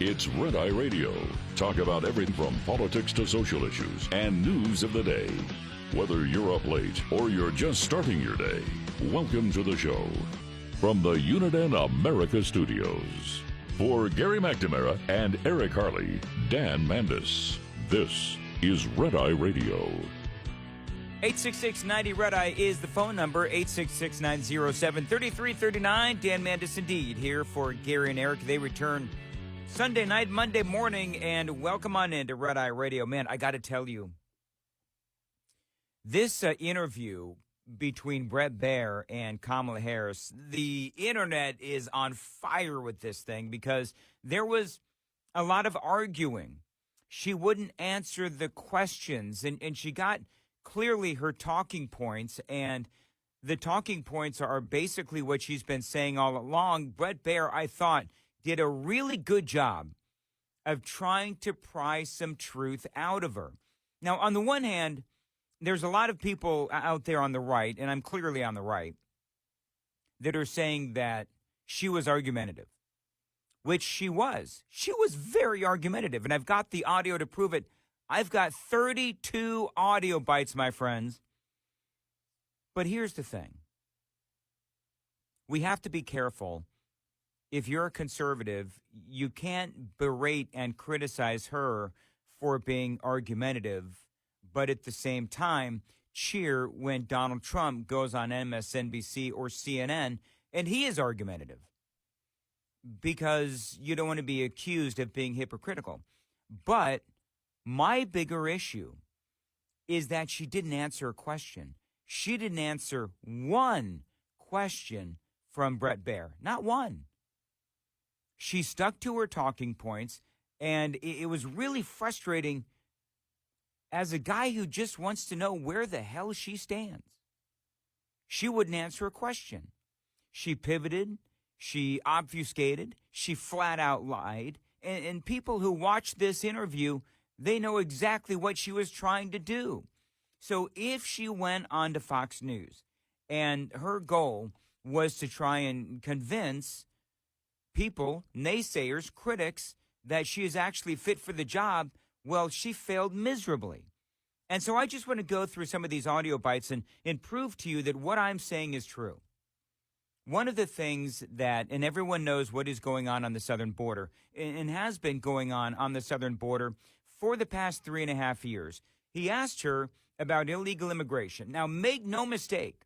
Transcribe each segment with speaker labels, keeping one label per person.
Speaker 1: It's Red Eye Radio. Talk about everything from politics to social issues and news of the day. Whether you're up late or you're just starting your day, welcome to the show. From the Uniden America Studios. For Gary McNamara and Eric Harley, Dan Mandis, this is Red Eye Radio.
Speaker 2: 866-90-RED-EYE is the phone number, 866-907-3339. Dan Mandis indeed, here for Gary and Eric. They return Sunday night, Monday morning, and welcome on into Red Eye Radio. Man, I got to tell you, this interview between Bret Baier and Kamala Harris, the internet is on fire with this thing because there was a lot of arguing. She wouldn't answer the questions, and she got clearly her talking points, and the talking points are basically what she's been saying all along. Bret Baier, I thought, did a really good job of trying to pry some truth out of her. Now, on the one hand, there's a lot of people out there on the right, and I'm clearly on the right, that are saying that she was argumentative, which she was. She was very argumentative, and I've got the audio to prove it. I've got 32 audio bites, my friends. But here's the thing. We have to be careful. If you're a conservative, you can't berate and criticize her for being argumentative, but at the same time, cheer when Donald Trump goes on MSNBC or CNN, and he is argumentative, because you don't want to be accused of being hypocritical. But my bigger issue is that she didn't answer a question. She didn't answer one question from Bret Baier. Not one. She stuck to her talking points, and it was really frustrating as a guy who just wants to know where the hell she stands. She wouldn't answer a question. She pivoted. She obfuscated. She flat out lied. And people who watch this interview, they know exactly what she was trying to do. So if she went on to Fox News and her goal was to try and convince people, naysayers, critics, that she is actually fit for the job, well, she failed miserably. And so I just want to go through some of these audio bites and prove to you that what I'm saying is true. One of the things that, and everyone knows what is going on the southern border, and has been going on the southern border for the past 3.5 years. He asked her about illegal immigration. Now, make no mistake,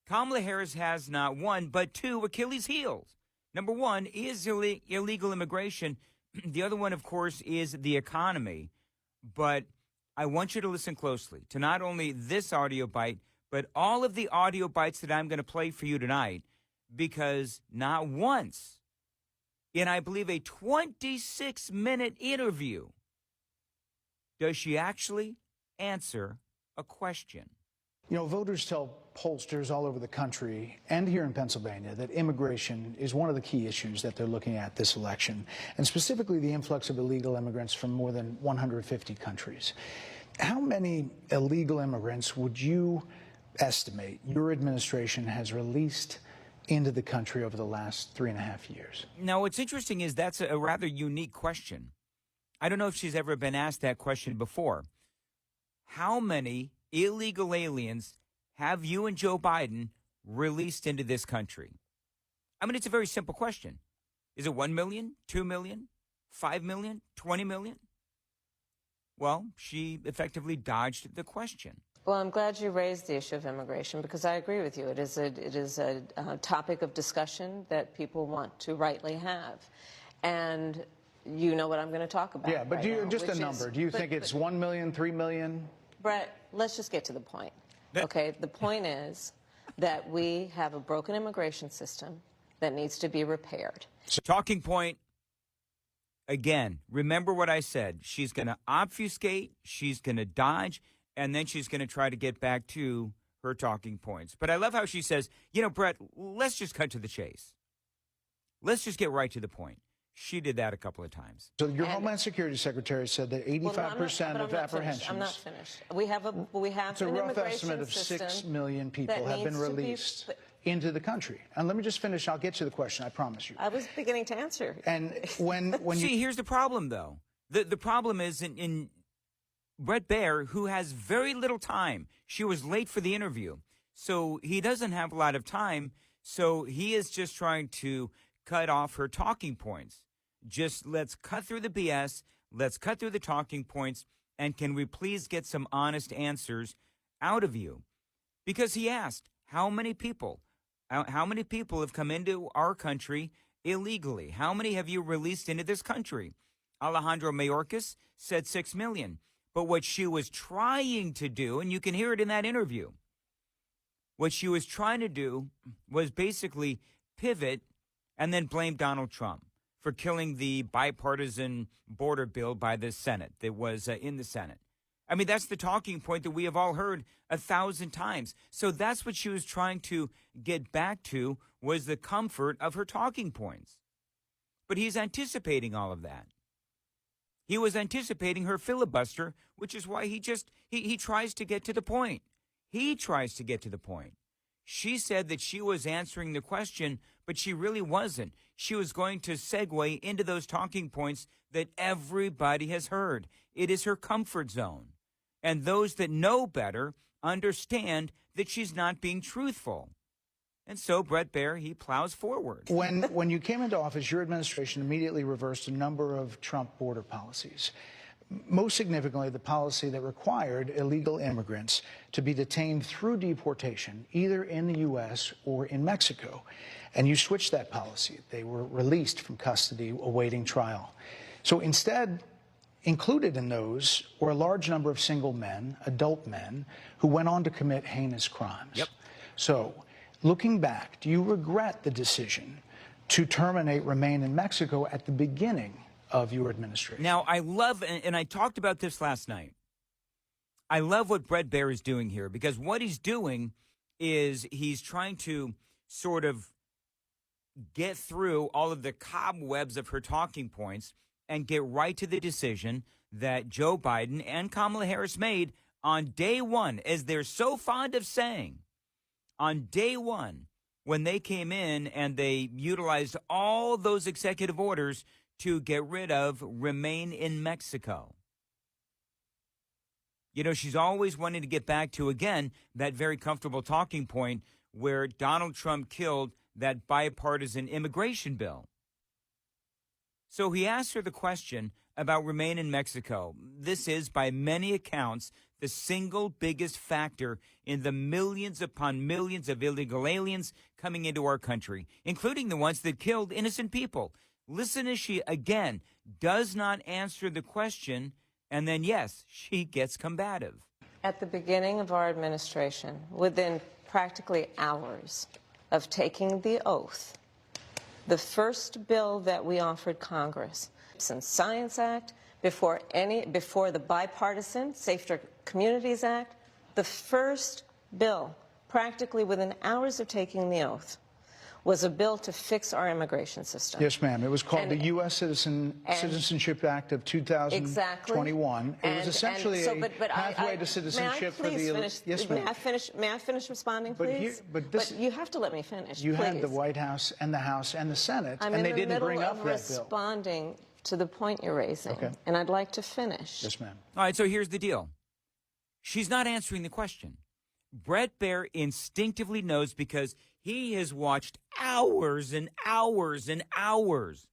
Speaker 2: Kamala Harris has not one, but two Achilles heels. Number one is illegal immigration. The other one, of course, is the economy. But I want you to listen closely to not only this audio bite, but all of the audio bites that I'm going to play for you tonight, because not once in, I believe, a 26-minute interview does she actually answer a question.
Speaker 3: You know, voters tell pollsters all over the country and here in Pennsylvania that immigration is one of the key issues that they're looking at this election, and specifically the influx of illegal immigrants from more than 150 countries. How many illegal immigrants would you estimate your administration has released into the country over the last 3.5 years?
Speaker 2: Now, what's interesting is that's a rather unique question. I don't know if she's ever been asked that question before. How many illegal aliens have you and Joe Biden released into this country? I mean, it's a very simple question. Is it 1 million, 2 million, 5 million, 20 million? Well, she effectively dodged the question.
Speaker 4: Well, I'm glad you raised the issue of immigration, because I agree with you. It is a topic of discussion that people want to rightly have. And you know what I'm going to talk about.
Speaker 3: Yeah, but
Speaker 4: right
Speaker 3: do you,
Speaker 4: now,
Speaker 3: just a number. Do you think it's 1 million, 3 million?
Speaker 4: Bret, let's just get to the point. Okay, the point is that we have a broken immigration system that needs to be repaired.
Speaker 2: So, talking point, again, remember what I said. She's going to obfuscate, she's going to dodge, and then she's going to try to get back to her talking points. But I love how she says, you know, Bret, let's just cut to the chase. Let's just get right to the point. She did that a couple of times.
Speaker 3: So your Homeland Security Secretary said that 85% of apprehensions.
Speaker 4: I'm not finished. We have
Speaker 3: it's a
Speaker 4: an
Speaker 3: rough
Speaker 4: immigration
Speaker 3: estimate of
Speaker 4: system
Speaker 3: 6 million people have been released into the country. And let me just finish. I'll get to the question, I promise you.
Speaker 4: I was beginning to answer.
Speaker 3: And when
Speaker 2: See, here's the problem, though. The problem is in Bret Baier, who has very little time. She was late for the interview, so he doesn't have a lot of time. So he is just trying to cut off her talking points. Just let's cut through the BS. Let's cut through the talking points. And can we please get some honest answers out of you? Because he asked, how many people have come into our country illegally? How many have you released into this country? Alejandro Mayorkas said 6 million. But what she was trying to do, and you can hear it in that interview, what she was trying to do was basically pivot and then blame Donald Trump for killing the bipartisan border bill by the Senate that was in the Senate. I mean, that's the talking point that we have all heard 1,000 times. So that's what she was trying to get back to, was the comfort of her talking points. But he's anticipating all of that. He was anticipating her filibuster, which is why he tries to get to the point. He tries to get to the point. She said that she was answering the question, but she really wasn't. She was going to segue into those talking points that everybody has heard. It is her comfort zone. And those that know better understand that she's not being truthful. And so Bret Baier, he plows forward.
Speaker 3: When you came into office, your administration immediately reversed a number of Trump border policies. Most significantly, the policy that required illegal immigrants to be detained through deportation, either in the U.S. or in Mexico. And you switched that policy. They were released from custody awaiting trial. So instead, included in those were a large number of single men, adult men, who went on to commit heinous crimes.
Speaker 2: Yep.
Speaker 3: So, looking back, do you regret the decision to terminate Remain in Mexico at the beginning of your administration?
Speaker 2: Now, I love, and I talked about this last night, I love what Bret Baier is doing here, because what he's doing is he's trying to sort of get through all of the cobwebs of her talking points and get right to the decision that Joe Biden and Kamala Harris made on day one, as they're so fond of saying. On day one, when they came in and they utilized all those executive orders to get rid of Remain in Mexico. You know, she's always wanting to get back to, again, that very comfortable talking point where Donald Trump killed that bipartisan immigration bill. So he asked her the question about Remain in Mexico. This is, by many accounts, the single biggest factor in the millions upon millions of illegal aliens coming into our country, including the ones that killed innocent people. Listen as she, again, does not answer the question, and then, yes, she gets combative.
Speaker 4: At the beginning of our administration, within practically hours of taking the oath, the first bill that we offered Congress, Citizen Science Act, before the bipartisan Safer Communities Act, the first bill, practically within hours of taking the oath, was a bill to fix our immigration system.
Speaker 3: Yes, ma'am. It was called the U.S. Citizenship Act of 2021.
Speaker 4: Exactly.
Speaker 3: It was essentially a pathway to citizenship for the... Yes, ma'am.
Speaker 4: May I finish responding, please?
Speaker 3: But
Speaker 4: you have to let me finish,
Speaker 3: You
Speaker 4: please.
Speaker 3: had the White House and the House and the Senate,
Speaker 4: and they didn't bring up that bill. I'm in the middle of responding to the point you're raising, and I'd like to finish.
Speaker 3: Yes, ma'am.
Speaker 2: All right, so here's the deal. She's not answering the question. Bret Baier instinctively knows, because he has watched hours and hours and hours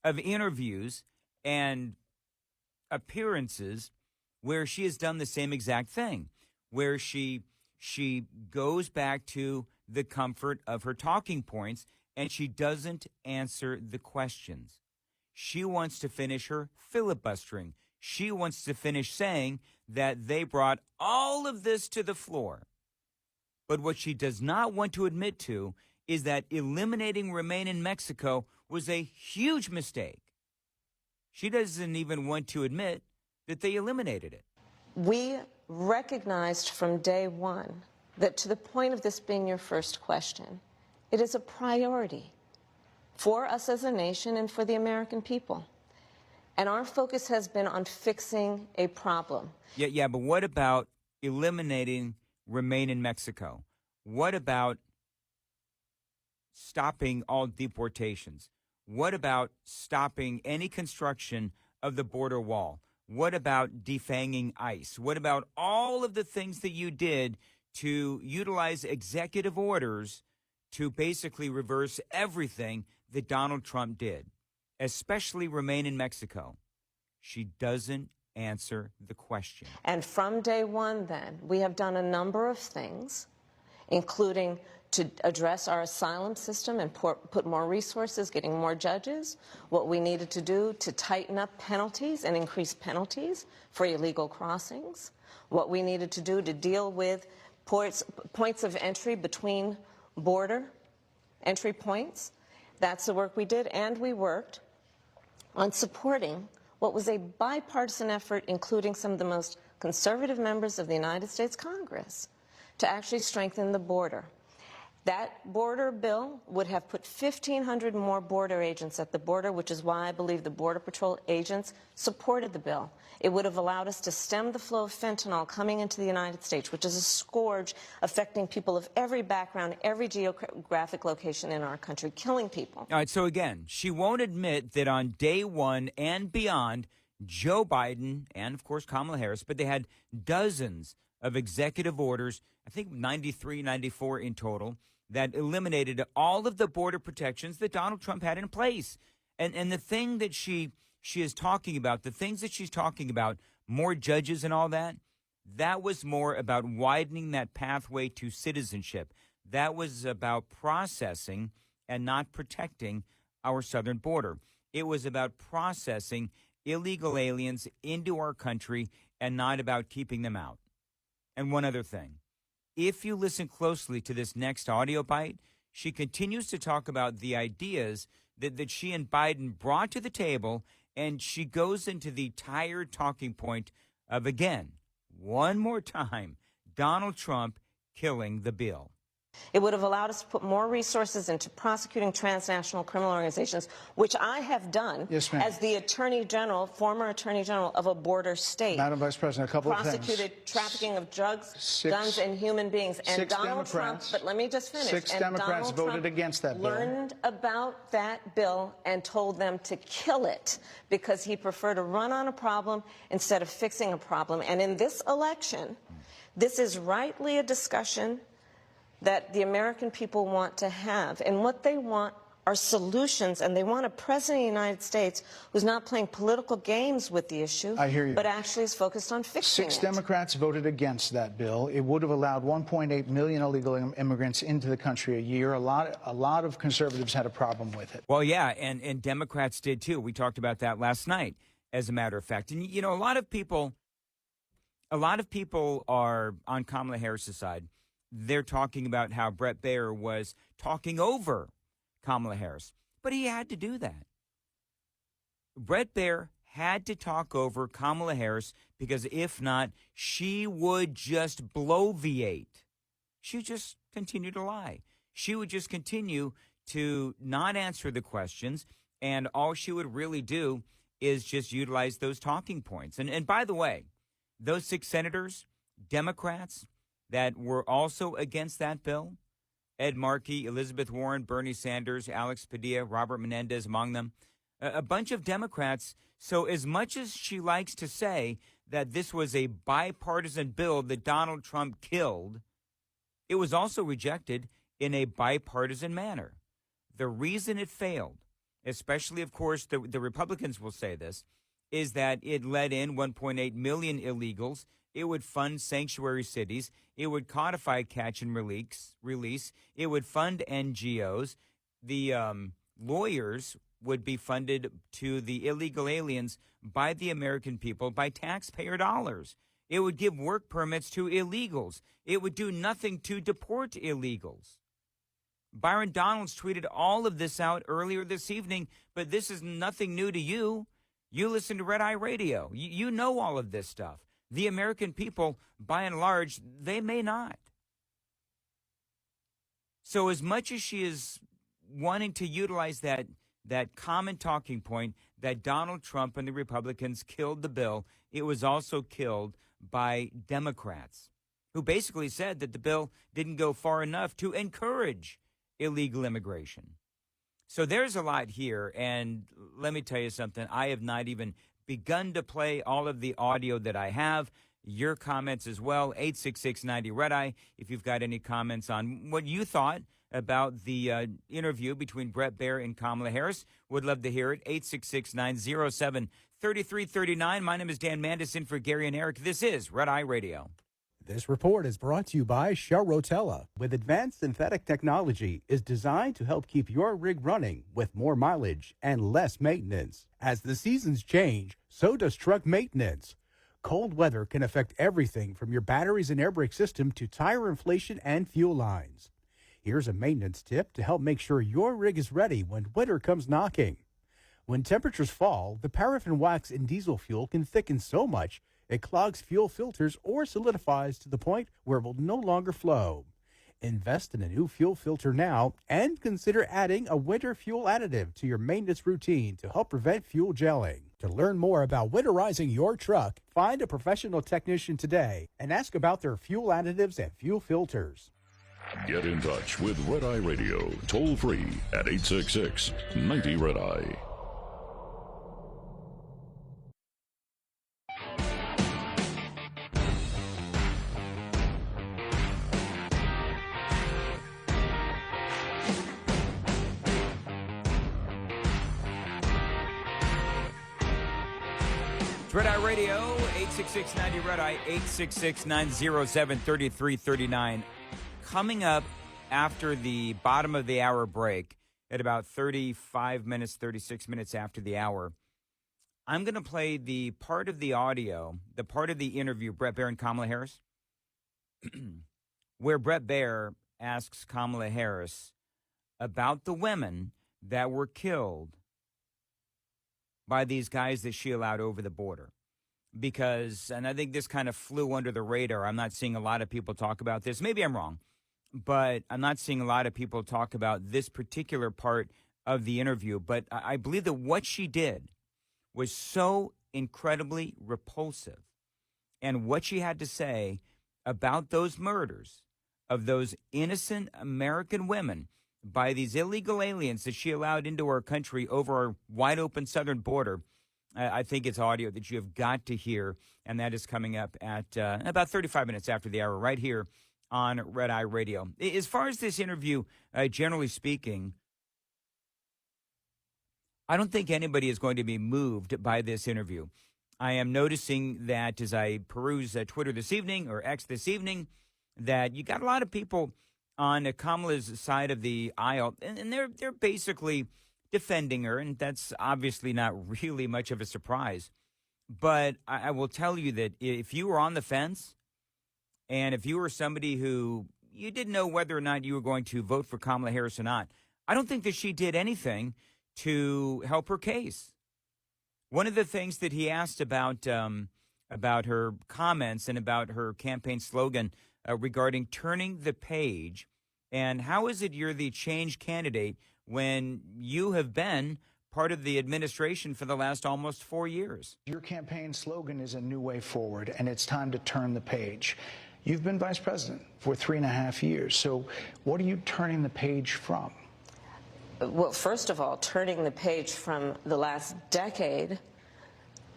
Speaker 2: of interviews and appearances where she has done the same exact thing, where she goes back to the comfort of her talking points and she doesn't answer the questions. She wants to finish her filibustering. She wants to finish saying that they brought all of this to the floor. But what she does not want to admit to is that eliminating Remain in Mexico was a huge mistake. She doesn't even want to admit that they eliminated it.
Speaker 4: We recognized from day one that, to the point of this being your first question, it is a priority for us as a nation and for the American people. And our focus has been on fixing a problem.
Speaker 2: Yeah, but what about eliminating Remain in Mexico? What about stopping all deportations? What about stopping any construction of the border wall? What about defanging ICE? What about all of the things that you did to utilize executive orders to basically reverse everything that Donald Trump did, especially remain in Mexico? She doesn't answer the question.
Speaker 4: And from day one, then, we have done a number of things, including to address our asylum system and put more resources, getting more judges, what we needed to do to tighten up penalties and increase penalties for illegal crossings, what we needed to do to deal with points of entry between border entry points. That's the work we did, and we worked on supporting what was a bipartisan effort, including some of the most conservative members of the United States Congress, to actually strengthen the border. That border bill would have put 1,500 more border agents at the border, which is why I believe the Border Patrol agents supported the bill. It would have allowed us to stem the flow of fentanyl coming into the United States, which is a scourge affecting people of every background, every geographic location in our country, killing people.
Speaker 2: All right, so again, she won't admit that on day one and beyond, Joe Biden and, of course, Kamala Harris, but they had dozens of executive orders, I think 93, 94 in total, that eliminated all of the border protections that Donald Trump had in place. And the thing that she is talking about, the things that she's talking about, more judges and all that, that was more about widening that pathway to citizenship. That was about processing and not protecting our southern border. It was about processing illegal aliens into our country and not about keeping them out. And one other thing. If you listen closely to this next audio bite, she continues to talk about the ideas that she and Biden brought to the table, and she goes into the tired talking point of, again, one more time, Donald Trump killing the bill.
Speaker 4: It would have allowed us to put more resources into prosecuting transnational criminal organizations, which I have done as the Attorney General, former Attorney General of a border state.
Speaker 3: Madam Vice President, a couple of things.
Speaker 4: Prosecuted trafficking of drugs, guns, and human beings. And Donald Trump, but let me just finish.
Speaker 3: Six Democrats voted against that bill.
Speaker 4: Learned about that bill and told them to kill it because he preferred to run on a problem instead of fixing a problem. And in this election, this is rightly a discussion that the American people want to have. And what they want are solutions, and they want a president of the United States who's not playing political games with the issue,
Speaker 3: I hear you,
Speaker 4: but actually is focused on fixing it.
Speaker 3: 6 Democrats voted against that bill. It would have allowed 1.8 million illegal immigrants into the country a year. A lot of conservatives had a problem with it.
Speaker 2: Well, yeah, and Democrats did too. We talked about that last night, as a matter of fact. And, you know, a lot of people are on Kamala Harris's side. They're talking about how Bret Baier was talking over Kamala Harris. But he had to do that. Bret Baier had to talk over Kamala Harris because if not, she would just bloviate. She would just continue to lie. She would just continue to not answer the questions, and all she would really do is just utilize those talking points. And by the way, those 6 senators, Democrats, that were also against that bill, Ed Markey, Elizabeth Warren, Bernie Sanders, Alex Padilla, Robert Menendez among them, a bunch of Democrats. So as much as she likes to say that this was a bipartisan bill that Donald Trump killed, it was also rejected in a bipartisan manner. The reason it failed, especially, of course, the Republicans will say this, is that it let in 1.8 million illegals. It would fund sanctuary cities. It would codify catch and release. It would fund NGOs. The lawyers would be funded to the illegal aliens by the American people, by taxpayer dollars. It would give work permits to illegals. It would do nothing to deport illegals. Byron Donalds tweeted all of this out earlier this evening, but this is nothing new to you. You listen to Red Eye Radio. You know all of this stuff. The American people, by and large, they may not. So as much as she is wanting to utilize that common talking point that Donald Trump and the Republicans killed the bill, it was also killed by Democrats who basically said that the bill didn't go far enough to encourage illegal immigration. So there's a lot here, and let me tell you something. I have not even begun to play all of the audio that I have. Your comments as well, 866-90-RED-EYE, if you've got any comments on what you thought about the interview between Bret Baier and Kamala Harris. Would love to hear it, 866-907-3339. My name is Dan Mandis, in for Gary and Eric. This is Red Eye Radio.
Speaker 5: This report is brought to you by Shell Rotella. With advanced synthetic technology, is designed to help keep your rig running with more mileage and less maintenance. As the seasons change, so does truck maintenance. Cold weather can affect everything from your batteries and air brake system to tire inflation and fuel lines. Here's a maintenance tip to help make sure your rig is ready when winter comes knocking. When temperatures fall, the paraffin wax in diesel fuel can thicken so much it clogs fuel filters or solidifies to the point where it will no longer flow. Invest in a new fuel filter now and consider adding a winter fuel additive to your maintenance routine to help prevent fuel gelling. To learn more about winterizing your truck, find a professional technician today and ask about their fuel additives and fuel filters.
Speaker 1: Get in touch with Red Eye Radio, toll free at 866-90-RED-EYE.
Speaker 2: Red Eye Radio, 866-90-RED-EYE, 866-907-3339. Coming up after the bottom of the hour break, at about 36 minutes after the hour, I'm going to play the part of the audio, the part of the interview, Bret Baier and Kamala Harris, where Bret Baier asks Kamala Harris about the women that were killed by these guys that she allowed over the border. Because, and I think this kind of flew under the radar, I'm not seeing a lot of people talk about this. Maybe I'm wrong, but I'm not seeing a lot of people talk about this particular part of the interview. But I believe that what she did was so incredibly repulsive. And what she had to say about those murders of those innocent American women by these illegal aliens that she allowed into our country over our wide open southern border, I think it's audio that you have got to hear, and that is coming up at about 35 minutes after the hour right here on Red Eye Radio. As far as this interview, generally speaking, I don't think anybody is going to be moved by this interview. I am noticing that as I peruse Twitter this evening, or X this evening, that you got a lot of people on Kamala's side of the aisle, and they're basically defending her, and that's obviously not really much of a surprise. But I will tell you that if you were on the fence, and if you were somebody who you didn't know whether or not you were going to vote for Kamala Harris or not, I don't think that she did anything to help her case. One of the things that he asked about her comments and about her campaign slogan regarding turning the page, and how is it you're the change candidate when you have been part of the administration for the last almost 4 years?
Speaker 3: Your campaign slogan is a new way forward, and it's time to turn the page. You've been vice president for 3.5 years, so what are you turning the page from?
Speaker 4: Well, first of all, turning the page from the last decade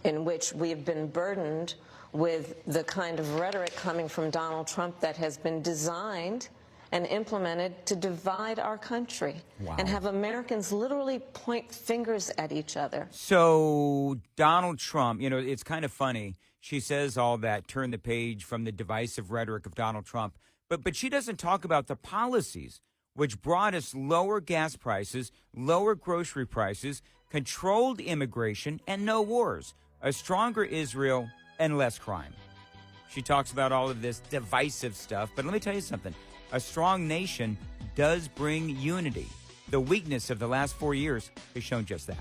Speaker 4: in which we've been burdened with the kind of rhetoric coming from Donald Trump that has been designed and implemented to divide our country. Wow. And have Americans literally point fingers at each other.
Speaker 2: So Donald Trump, it's kind of funny. She says all that, turn the page from the divisive rhetoric of Donald Trump. But she doesn't talk about the policies which brought us lower gas prices, lower grocery prices, controlled immigration, and no wars, a stronger Israel, and less crime. She talks about all of this divisive stuff, but let me tell you something. A strong nation does bring unity. The weakness of the last 4 years has shown just that.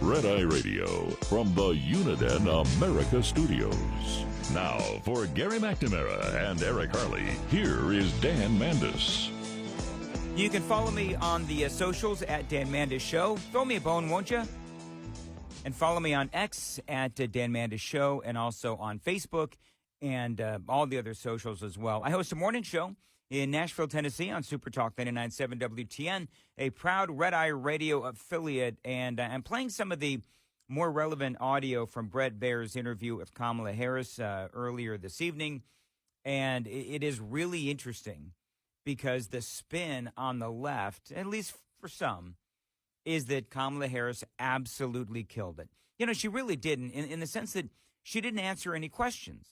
Speaker 1: Red Eye Radio from the Uniden America Studios. Now, for Gary McNamara and Eric Harley, here is Dan Mandis.
Speaker 2: You can follow me on the socials at Dan Mandis Show. Throw me a bone, won't you? And follow me on X at Dan Mandis Show, and also on Facebook and all the other socials as well. I host a morning show in Nashville, Tennessee on Super Talk 99.7 WTN, a proud Red Eye Radio affiliate. And I'm playing some of the more relevant audio from Bret Baier's interview with Kamala Harris earlier this evening. And it is really interesting because the spin on the left, at least for some, is that Kamala Harris absolutely killed it. You know, she really didn't, in the sense that she didn't answer any questions.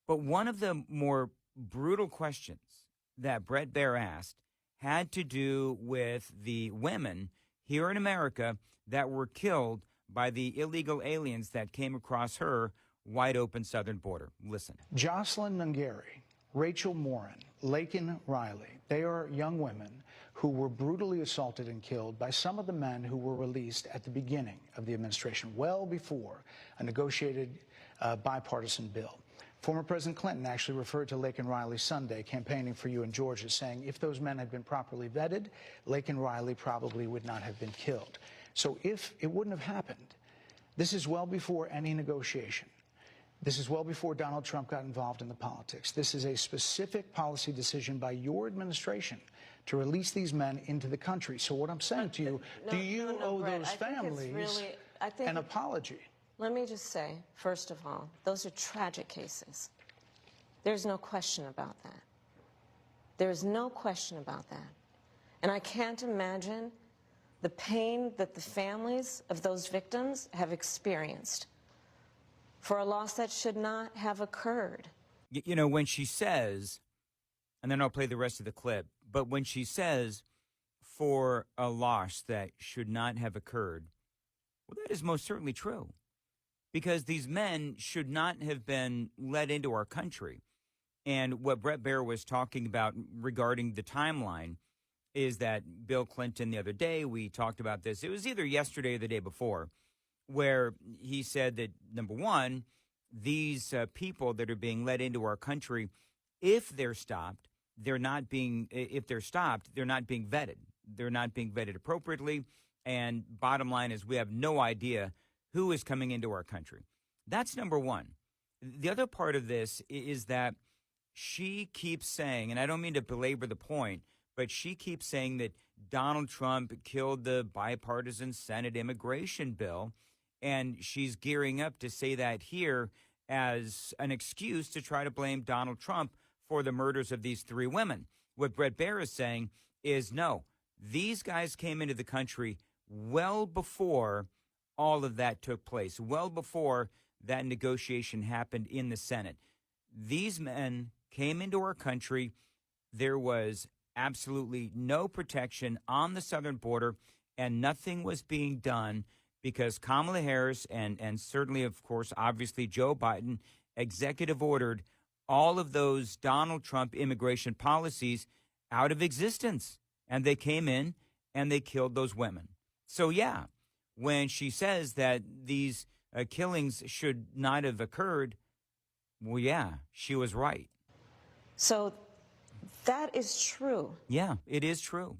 Speaker 2: But one of the more brutal questions that Bret Baier asked had to do with the women here in America that were killed by the illegal aliens that came across her wide open southern border. Listen.
Speaker 3: Jocelyn Nungari, Rachel Morin, Laken Riley, they are young women who were brutally assaulted and killed by some of the men who were released at the beginning of the administration, well before a negotiated bipartisan bill. Former President Clinton actually referred to Laken Riley Sunday campaigning for you in Georgia, saying if those men had been properly vetted, Laken Riley probably would not have been killed. So if it wouldn't have happened, this is well before any negotiation. This is well before Donald Trump got involved in the politics. This is a specific policy decision by your administration to release these men into the country. So what I'm saying to you, do you owe
Speaker 4: Bret,
Speaker 3: those families an apology?
Speaker 4: Let me just say, first of all, those are tragic cases. There's no question about that. There is no question about that. And I can't imagine the pain that the families of those victims have experienced for a loss that should not have occurred.
Speaker 2: You know, when she says, and then I'll play the rest of the clip, but when she says for a loss that should not have occurred, well, that is most certainly true. Because these men should not have been let into our country. And what Bret Baier was talking about regarding the timeline is that Bill Clinton the other day, we talked about this, it was either yesterday or the day before, where he said that, number one, these people that are being let into our country, if they're stopped, they're not being vetted. They're not being vetted appropriately. And bottom line is we have no idea who is coming into our country. That's number one. The other part of this is that she keeps saying, and I don't mean to belabor the point, but she keeps saying that Donald Trump killed the bipartisan Senate immigration bill, and she's gearing up to say that here as an excuse to try to blame Donald Trump for the murders of these three women. What Bret Baier is saying is, no, these guys came into the country well before all of that took place, well before that negotiation happened in the Senate. These men came into our country. There was absolutely no protection on the southern border, and nothing was being done because Kamala Harris and certainly, of course, obviously Joe Biden executive ordered all of those Donald Trump immigration policies out of existence. And they came in and they killed those women. So, yeah, when she says that these killings should not have occurred, well, yeah, she was right.
Speaker 4: So that is true.
Speaker 2: Yeah, it is true.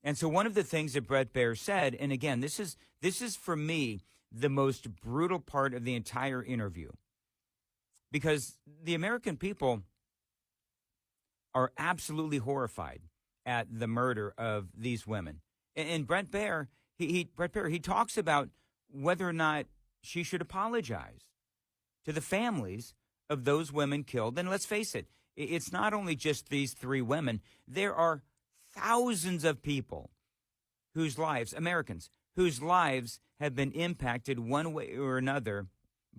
Speaker 2: And so one of the things that Bret Baier said, and again, this is for me the most brutal part of the entire interview, because the American people are absolutely horrified at the murder of these women. And Bret Baier, he talks about whether or not she should apologize to the families of those women killed. And let's face it, it's not only just these three women. There are thousands of people whose lives, Americans, whose lives have been impacted one way or another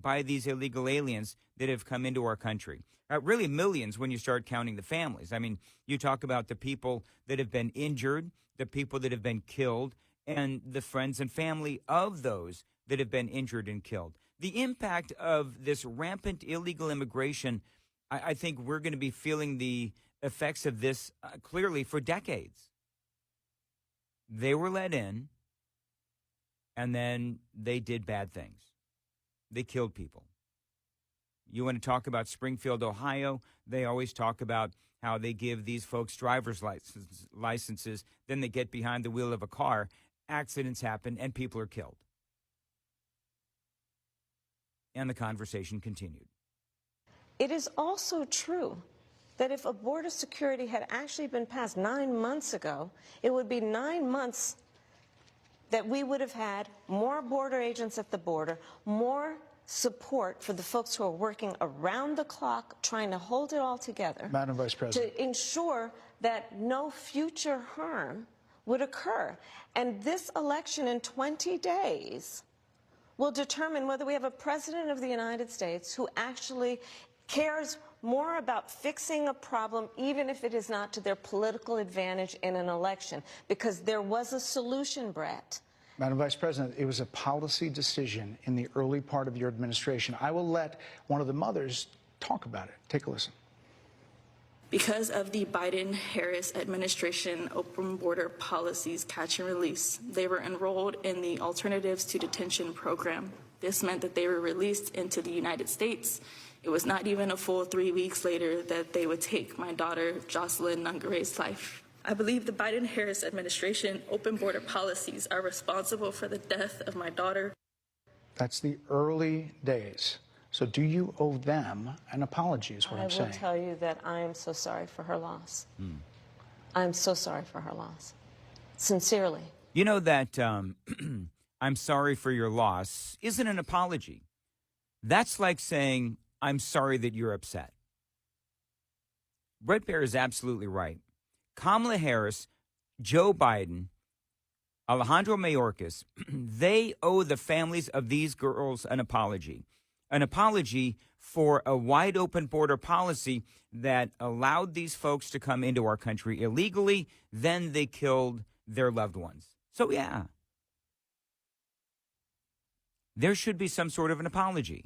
Speaker 2: by these illegal aliens that have come into our country. Really millions when you start counting the families. I mean, you talk about the people that have been injured, the people that have been killed, and the friends and family of those that have been injured and killed. The impact of this rampant illegal immigration, I think we're going to be feeling the effects of this clearly for decades. They were let in. and then they did bad things. They killed people. You want to talk about Springfield, Ohio? They always talk about how they give these folks driver's licenses, then they get behind the wheel of a car, accidents happen, and people are killed. And the conversation continued.
Speaker 4: It is also true that if a border security had actually been passed 9 months ago, it would be 9 months that we would have had more border agents at the border, more support for the folks who are working around the clock trying to hold it all together.
Speaker 3: Madam Vice President.
Speaker 4: To ensure that no future harm would occur. And this election in 20 days will determine whether we have a president of the United States who actually cares more about fixing a problem, even if it is not to their political advantage in an election, because there was a solution, Bret.
Speaker 3: Madam Vice President, it was a policy decision in the early part of your administration. I will let one of the mothers talk about it. Take a listen.
Speaker 6: Because of the Biden-Harris administration open border policies catch and release, they were enrolled in the Alternatives to Detention program. This meant that they were released into the United States. It was not even a full 3 weeks later that they would take my daughter, Jocelyn Nungare's life. I believe the Biden-Harris administration open border policies are responsible for the death of my daughter.
Speaker 3: That's the early days. So do you owe them an apology is what I'm saying.
Speaker 4: I will tell you that I am so sorry for her loss. I'm so sorry for her loss. Sincerely.
Speaker 2: You know that I'm sorry for your loss isn't an apology. That's like saying, I'm sorry that you're upset. Bret Baier is absolutely right. Kamala Harris, Joe Biden, Alejandro Mayorkas, they owe the families of these girls an apology. An apology for a wide open border policy that allowed these folks to come into our country illegally. Then they killed their loved ones. So, yeah, there should be some sort of an apology.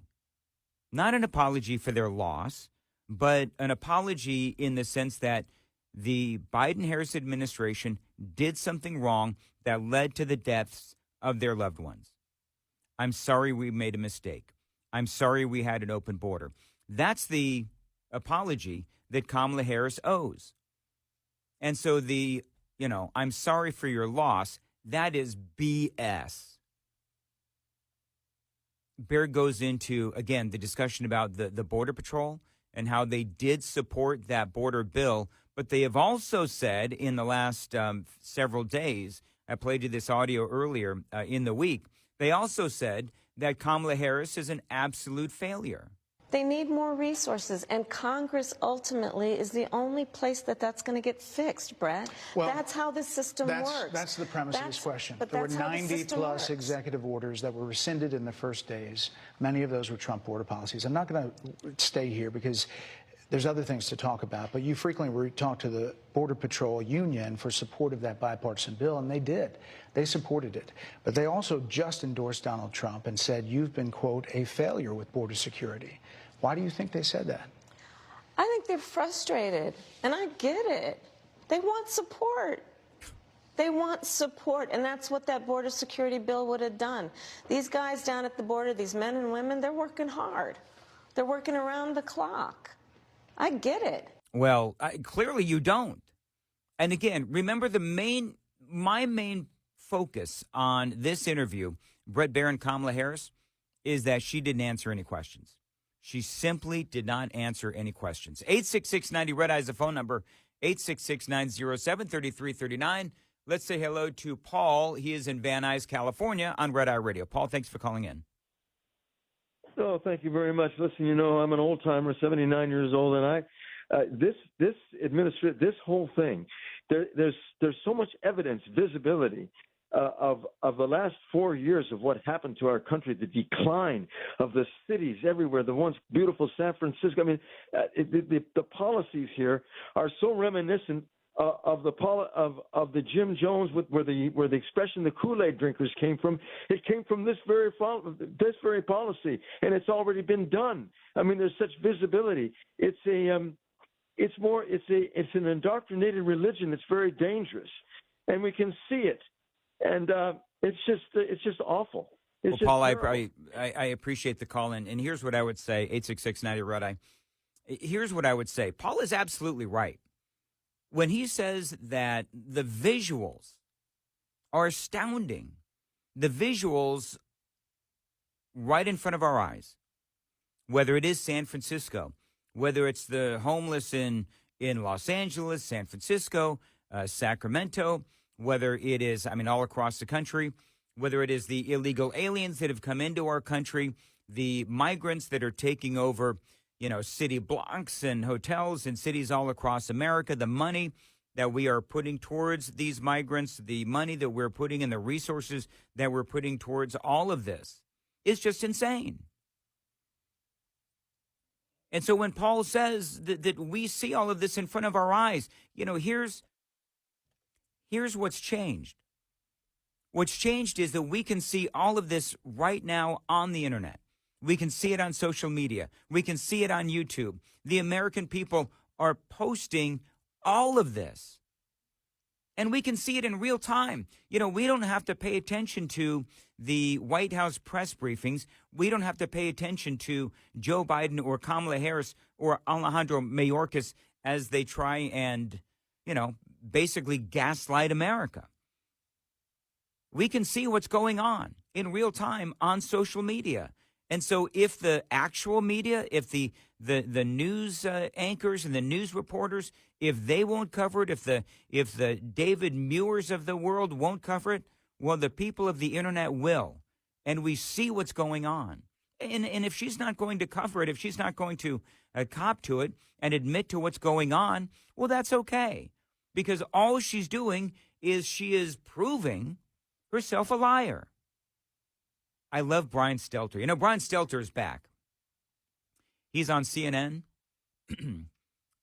Speaker 2: Not an apology for their loss, but an apology in the sense that the Biden-Harris administration did something wrong that led to the deaths of their loved ones. I'm sorry we made a mistake. I'm sorry we had an open border. That's the apology that Kamala Harris owes. And so I'm sorry for your loss, that is BS. Baier goes into, again, the discussion about the Border Patrol and how they did support that border bill. But they have also said in the last several days, I played you this audio earlier in the week, they also said that Kamala Harris is an absolute failure.
Speaker 4: They need more resources, and Congress ultimately is the only place that's going to get fixed, Bret.
Speaker 3: Well,
Speaker 4: that's how this system works.
Speaker 3: That's the premise of this question.
Speaker 4: But
Speaker 3: there were
Speaker 4: that's how the
Speaker 3: 90-plus
Speaker 4: system works.
Speaker 3: executive orders that were rescinded in the first days. Many of those were Trump border policies. I'm not going to stay here because there's other things to talk about, but you frequently talk to the Border Patrol Union for support of that bipartisan bill, and they did. They supported it. But they also just endorsed Donald Trump and said, you've been, quote, a failure with border security. Why do you think they said that?
Speaker 4: I think they're frustrated, and I get it. They want support. They want support, and that's what that border security bill would have done. These guys down at the border, these men and women, they're working hard. They're working around the clock. I get it.
Speaker 2: Well, clearly you don't. And again, remember my main focus on this interview, Bret Baier and Kamala Harris, is that she didn't answer any questions. She simply did not answer any questions. 866-90-RED-EYE is the phone number, 866-907-3339. Let's say hello to Paul. He is in Van Nuys, California on Red Eye Radio. Paul, thanks for calling in.
Speaker 7: Oh, thank you very much. Listen, I'm an old timer, 79 years old, and this whole thing, there's so much evidence, visibility of the last 4 years of what happened to our country, the decline of the cities everywhere, the once beautiful San Francisco. I mean, the policies here are so reminiscent of the Jim Jones where the expression the Kool-Aid drinkers came from. It came from this very policy, and it's already been done. I mean, there's such visibility. It's an indoctrinated religion that's very dangerous, and we can see it. and it's just awful. It's
Speaker 2: well, Paul,
Speaker 7: I
Speaker 2: appreciate the call in, and here's what I would say: 866-90 Red Eye. Here's what I would say: Paul is absolutely right when he says that the visuals are astounding. The visuals right in front of our eyes, whether it is San Francisco, whether it's the homeless in Los Angeles, San Francisco, Sacramento, whether it is, all across the country, whether it is the illegal aliens that have come into our country, the migrants that are taking over, city blocks and hotels in cities all across America, the money that we are putting towards these migrants, the money that we're putting and the resources that we're putting towards all of this is just insane. And so when Paul says that we see all of this in front of our eyes, here's what's changed. What's changed is that we can see all of this right now on the internet. We can see it on social media. We can see it on YouTube. The American people are posting all of this. And we can see it in real time. We don't have to pay attention to the White House press briefings. We don't have to pay attention to Joe Biden or Kamala Harris or Alejandro Mayorkas as they try and, basically gaslight America. We can see what's going on in real time on social media. And so if the actual media, if the news anchors and the news reporters, if they won't cover it, if the David Muirs of the world won't cover it, well, the people of the internet will. And we see what's going on. And if she's not going to cover it, if she's not going to cop to it and admit to what's going on, well, that's okay. Because all she's doing is she is proving herself a liar. I love Brian Stelter. Brian Stelter is back. He's on CNN,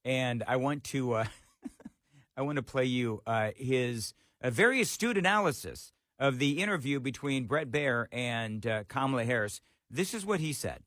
Speaker 2: and I want to play you his very astute analysis of the interview between Bret Baier and Kamala Harris. This is what he said.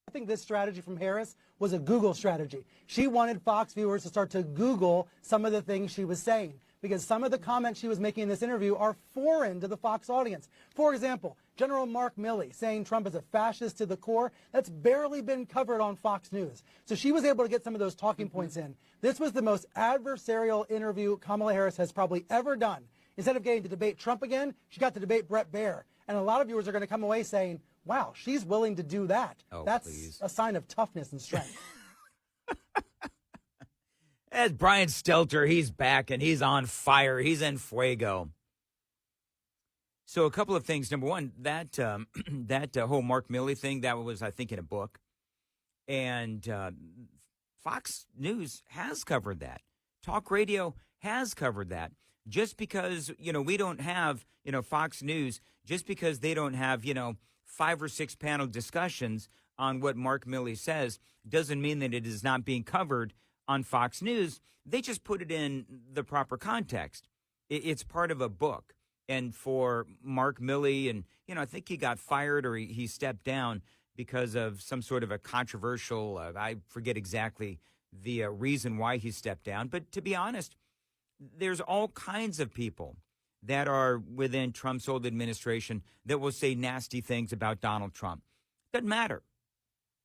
Speaker 8: I think this strategy from Harris was a Google strategy. She wanted Fox viewers to start to Google some of the things she was saying, because some of the comments she was making in this interview are foreign to the Fox audience. For example, General Mark Milley saying Trump is a fascist to the core. That's barely been covered on Fox News. So she was able to get some of those talking points in. This was the most adversarial interview Kamala Harris has probably ever done. Instead of getting to debate Trump again, she got to debate Bret Baier. And a lot of viewers are going to come away saying, wow, she's willing to do that.
Speaker 2: Oh,
Speaker 8: that's
Speaker 2: please.
Speaker 8: A sign of toughness and strength.
Speaker 2: As Brian Stelter, he's back and he's on fire. He's en fuego. So a couple of things. Number one, that whole Mark Milley thing, that was, I think, in a book. And Fox News has covered that. Talk radio has covered that. Just because, we don't have, Fox News, just because they don't have, 5 or 6 panel discussions on what Mark Milley says, doesn't mean that it is not being covered on Fox News. They just put it in the proper context. It's part of a book. And for Mark Milley, and, I think he got fired or he stepped down because of some sort of a controversial, I forget exactly the reason why he stepped down. But to be honest, there's all kinds of people that are within Trump's old administration that will say nasty things about Donald Trump. Doesn't matter.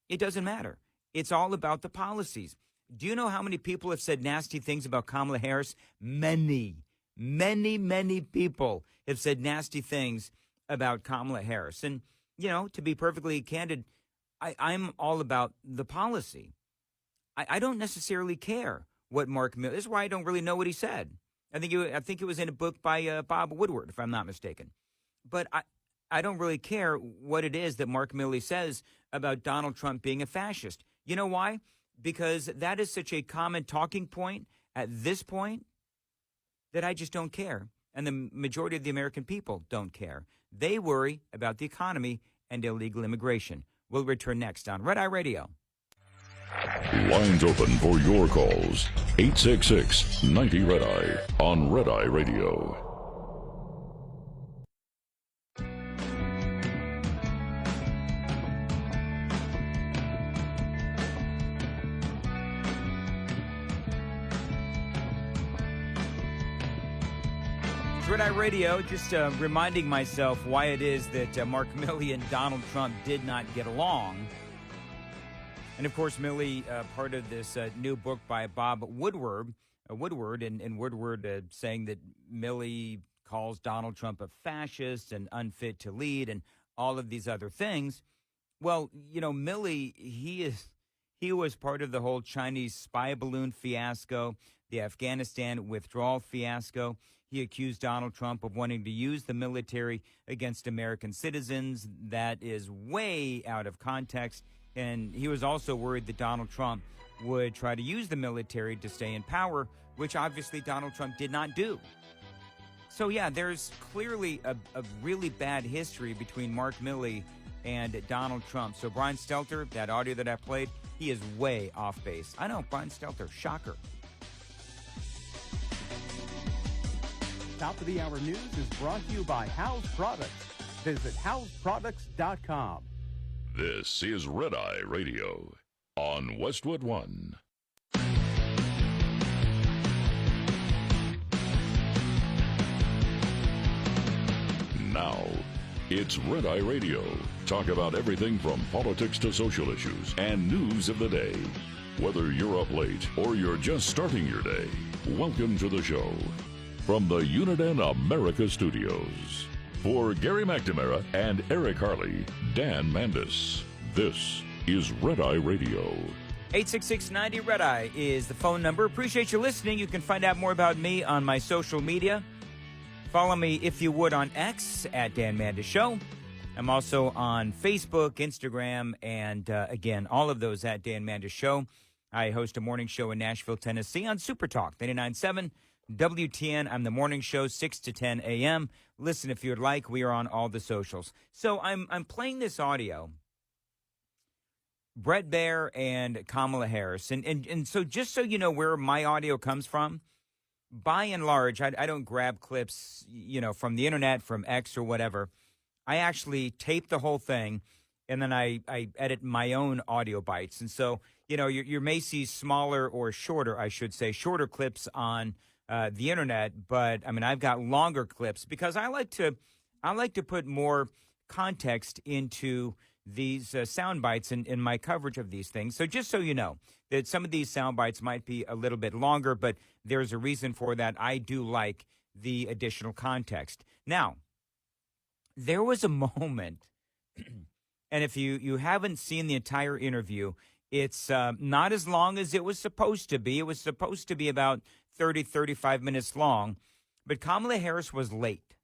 Speaker 2: It doesn't matter. It's all about the policies. Do you know how many people have said nasty things about Kamala Harris? Many, many, many people have said nasty things about Kamala Harris. And, to be perfectly candid, I'm all about the policy. I don't necessarily care what Mark Milley. This is why I don't really know what he said. I think it was in a book by Bob Woodward, if I'm not mistaken. But I don't really care what it is that Mark Milley says about Donald Trump being a fascist. You know why? Because that is such a common talking point at this point that I just don't care. And the majority of the American people don't care. They worry about the economy and illegal immigration. We'll return next on Red Eye Radio.
Speaker 1: Lines open for your calls. 866-90-RED-EYE on Red Eye Radio.
Speaker 2: It's Red Eye Radio, just reminding myself why it is that Mark Milley and Donald Trump did not get along. And, of course, Milley, part of this new book by Bob Woodward, and Woodward saying that Milley calls Donald Trump a fascist and unfit to lead and all of these other things. Well, you know, Milley, he was part of the whole Chinese spy balloon fiasco, the Afghanistan withdrawal fiasco. He accused Donald Trump of wanting to use the military against American citizens. That is way out of context. And he was also worried that Donald Trump would try to use the military to stay in power, which obviously Donald Trump did not do. So, yeah, there's clearly a really bad history between Mark Milley and Donald Trump. So, Brian Stelter, that audio that I played, he is way off base. I know, Brian Stelter, shocker.
Speaker 5: Top of the Hour News is brought to you by House Products. Visit houseproducts.com.
Speaker 1: This is Red Eye Radio on Westwood One. Now, it's Red Eye Radio. Talk about everything from politics to social issues and news of the day. Whether you're up late or you're just starting your day, welcome to the show. From the Uniden America Studios. For Gary McNamara and Eric Harley, Dan Mandis, this is Red Eye Radio.
Speaker 2: 866-90 Red Eye is the phone number. Appreciate you listening. You can find out more about me on my social media. Follow me, if you would, on X at Dan Mandis Show. I'm also on Facebook, Instagram, and again, all of those at Dan Mandis Show. I host a morning show in Nashville, Tennessee on Super Talk 99.7 WTN. I'm the morning show, 6 to 10 a.m. Listen, if you'd like, we are on all the socials. So I'm playing this audio. Bret Baier and Kamala Harris. And so just so you know where my audio comes from, by and large, I don't grab clips, you know, from the internet, from X or whatever. I actually tape the whole thing, and then I edit my own audio bites. And so, you know, you may see smaller or shorter, I should say, shorter clips on the internet, but I mean, I've got longer clips because I like to put more context into these sound bites in my coverage of these things. So just so you know that some of these sound bites might be a little bit longer, but there's a reason for that. I do like the additional context. Now, there was a moment, and if you haven't seen the entire interview, it's not as long as it was supposed to be. It was supposed to be about 30, 35 minutes long, but Kamala Harris was late,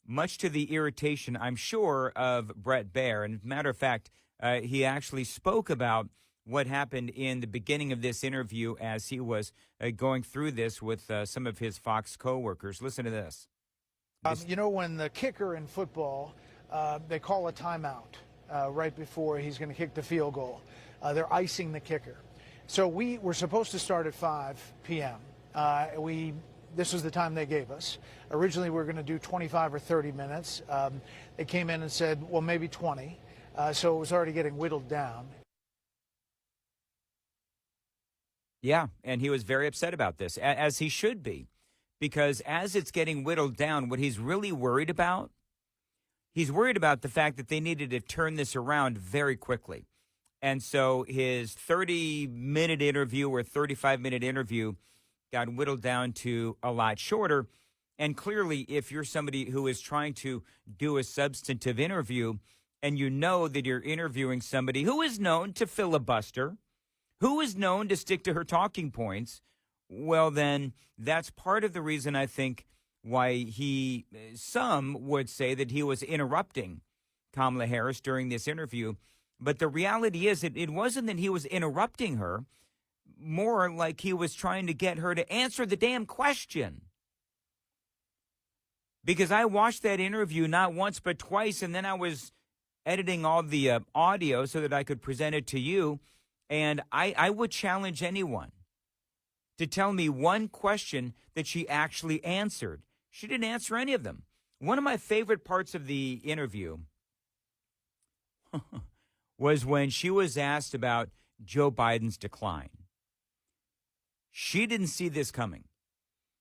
Speaker 2: much to the irritation, I'm sure, of Bret Baier. And as a matter of fact, he actually spoke about what happened in the beginning of this interview as he was going through this with some of his Fox coworkers. Listen to this.
Speaker 3: You know, when the kicker in football, they call a timeout right before he's going to kick the field goal. They're icing the kicker. So we were supposed to start at 5 p.m. This was the time they gave us. Originally, we were going to do 25 or 30 minutes. They came in and said, well, maybe 20. So it was already getting whittled down.
Speaker 2: Yeah, and he was very upset about this, as he should be, because as it's getting whittled down, what he's really worried about, he's worried about the fact that they needed to turn this around very quickly. And so his 30-minute interview or 35-minute interview got whittled down to a lot shorter. And clearly, if you're somebody who is trying to do a substantive interview and you know that you're interviewing somebody who is known to filibuster, who is known to stick to her talking points, well, then that's part of the reason I think why some would say that he was interrupting Kamala Harris during this interview. But the reality is it wasn't that he was interrupting her, more like he was trying to get her to answer the damn question. Because I watched that interview not once but twice, and then I was editing all the audio so that I could present it to you. And I would challenge anyone to tell me one question that she actually answered. She didn't answer any of them. One of my favorite parts of the interview was when she was asked about Joe Biden's decline. She didn't see this coming.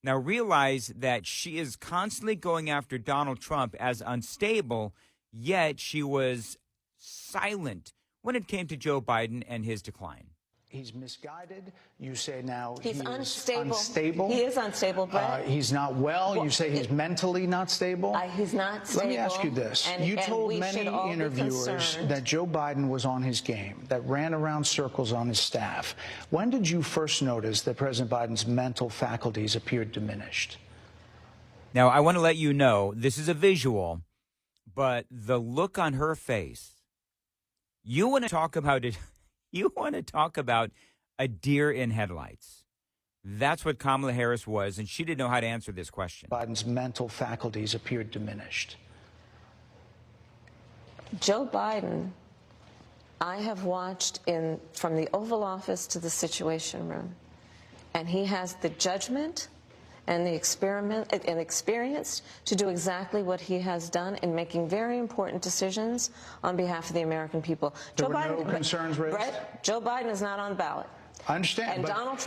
Speaker 2: Now realize that she is constantly going after Donald Trump as unstable, yet she was silent when it came to Joe Biden and his decline.
Speaker 3: He's misguided. You say now
Speaker 4: He's
Speaker 3: unstable.
Speaker 4: He is unstable, Brett.
Speaker 3: He's not well. You say he's mentally not stable.
Speaker 4: He's not stable.
Speaker 3: Let me ask you this. You told many interviewers that Joe Biden was on his game, that ran around circles on his staff. When did you first notice that President Biden's mental faculties appeared diminished?
Speaker 2: Now, I want to let you know, this is a visual, but the look on her face, you want to talk about it. You want to talk about a deer in headlights. That's what Kamala Harris was, and she didn't know how to answer this question.
Speaker 3: Biden's mental faculties appeared diminished.
Speaker 4: Joe Biden, I have watched from the Oval Office to the Situation Room, and he has the judgment and the experience to do exactly what he has done in making very important decisions on behalf of the American people.
Speaker 3: There were no concerns raised?
Speaker 4: Brett, Joe Biden is not on the ballot.
Speaker 3: I understand.
Speaker 4: And Donald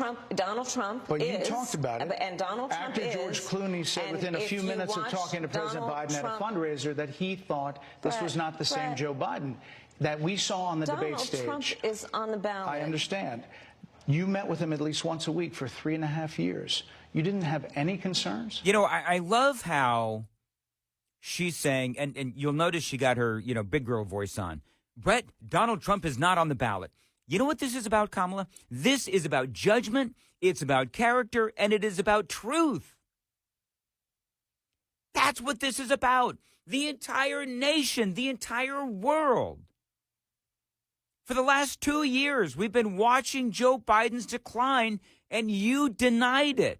Speaker 4: Trump
Speaker 3: but
Speaker 4: is.
Speaker 3: you talked about it.
Speaker 4: And Donald Trump
Speaker 3: After George Clooney said within a few minutes of talking to President Biden at a fundraiser that he thought this was not the same Joe Biden that we saw on the debate stage.
Speaker 4: Donald Trump is on the ballot.
Speaker 3: I understand. You met with him at least once a week for 3.5 years. You didn't have any concerns?
Speaker 2: You know, I love how she's saying, and you'll notice she got her, big girl voice on. Brett, Donald Trump is not on the ballot. You know what this is about, Kamala? This is about judgment, it's about character, and it is about truth. That's what this is about. The entire nation, the entire world. For the last 2 years, we've been watching Joe Biden's decline, and you denied it.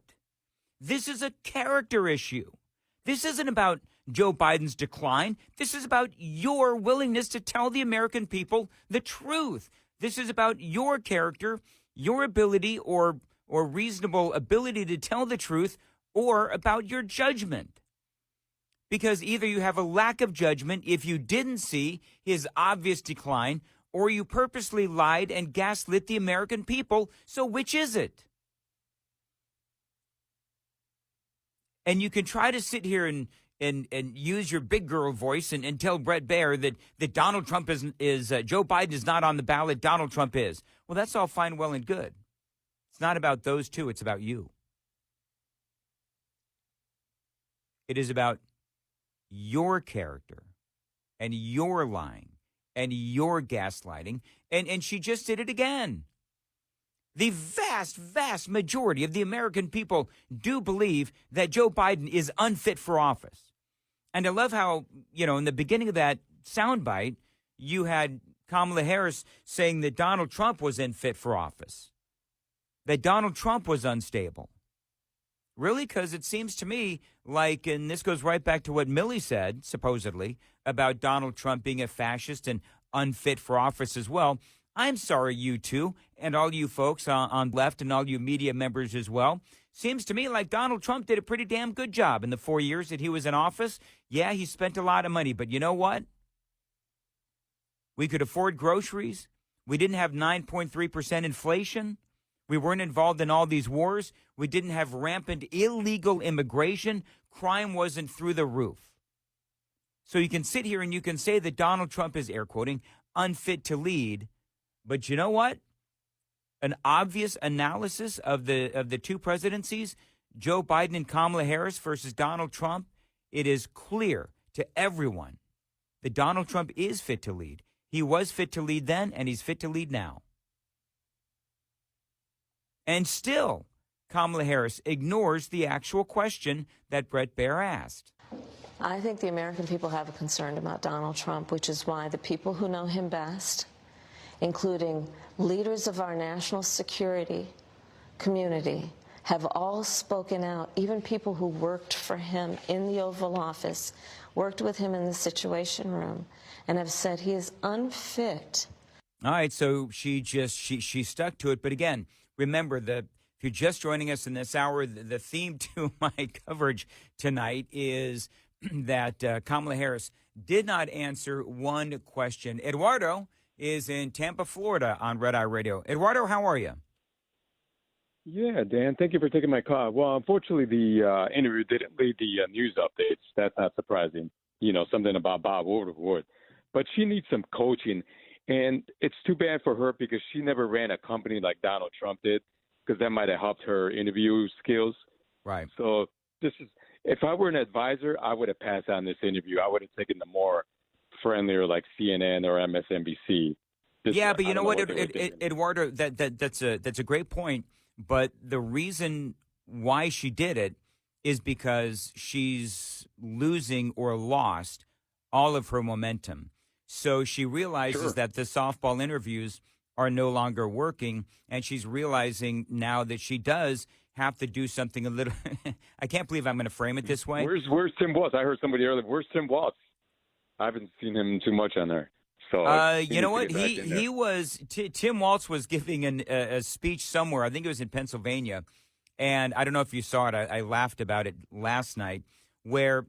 Speaker 2: This is a character issue. This isn't about Joe Biden's decline. This is about your willingness to tell the American people the truth. This is about your character, your ability or reasonable ability to tell the truth, or about your judgment. Because either you have a lack of judgment if you didn't see his obvious decline, or you purposely lied and gaslit the American people. So which is it? And you can try to sit here and use your big girl voice and tell Bret Baier that Donald Trump is Joe Biden is not on the ballot, Donald Trump is. Well, that's all fine, well, and good. It's not about those two, it's about you. It is about your character and your lying and your gaslighting, and she just did it again. The vast, vast majority of the American people do believe that Joe Biden is unfit for office. And I love how, in the beginning of that soundbite, you had Kamala Harris saying that Donald Trump was unfit for office, that Donald Trump was unstable. Really? Because it seems to me like, and this goes right back to what Milley said, supposedly, about Donald Trump being a fascist and unfit for office as well. I'm sorry, you two, and all you folks on left and all you media members as well. Seems to me like Donald Trump did a pretty damn good job in the 4 years that he was in office. Yeah, he spent a lot of money, but you know what? We could afford groceries. We didn't have 9.3% inflation. We weren't involved in all these wars. We didn't have rampant illegal immigration. Crime wasn't through the roof. So you can sit here and you can say that Donald Trump is, air quoting, unfit to lead. But you know what? An obvious analysis of the two presidencies, Joe Biden and Kamala Harris versus Donald Trump, it is clear to everyone that Donald Trump is fit to lead. He was fit to lead then, and he's fit to lead now. And still, Kamala Harris ignores the actual question that Bret Baier asked.
Speaker 4: I think the American people have a concern about Donald Trump, which is why the people who know him best, including leaders of our national security community, have all spoken out. Even people who worked for him in the Oval Office, worked with him in the Situation Room, and have said he is unfit.
Speaker 2: All right, so she stuck to it. But again, remember, if you're just joining us in this hour, the theme to my coverage tonight is that Kamala Harris did not answer one question. Eduardo is in Tampa, Florida on Red Eye Radio. Eduardo, how are you?
Speaker 9: Yeah, Dan, thank you for taking my call. Well, unfortunately, the interview didn't lead the news updates. That's not surprising. Something about Bob Woodward. But she needs some coaching, and it's too bad for her because she never ran a company like Donald Trump did, because that might have helped her interview skills.
Speaker 2: Right.
Speaker 9: So if I were an advisor, I would have passed on this interview. I would have taken the more friendlier like CNN or MSNBC.
Speaker 2: Yeah, but you know what, Eduardo, that's a great point. But the reason why she did it is because she's losing or lost all of her momentum. So she realizes that the softball interviews are no longer working, and she's realizing now that she does have to do something a little. I can't believe I'm going to frame it this way.
Speaker 9: Where's Tim Waltz? I heard somebody earlier. Where's Tim Waltz? I haven't seen him too much on there. So
Speaker 2: you know what? He was Tim Waltz was giving a speech somewhere. I think it was in Pennsylvania, and I don't know if you saw it. I laughed about it last night. Where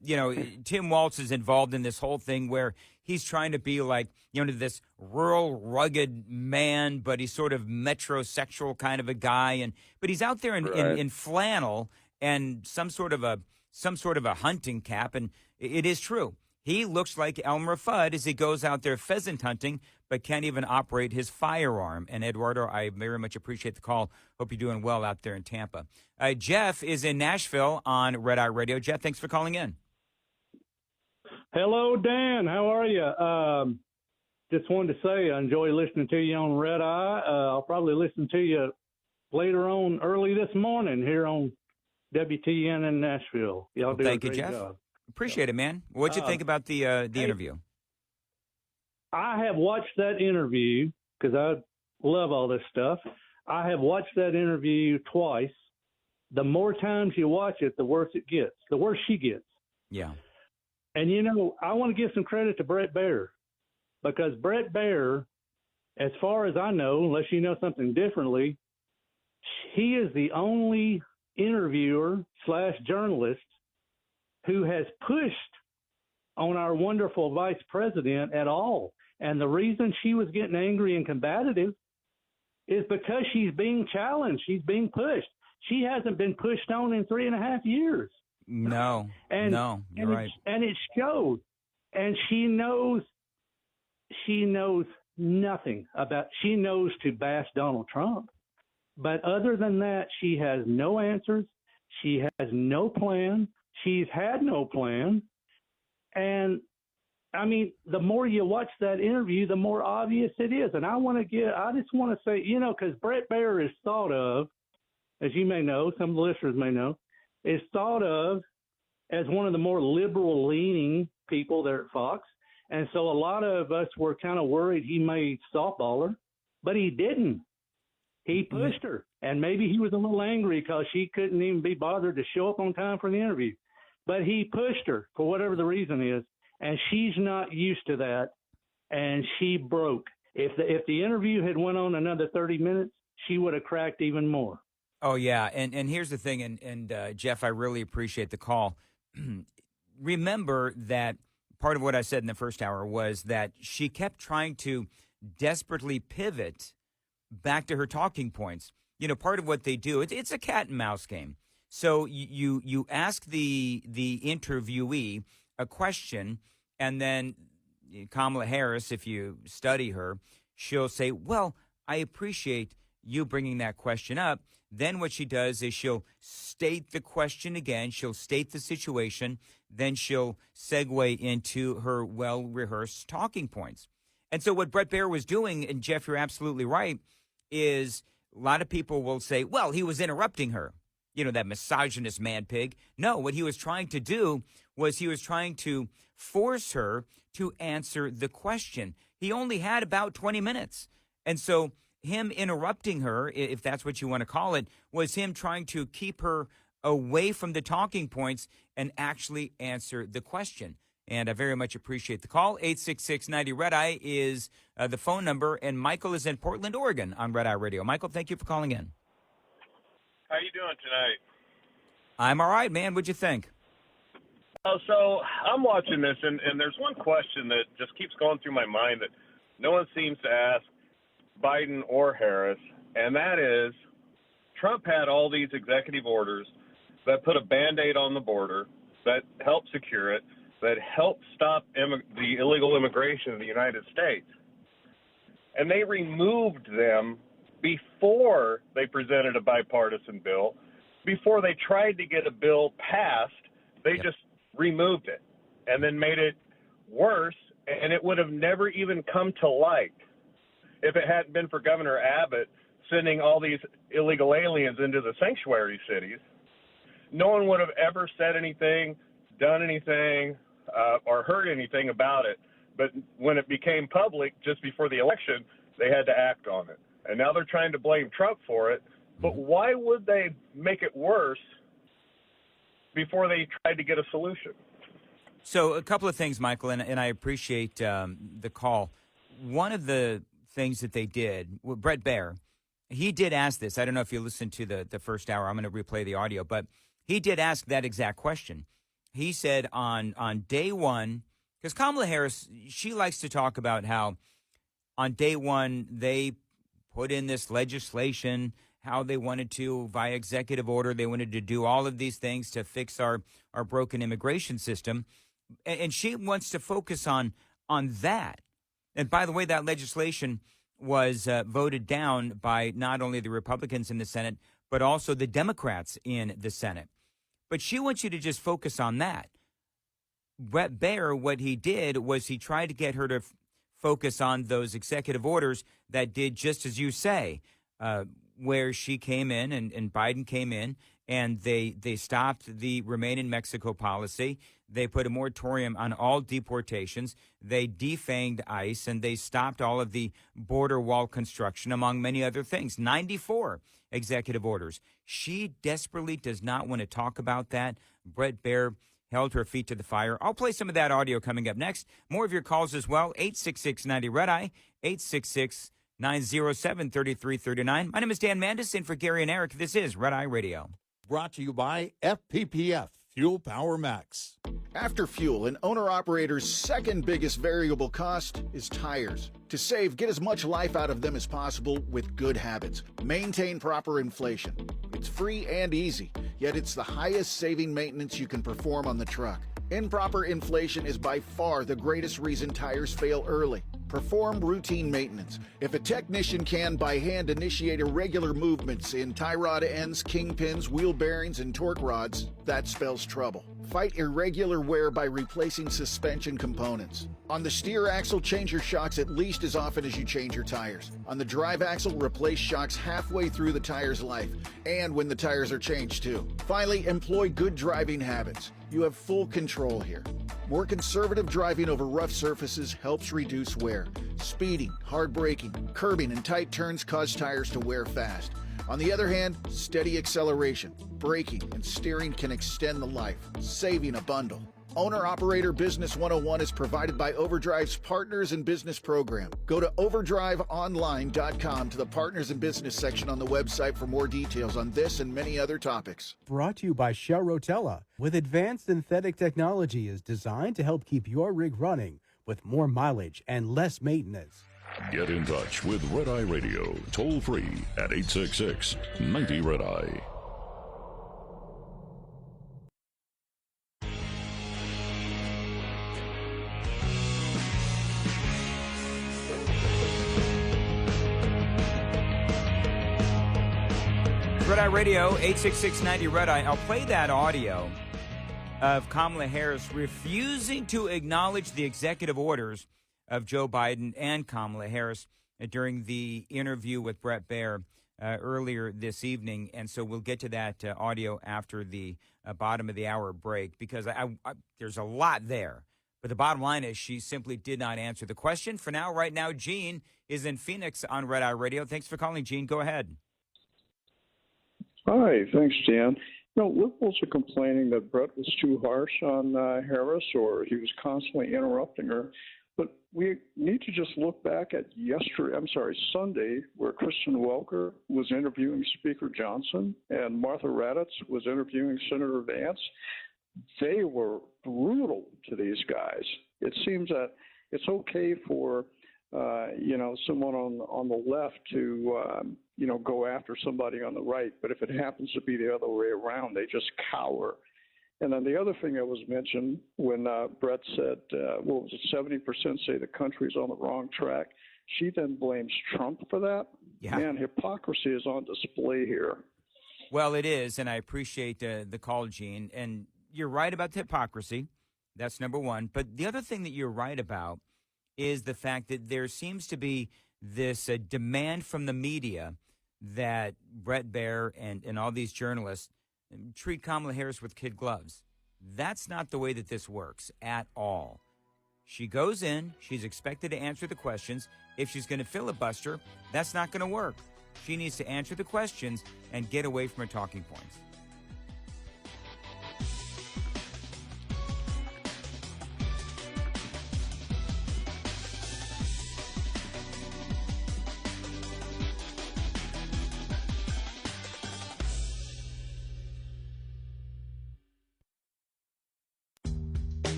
Speaker 2: Tim Waltz is involved in this whole thing where he's trying to be like this rural, rugged man, but he's sort of metrosexual kind of a guy, but he's out there in flannel and some sort of a hunting cap, and it is true. He looks like Elmer Fudd as he goes out there pheasant hunting, but can't even operate his firearm. And, Eduardo, I very much appreciate the call. Hope you're doing well out there in Tampa. Jeff is in Nashville on Red Eye Radio. Jeff, thanks for calling in.
Speaker 10: Hello, Dan. How are you? Just wanted to say I enjoy listening to you on Red Eye. I'll probably listen to you later on early this morning here on WTN in Nashville. Y'all do a great job.
Speaker 2: Appreciate it, man. What'd you think about the interview?
Speaker 10: I have watched that interview because I love all this stuff. I have watched that interview twice. The more times you watch it, the worse it gets, the worse she gets.
Speaker 2: Yeah.
Speaker 10: And, I want to give some credit to Bret Baier, because Bret Baier, as far as I know, unless you know something differently, he is the only interviewer / journalist who has pushed on our wonderful vice president at all. And the reason she was getting angry and combative is because she's being challenged. She's being pushed. She hasn't been pushed on in 3.5 years.
Speaker 2: No, you're right.
Speaker 10: And it showed. And she knows nothing about, she knows to bash Donald Trump. But other than that, she has no answers. She has no plan. She's had no plan. And I mean, the more you watch that interview, the more obvious it is. And I just want to say, because Bret Baier is thought of, as you may know, some of the listeners may know, is thought of as one of the more liberal leaning people there at Fox. And so a lot of us were kind of worried he may softball her, but he didn't. He pushed her. And maybe he was a little angry because she couldn't even be bothered to show up on time for the interview. But he pushed her for whatever the reason is. And she's not used to that. And she broke. If the interview had went on another 30 minutes, she would have cracked even more.
Speaker 2: Oh, yeah. And here's the thing. And Jeff, I really appreciate the call. Remember that part of what I said in the first hour was that she kept trying to desperately pivot back to her talking points. Part of what they do, it's a cat and mouse game. So you ask the interviewee a question, and then Kamala Harris, if you study her, she'll say, well, I appreciate you bringing that question up. Then what she does is she'll state the question again. She'll state the situation. Then she'll segue into her well-rehearsed talking points. And so what Bret Baier was doing, and Jeff, you're absolutely right, is a lot of people will say, well, he was interrupting her. That misogynist man pig. No, what he was trying to do was he was trying to force her to answer the question. He only had about 20 minutes. And so him interrupting her, if that's what you want to call it, was him trying to keep her away from the talking points and actually answer the question. And I very much appreciate the call. 866-90-RED-EYE is the phone number. And Michael is in Portland, Oregon on Red Eye Radio. Michael, thank you for calling in.
Speaker 11: How you doing tonight?
Speaker 2: I'm all right, man. What'd you think?
Speaker 11: So I'm watching this, and there's one question that just keeps going through my mind that no one seems to ask Biden or Harris, and that is, Trump had all these executive orders that put a Band-Aid on the border, that helped secure it, that helped stop the illegal immigration in the United States. And they removed them before they presented a bipartisan bill, before they tried to get a bill passed. They just removed it and then made it worse, and it would have never even come to light if it hadn't been for Governor Abbott sending all these illegal aliens into the sanctuary cities. No one would have ever said anything, done anything, or heard anything about it. But when it became public just before the election, they had to act on it. And now they're trying to blame Trump for it. But why would they make it worse before they tried to get a solution?
Speaker 2: So a couple of things, Michael, and I appreciate the call. One of the things that they did, Bret Baier, he did ask this. I don't know if you listened to the first hour. I'm going to replay the audio, but he did ask that exact question. He said on day one, because Kamala Harris, she likes to talk about how on day one they put in this legislation, how they wanted to, via executive order, they wanted to do all of these things to fix our broken immigration system. And she wants to focus on that. And by the way, that legislation was voted down by not only the Republicans in the Senate, but also the Democrats in the Senate. But she wants you to just focus on that. Bret Baier, what he did was he tried to get her to focus on those executive orders that did just as you say, where she came in and Biden came in and they stopped the Remain in Mexico policy. They put a moratorium on all deportations. They defanged ICE, and they stopped all of the border wall construction, among many other things. 94 executive orders. She desperately does not want to talk about that. Bret Baier held her feet to the fire. I'll play some of that audio coming up next. More of your calls as well. 866-90-RED-EYE, 866-907-3339. My name is Dan Mandis, in for Gary and Eric. This is Red Eye Radio.
Speaker 12: Brought to you by FPPF, Fuel Power Max. After fuel, an owner-operator's second biggest variable cost is tires. To save, get as much life out of them as possible with good habits. Maintain proper inflation. It's free and easy, yet it's the highest saving maintenance you can perform on the truck. Improper inflation is by far the greatest reason tires fail early. Perform routine maintenance. If a technician can by hand initiate irregular movements in tie rod ends, kingpins, wheel bearings, and torque rods, that spells trouble. Fight irregular wear by replacing suspension components. On the steer axle, change your shocks at least as often as you change your tires. On the drive axle, replace shocks halfway through the tire's life, and when the tires are changed too. Finally, employ good driving habits. You have full control here. More conservative driving over rough surfaces helps reduce wear. Speeding, hard braking, curbing, and tight turns cause tires to wear fast. On the other hand, steady acceleration, braking, and steering can extend the life, saving a bundle. Owner-Operator Business 101 is provided by Overdrive's Partners in Business program. Go to overdriveonline.com to the Partners in Business section on the website for more details on this and many other topics.
Speaker 5: Brought to you by Shell Rotella, with advanced synthetic technology is designed to help keep your rig running with more mileage and less maintenance.
Speaker 1: Get in touch with Red Eye Radio, toll free at 866-90-RED-EYE.
Speaker 2: Red Eye Radio, 866-90-RED-EYE. I'll play that audio of Kamala Harris refusing to acknowledge the executive orders of Joe Biden and Kamala Harris during the interview with Bret Baier earlier this evening. And so we'll get to that audio after the bottom of the hour break, because there's a lot there. But the bottom line is she simply did not answer the question. For now, right now, Gene is in Phoenix on Red Eye Radio. Thanks for calling, Gene. Go ahead.
Speaker 13: Hi, thanks, Dan. Liberals are complaining that Bret was too harsh on Harris, or he was constantly interrupting her. But we need to just look back at Sunday, where Kristen Welker was interviewing Speaker Johnson and Martha Raddatz was interviewing Senator Vance. They were brutal to these guys. It seems that it's okay for someone on the left to, go after somebody on the right. But if it happens to be the other way around, they just cower. And then the other thing that was mentioned when Bret said, 70% say the country's on the wrong track. She then blames Trump for that.
Speaker 2: Yeah.
Speaker 13: Man, hypocrisy is on display here.
Speaker 2: Well, it is, and I appreciate the call, Gene. And you're right about the hypocrisy. That's number one. But the other thing that you're right about is the fact that there seems to be this demand from the media that Bret Baier and all these journalists treat Kamala Harris with kid gloves. That's not the way that this works at all. She goes in, she's expected to answer the questions. If she's going to filibuster, that's not going to work. She needs to answer the questions and get away from her talking points.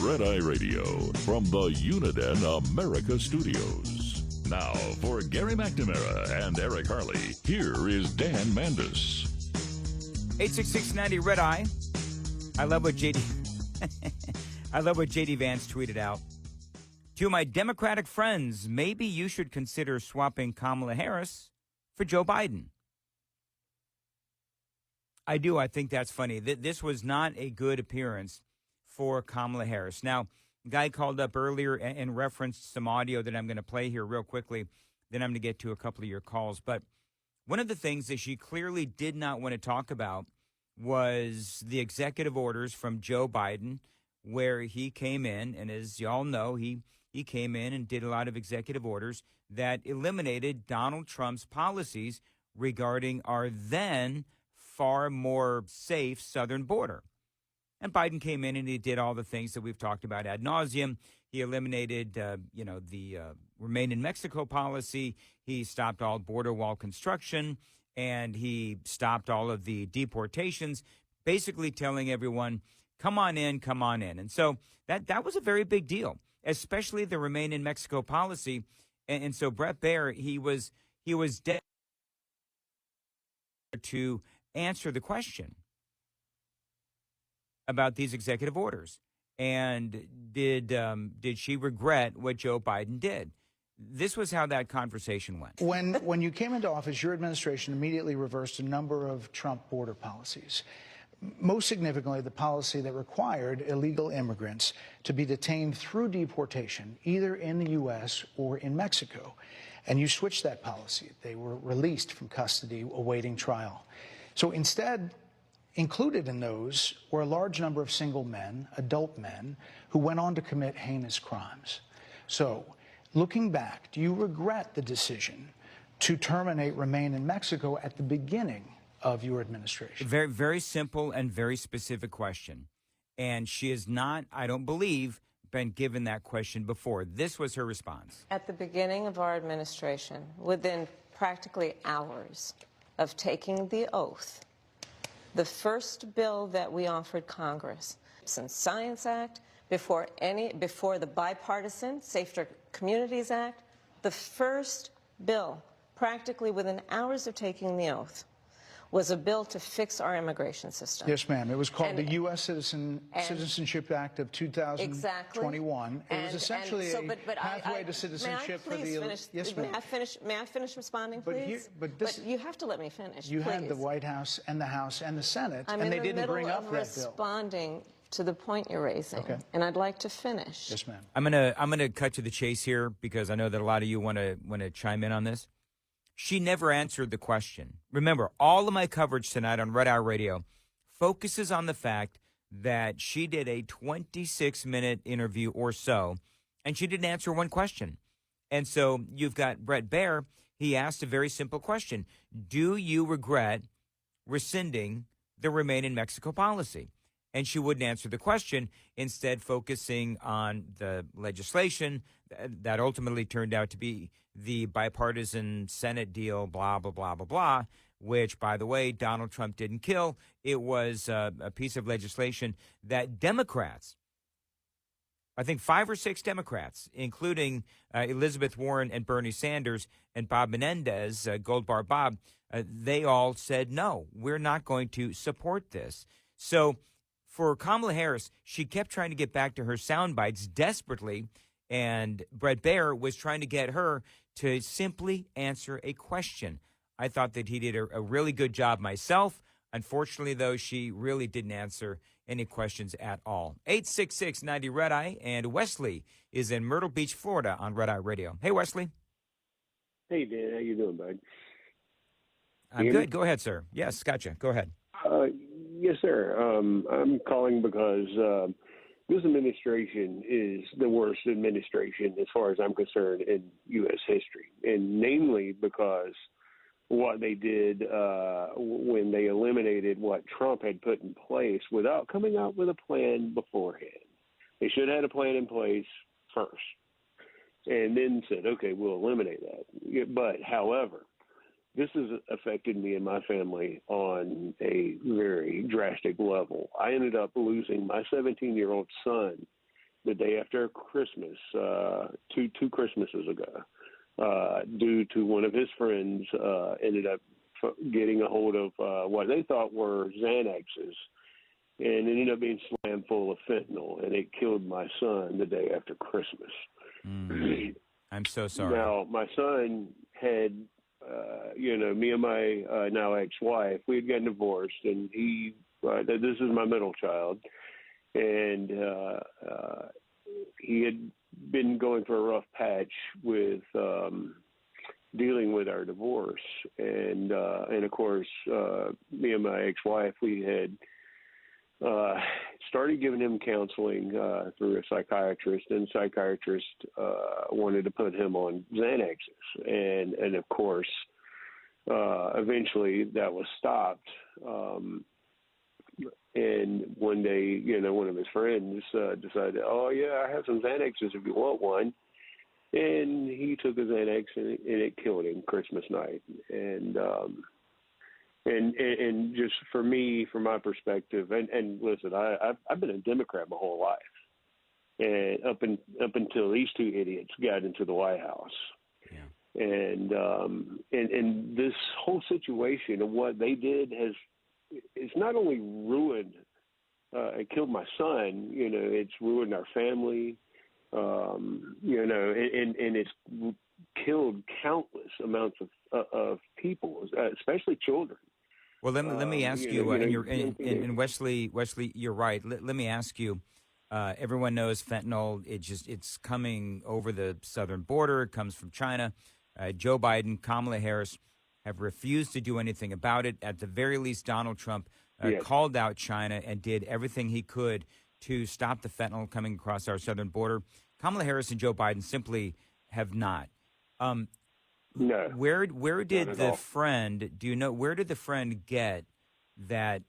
Speaker 1: Red Eye Radio from the Uniden America Studios. Now, for Gary McNamara and Eric Harley, here is Dan Mandis.
Speaker 2: 86690 Red Eye. I love what JD Vance tweeted out. To my Democratic friends, maybe you should consider swapping Kamala Harris for Joe Biden. I do. I think that's funny. This was not a good appearance for Kamala Harris. Now, a guy called up earlier and referenced some audio that I'm going to play here real quickly. Then I'm going to get to a couple of your calls. But one of the things that she clearly did not want to talk about was the executive orders from Joe Biden, where he came in, and as y'all know, he came in and did a lot of executive orders that eliminated Donald Trump's policies regarding our then far more safe southern border. And Biden came in and he did all the things that we've talked about ad nauseum. He eliminated, the Remain in Mexico policy. He stopped all border wall construction, and he stopped all of the deportations, basically telling everyone, come on in, come on in. And so that was a very big deal, especially the Remain in Mexico policy. And so Bret Baier, he was dead to answer the question about these executive orders. And did she regret what Joe Biden did? This was how that conversation went.
Speaker 3: When you came into office, your administration immediately reversed a number of Trump border policies. Most significantly, the policy that required illegal immigrants to be detained through deportation, either in the U.S. or in Mexico. And you switched that policy. They were released from custody awaiting trial. So instead, included in those were a large number of single men, adult men, who went on to commit heinous crimes. So, looking back, do you regret the decision to terminate Remain in Mexico at the beginning of your administration?
Speaker 2: Very, very simple and very specific question. And she has not, I don't believe, been given that question before. This was her response.
Speaker 4: At the beginning of our administration, within practically hours of taking the oath, the first bill that we offered Congress, since Science Act, before the bipartisan Safer Communities Act, the first bill, practically within hours of taking the oath, was a bill to fix our immigration system.
Speaker 3: Yes, ma'am. It was called the U.S. Citizenship Act of 2021.
Speaker 4: Exactly.
Speaker 3: It was essentially a pathway to citizenship for the... Yes, ma'am.
Speaker 4: May I finish responding, please?
Speaker 3: But
Speaker 4: you have to let me finish,
Speaker 3: You
Speaker 4: please.
Speaker 3: had the White House and the Senate,
Speaker 4: I'm
Speaker 3: and they didn't bring up that bill.
Speaker 4: I'm in the middle of responding to the point you're raising, and I'd like to finish.
Speaker 3: Yes, ma'am.
Speaker 2: I'm gonna cut to the chase here because I know that a lot of you want to chime in on this. She never answered the question. Remember, all of my coverage tonight on Red Eye Radio focuses on the fact that she did a 26-minute interview or so, and she didn't answer one question. And so you've got Bret Baier. He asked a very simple question. Do you regret rescinding the Remain in Mexico policy? and she wouldn't answer the question, instead focusing on the legislation that ultimately turned out to be the bipartisan Senate deal, blah, blah, blah, blah, blah, which, by the way, Donald Trump didn't kill. It was a piece of legislation that Democrats, I think 5 or 6 Democrats, including Elizabeth Warren and Bernie Sanders and Bob Menendez, Gold Bar Bob, they all said, no, we're not going to support this. So for Kamala Harris, she kept trying to get back to her sound bites desperately, and Bret Baier was trying to get her to simply answer a question. I thought that he did a really good job myself. Unfortunately, though, she really didn't answer any questions at all. 866-90-RED-EYE, and Wesley is in Myrtle Beach, Florida on Red Eye Radio. Hey, Wesley.
Speaker 14: Hey, Dan. How you doing, bud?
Speaker 2: I'm good. Go ahead, sir. Yes, gotcha. Go ahead.
Speaker 14: Yes, sir. I'm calling because this administration is the worst administration, as far as I'm concerned, in U.S. history, and namely because what they did when they eliminated what Trump had put in place without coming out with a plan beforehand. They should have had a plan in place first and then said, okay, we'll eliminate that. But, however, this has affected me and my family on a very drastic level. I ended up losing my 17-year-old son the day after Christmas, two Christmases ago, due to one of his friends ended up getting a hold of what they thought were Xanaxes, and it ended up being slammed full of fentanyl, and it killed my son the day after Christmas.
Speaker 2: I'm so sorry.
Speaker 14: Now, my son had, me and my now ex-wife, we had gotten divorced, and this is my middle child, and he had been going through a rough patch with dealing with our divorce, and of course, me and my ex-wife, we had started giving him counseling through a psychiatrist, and the psychiatrist wanted to put him on Xanaxes, and of course, eventually that was stopped. And one day, one of his friends decided, oh yeah, I have some Xanaxes if you want one. And he took a Xanax, and it killed him Christmas night. And just for me, from my perspective, and listen, I've been a Democrat my whole life, and up until these two idiots got into the White House. Yeah. And this whole situation of what they did it's not only ruined, it killed my son. It's ruined our family. And it's killed countless amounts of people, especially children.
Speaker 2: Well, let me ask you, and Wesley, you're right. Let me ask you. Everyone knows fentanyl. It's coming over the southern border. It comes from China. Joe Biden, Kamala Harris have refused to do anything about it. At the very least, Donald Trump called out China and did everything he could to stop the fentanyl coming across our southern border. Kamala Harris and Joe Biden simply have not.
Speaker 14: No.
Speaker 2: Where did the friend? Do you know where did the friend get that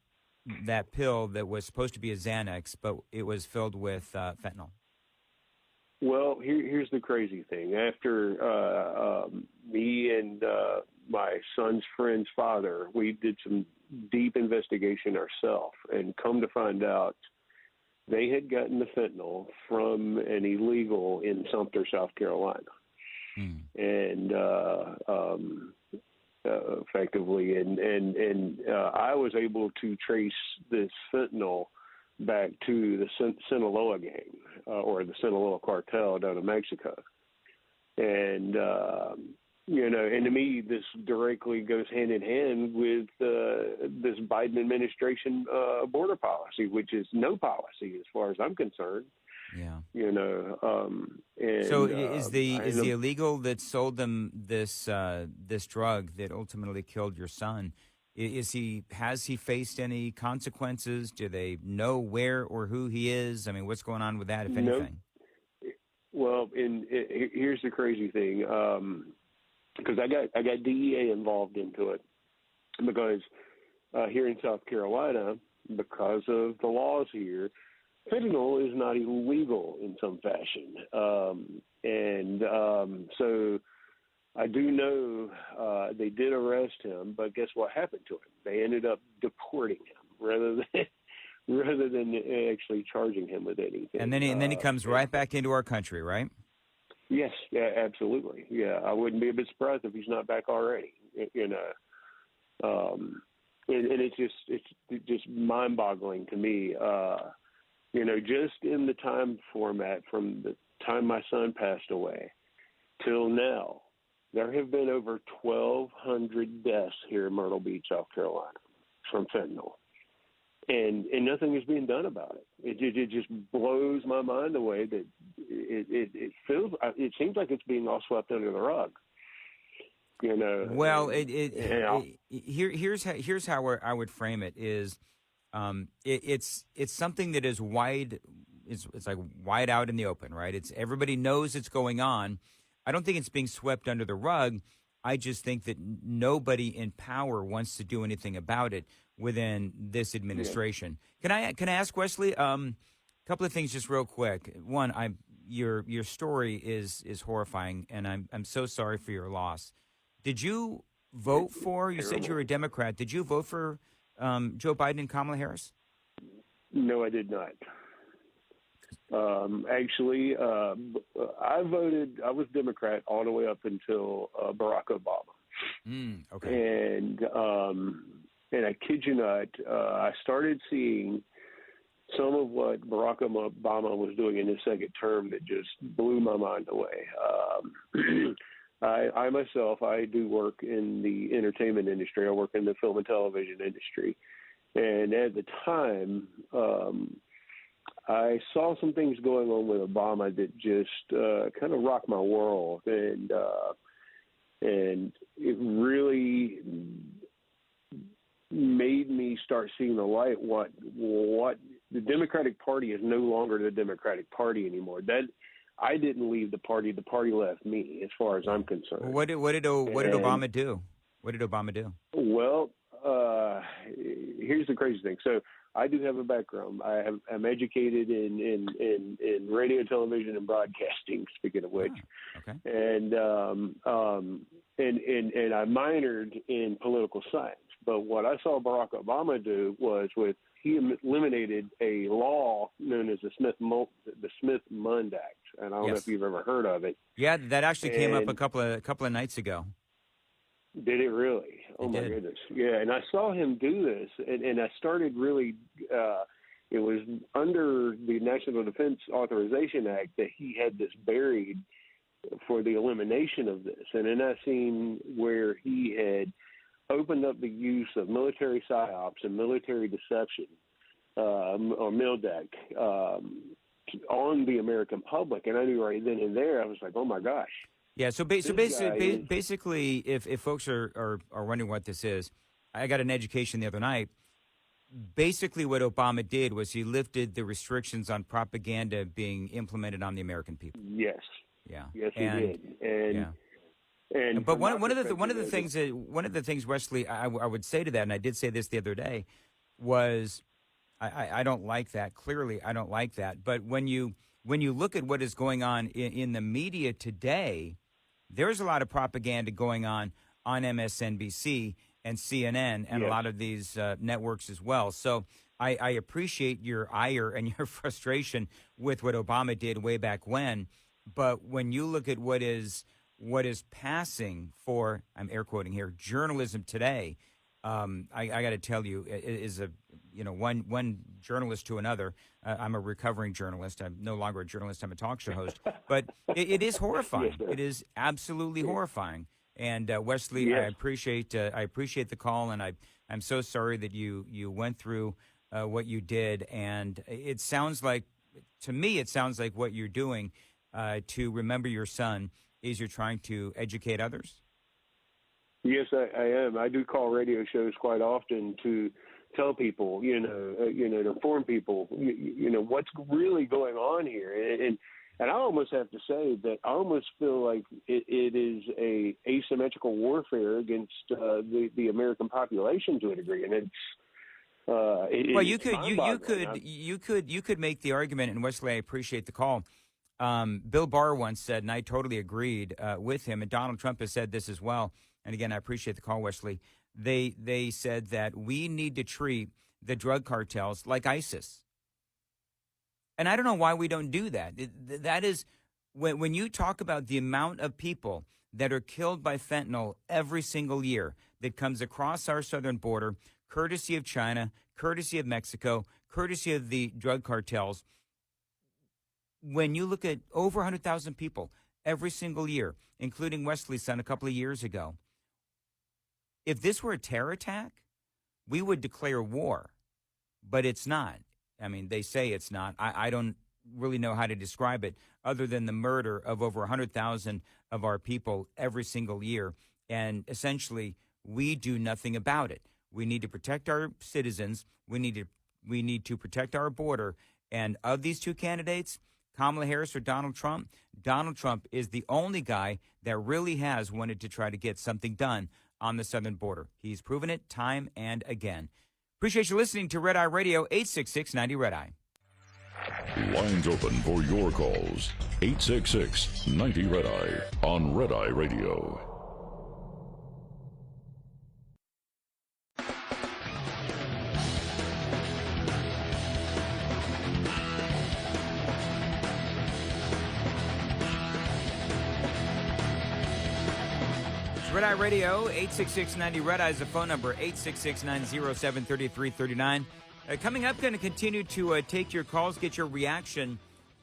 Speaker 2: pill that was supposed to be a Xanax, but it was filled with fentanyl?
Speaker 14: Well, here's the crazy thing. After me and my son's friend's father, we did some deep investigation ourselves, and come to find out, they had gotten the fentanyl from an illegal in Sumter, South Carolina. And effectively, and I was able to trace this fentanyl back to the Sinaloa gang, or the Sinaloa cartel down in Mexico. And, and to me, this directly goes hand in hand with this Biden administration border policy, which is no policy as far as I'm concerned.
Speaker 2: Yeah.
Speaker 14: And,
Speaker 2: so is the illegal that sold them this drug that ultimately killed your son? Has he faced any consequences? Do they know where or who he is? I mean, what's going on with that, if anything?
Speaker 14: Well, here's the crazy thing, because I got DEA involved into it, because here in South Carolina, because of the laws here, fentanyl is not illegal in some fashion. So I do know they did arrest him, but guess what happened to him? They ended up deporting him rather than actually charging him with anything.
Speaker 2: And then he comes right back into our country, right?
Speaker 14: Yes, yeah, absolutely. Yeah, I wouldn't be a bit surprised if he's not back already. And it's just mind-boggling to me. Just in the time format from the time my son passed away till now, there have been over 1,200 deaths here in Myrtle Beach, South Carolina, from fentanyl, and nothing is being done about it. It just blows my mind away that it seems like it's being all swept under the rug.
Speaker 2: Well, here's how I would frame it is, it's something that is wide. It's like wide out in the open, right? It's everybody knows it's going on. I don't think it's being swept under the rug. I just think that nobody in power wants to do anything about it within this administration. Yeah. Can I ask Wesley a couple of things just real quick? One, your story is horrifying, and I'm so sorry for your loss. Did you vote for? You said you were a Democrat. Did you vote for Joe Biden and Kamala Harris?
Speaker 14: No, I did not. Actually, I voted. I was Democrat all the way up until Barack Obama.
Speaker 2: Okay.
Speaker 14: And I kid you not, I started seeing some of what Barack Obama was doing in his second term that just blew my mind away. I myself, I do work in the entertainment industry. I work in the film and television industry. And at the time, I saw some things going on with Obama that just kind of rocked my world. And it really made me start seeing the light. What the Democratic Party is no longer the Democratic Party anymore. That I didn't leave the party left me, as far as I'm concerned.
Speaker 2: What did Obama do? What did Obama do?
Speaker 14: Well, here's the crazy thing. So I do have a background. I'm educated in radio, television, and broadcasting. Speaking of which,
Speaker 2: okay.
Speaker 14: And I minored in political science. But what I saw Barack Obama do was he eliminated a law known as the Smith-Mundt Act, and I don't know if you've ever heard of it.
Speaker 2: Yeah, that actually came up a couple of nights ago.
Speaker 14: Did it really? Oh, my goodness. Yeah, and I saw him do this, and I started really it was under the National Defense Authorization Act that he had this buried for the elimination of this. And then I seen where he had opened up the use of military psyops and military deception, or MILDEC, on the American public. And I knew right then and there, I was like, oh, my gosh.
Speaker 2: Yeah, so basically, if folks are wondering what this is, I got an education the other night. Basically, what Obama did was he lifted the restrictions on propaganda being implemented on the American people.
Speaker 14: Yes.
Speaker 2: Yeah.
Speaker 14: Yes, he did.
Speaker 2: But one of the things, Wesley, I would say to that, and I did say this the other day, was I don't like that. Clearly, I don't like that. But when you look at what is going on in the media today, there's a lot of propaganda going on MSNBC and CNN and a lot of these networks as well. So I appreciate your ire and your frustration with what Obama did way back when. But when you look at what is passing for, I'm air quoting here, journalism today, I got to tell you, it is one journalist to another. I'm a recovering journalist. I'm no longer a journalist. I'm a talk show host. But it is horrifying. It is absolutely horrifying. And Wesley, I appreciate the call, and I'm so sorry that you went through what you did. And it sounds like, to me, what you're doing to remember your son is you're trying to educate others.
Speaker 14: Yes, I am. I do call radio shows quite often to tell people, to inform people, what's really going on here. And I almost have to say that I almost feel like it is a asymmetrical warfare against the American population to a degree. And
Speaker 2: Well, you could make the argument, and Wesley, I appreciate the call. Bill Barr once said, and I totally agreed with him, and Donald Trump has said this as well. And again, I appreciate the call, Wesley. They said that we need to treat the drug cartels like ISIS. And I don't know why we don't do that. That is, when you talk about the amount of people that are killed by fentanyl every single year that comes across our southern border, courtesy of China, courtesy of Mexico, courtesy of the drug cartels, when you look at over 100,000 people every single year, including Wesley's son a couple of years ago, if this were a terror attack, we would declare war, but it's not. I mean, they say it's not. I don't really know how to describe it other than the murder of over 100,000 of our people every single year. And essentially, we do nothing about it. We need to protect our citizens. We need to protect our border. And of these two candidates, Kamala Harris or Donald Trump is the only guy that really has wanted to try to get something done on the southern border. He's proven it time and again. Appreciate you listening to Red Eye Radio, 866-90-RED-EYE.
Speaker 1: Lines open for your calls. 866-90-RED-EYE on Red Eye Radio.
Speaker 2: Red Eye Radio, 866-90-RED-EYE is the phone number, 866-907-3339. Coming up, going to continue to take your calls, get your reaction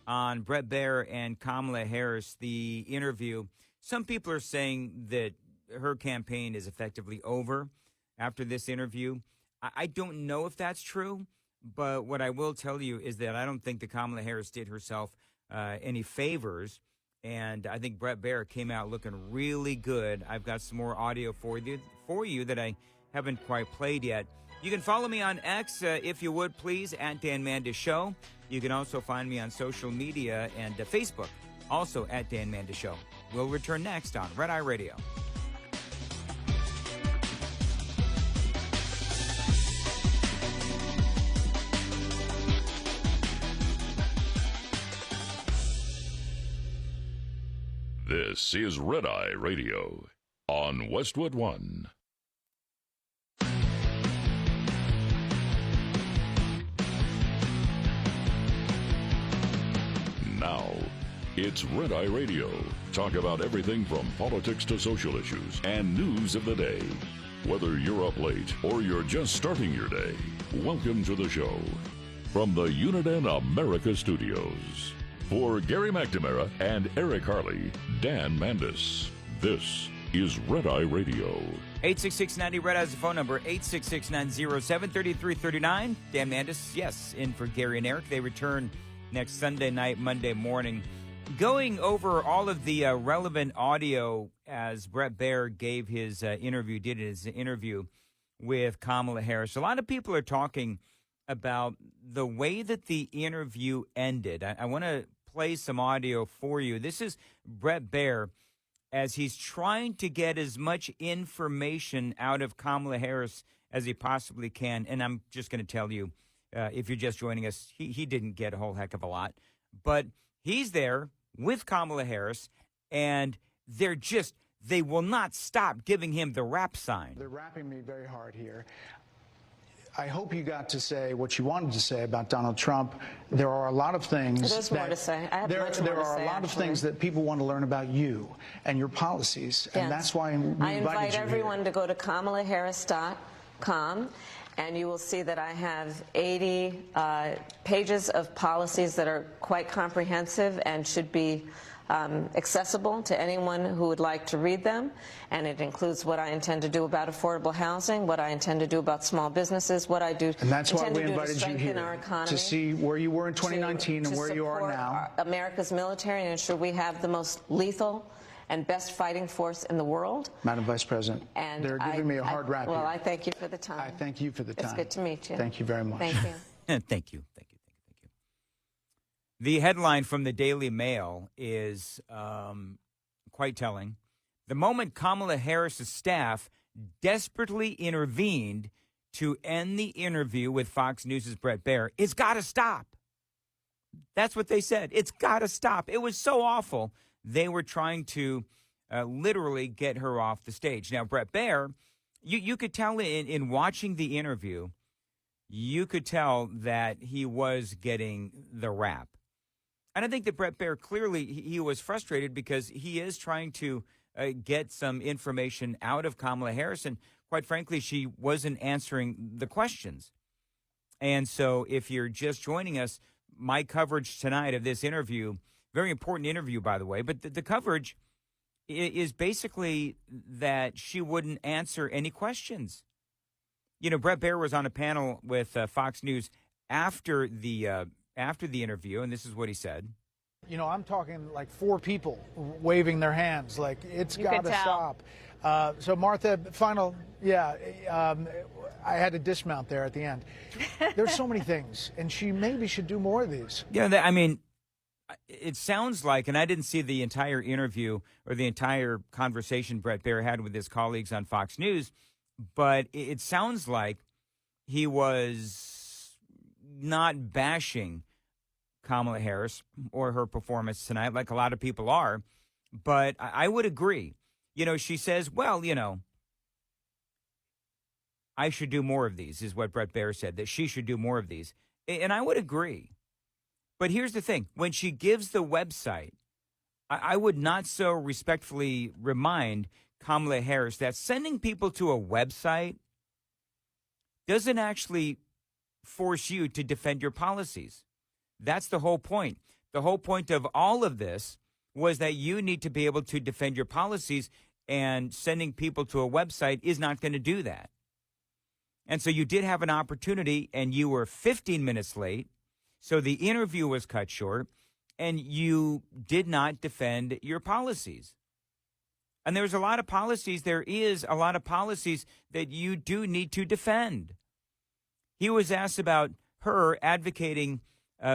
Speaker 2: on Bret Baier and Kamala Harris, the interview. Some people are saying that her campaign is effectively over after this interview. I don't know if that's true, but what I will tell you is that I don't think that Kamala Harris did herself any favors. And I think Bret Baier came out looking really good. I've got some more audio for you that I haven't quite played yet. You can follow me on X, if you would, please, at Dan Mandis Show. You can also find me on social media and Facebook, also at Dan Mandis Show. We'll return next on Red Eye Radio.
Speaker 1: This is Red Eye Radio on Westwood One. Now, it's Red Eye Radio. Talk about everything from politics to social issues and news of the day. Whether you're up late or you're just starting your day, welcome to the show. From the Uniden America Studios. For Gary McNamara and Eric Harley, Dan Mandis, this is Red Eye Radio.
Speaker 2: 866-90-RED-EYE is the phone number, 866-907-3339. Dan Mandis, yes, in for Gary and Eric. They return next Sunday night, Monday morning. Going over all of the relevant audio as Bret Baier did his interview with Kamala Harris. A lot of people are talking about the way that the interview ended. I want to play some audio for you. This is Bret Baier as he's trying to get as much information out of Kamala Harris as he possibly can. And I'm just going to tell you, if you're just joining us, he didn't get a whole heck of a lot. But he's there with Kamala Harris, and they will not stop giving him the rap sign.
Speaker 3: They're rapping me very hard here. I hope you got to say what you wanted to say about Donald Trump. There are a lot of things.
Speaker 4: There's more to say. I have much more to say.
Speaker 3: There are a lot of things that people want to learn about you and your policies, and that's why I
Speaker 4: invite everyone to go to KamalaHarris.com, and you will see that I have 80 pages of policies that are quite comprehensive and should be accessible to anyone who would like to read them. And it includes what I intend to do about affordable housing, what I intend to do about small businesses, what I do.
Speaker 3: And that's why we invited you here, to see where you were in 2019 and where you are now.
Speaker 4: America's military and ensure we have the most lethal and best fighting force in the world.
Speaker 3: Madam Vice President, they're giving me a hard rap here.
Speaker 4: Well, I thank you for the time.
Speaker 3: I thank you for the time.
Speaker 4: It's good to meet you.
Speaker 3: Thank you very much.
Speaker 4: Thank you.
Speaker 2: Thank you. The headline from the Daily Mail is quite telling. The moment Kamala Harris's staff desperately intervened to end the interview with Fox News' Bret Baier, it's got to stop. That's what they said. It's got to stop. It was so awful. They were trying to literally get her off the stage. Now, Bret Baier, you could tell in watching the interview, you could tell that he was getting the rap. And I think that Bret Baier, clearly, he was frustrated because he is trying to get some information out of Kamala Harris. And quite frankly, she wasn't answering the questions. And so if you're just joining us, my coverage tonight of this interview, very important interview, by the way, but the coverage is basically that she wouldn't answer any questions. You know, Bret Baier was on a panel with Fox News after the interview, and this is what he said.
Speaker 3: You know, I'm talking like 4 people waving their hands, like it's got to stop. So Martha, I had to dismount there at the end. There's so many things, and she maybe should do more of these.
Speaker 2: Yeah, I mean, it sounds like, and I didn't see the entire interview or the entire conversation Bret Baier had with his colleagues on Fox News, but it sounds like he was not bashing Kamala Harris or her performance tonight, like a lot of people are. But I would agree. You know, she says, well, you know, I should do more of these, is what Bret Baier said, that she should do more of these. And I would agree. But here's the thing. When she gives the website, I would not so respectfully remind Kamala Harris that sending people to a website doesn't actually force you to defend your policies. That's the whole point. The whole point of all of this was that you need to be able to defend your policies, and sending people to a website is not going to do that. And so you did have an opportunity, and you were 15 minutes late, so the interview was cut short, and you did not defend your policies. And there is a lot of policies that you do need to defend. He was asked about her advocating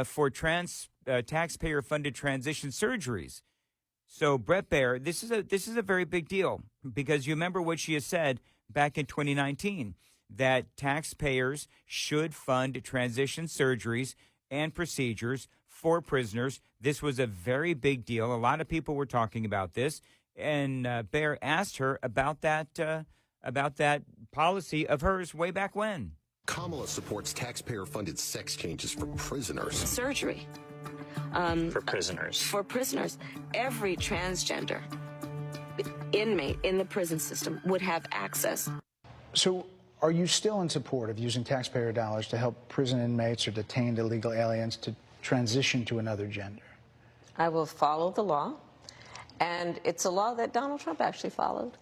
Speaker 2: for taxpayer-funded transition surgeries. So, Bret Baier, this is a very big deal, because you remember what she has said back in 2019, that taxpayers should fund transition surgeries and procedures for prisoners. This was a very big deal. A lot of people were talking about this, and Baier asked her about that policy of hers way back when.
Speaker 15: Kamala supports taxpayer-funded sex changes for prisoners.
Speaker 16: Surgery.
Speaker 17: For prisoners.
Speaker 16: For prisoners. Every transgender inmate in the prison system would have access.
Speaker 3: So are you still in support of using taxpayer dollars to help prison inmates or detained illegal aliens to transition to another gender?
Speaker 4: I will follow the law, and it's a law that Donald Trump actually followed.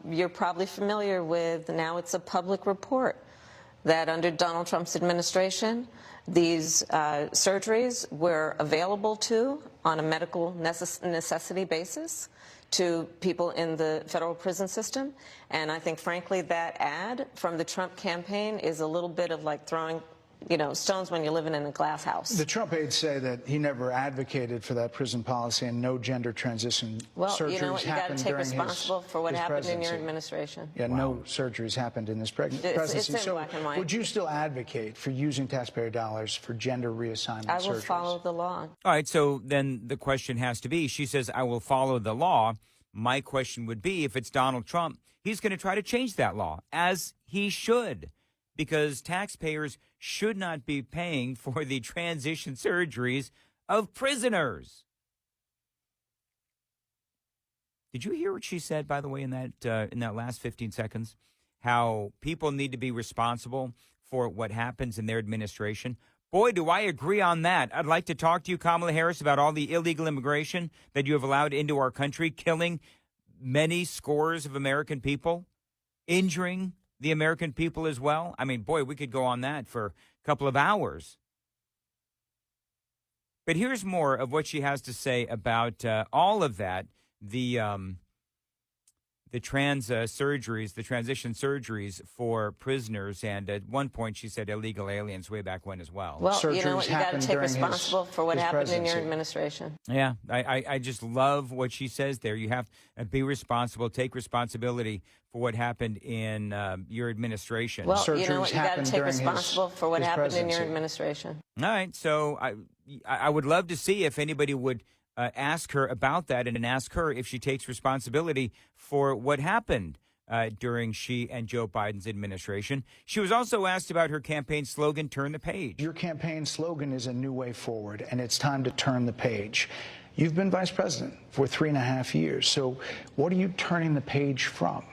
Speaker 4: You're probably familiar with, now it's a public report, that under Donald Trump's administration, these surgeries were available on a medical necessity basis to people in the federal prison system. And I think, frankly, that ad from the Trump campaign is a little bit of like throwing, stones when you're living in a glass house.
Speaker 3: The Trump aides say that he never advocated for that prison policy, and no gender transition surgeries
Speaker 4: you know what, you got to take responsible for what happened
Speaker 3: presidency.
Speaker 4: in your administration.
Speaker 3: Yeah, no surgeries happened in this presidency.
Speaker 4: It's in black and white.
Speaker 3: Would you still advocate for using taxpayer dollars for gender reassignment surgeries?
Speaker 4: I will follow the law.
Speaker 2: All right, so then the question has to be, she says, I will follow the law. My question would be, if it's Donald Trump, he's going to try to change that law, as he should, because taxpayers should not be paying for the transition surgeries of prisoners. Did you hear what she said, by the way, in that last 15 seconds? How people need to be responsible for what happens in their administration. Boy, do I agree on that. I'd like to talk to you, Kamala Harris, about all the illegal immigration that you have allowed into our country, killing many scores of American people, injuring the American people as well. I mean, boy, we could go on that for a couple of hours. But here's more of what she has to say about all of that, the surgeries, the transition surgeries for prisoners, and at one point she said illegal aliens way back when as well.
Speaker 4: Well, you know what? You got to take responsible for what happened in your administration.
Speaker 2: Yeah, I just love what she says there. You have to be responsible, take responsibility for what happened in your administration.
Speaker 4: Well, you know what? You got to take responsible for what happened in your administration.
Speaker 2: All right, so I would love to see if anybody would ask her about that and ask her if she takes responsibility for what happened during she and Joe Biden's administration. She was also asked about her campaign slogan, Turn the Page.
Speaker 3: Your campaign slogan is a new way forward, and it's time to turn the page. You've been vice president for 3.5 years, so what are you turning the page from?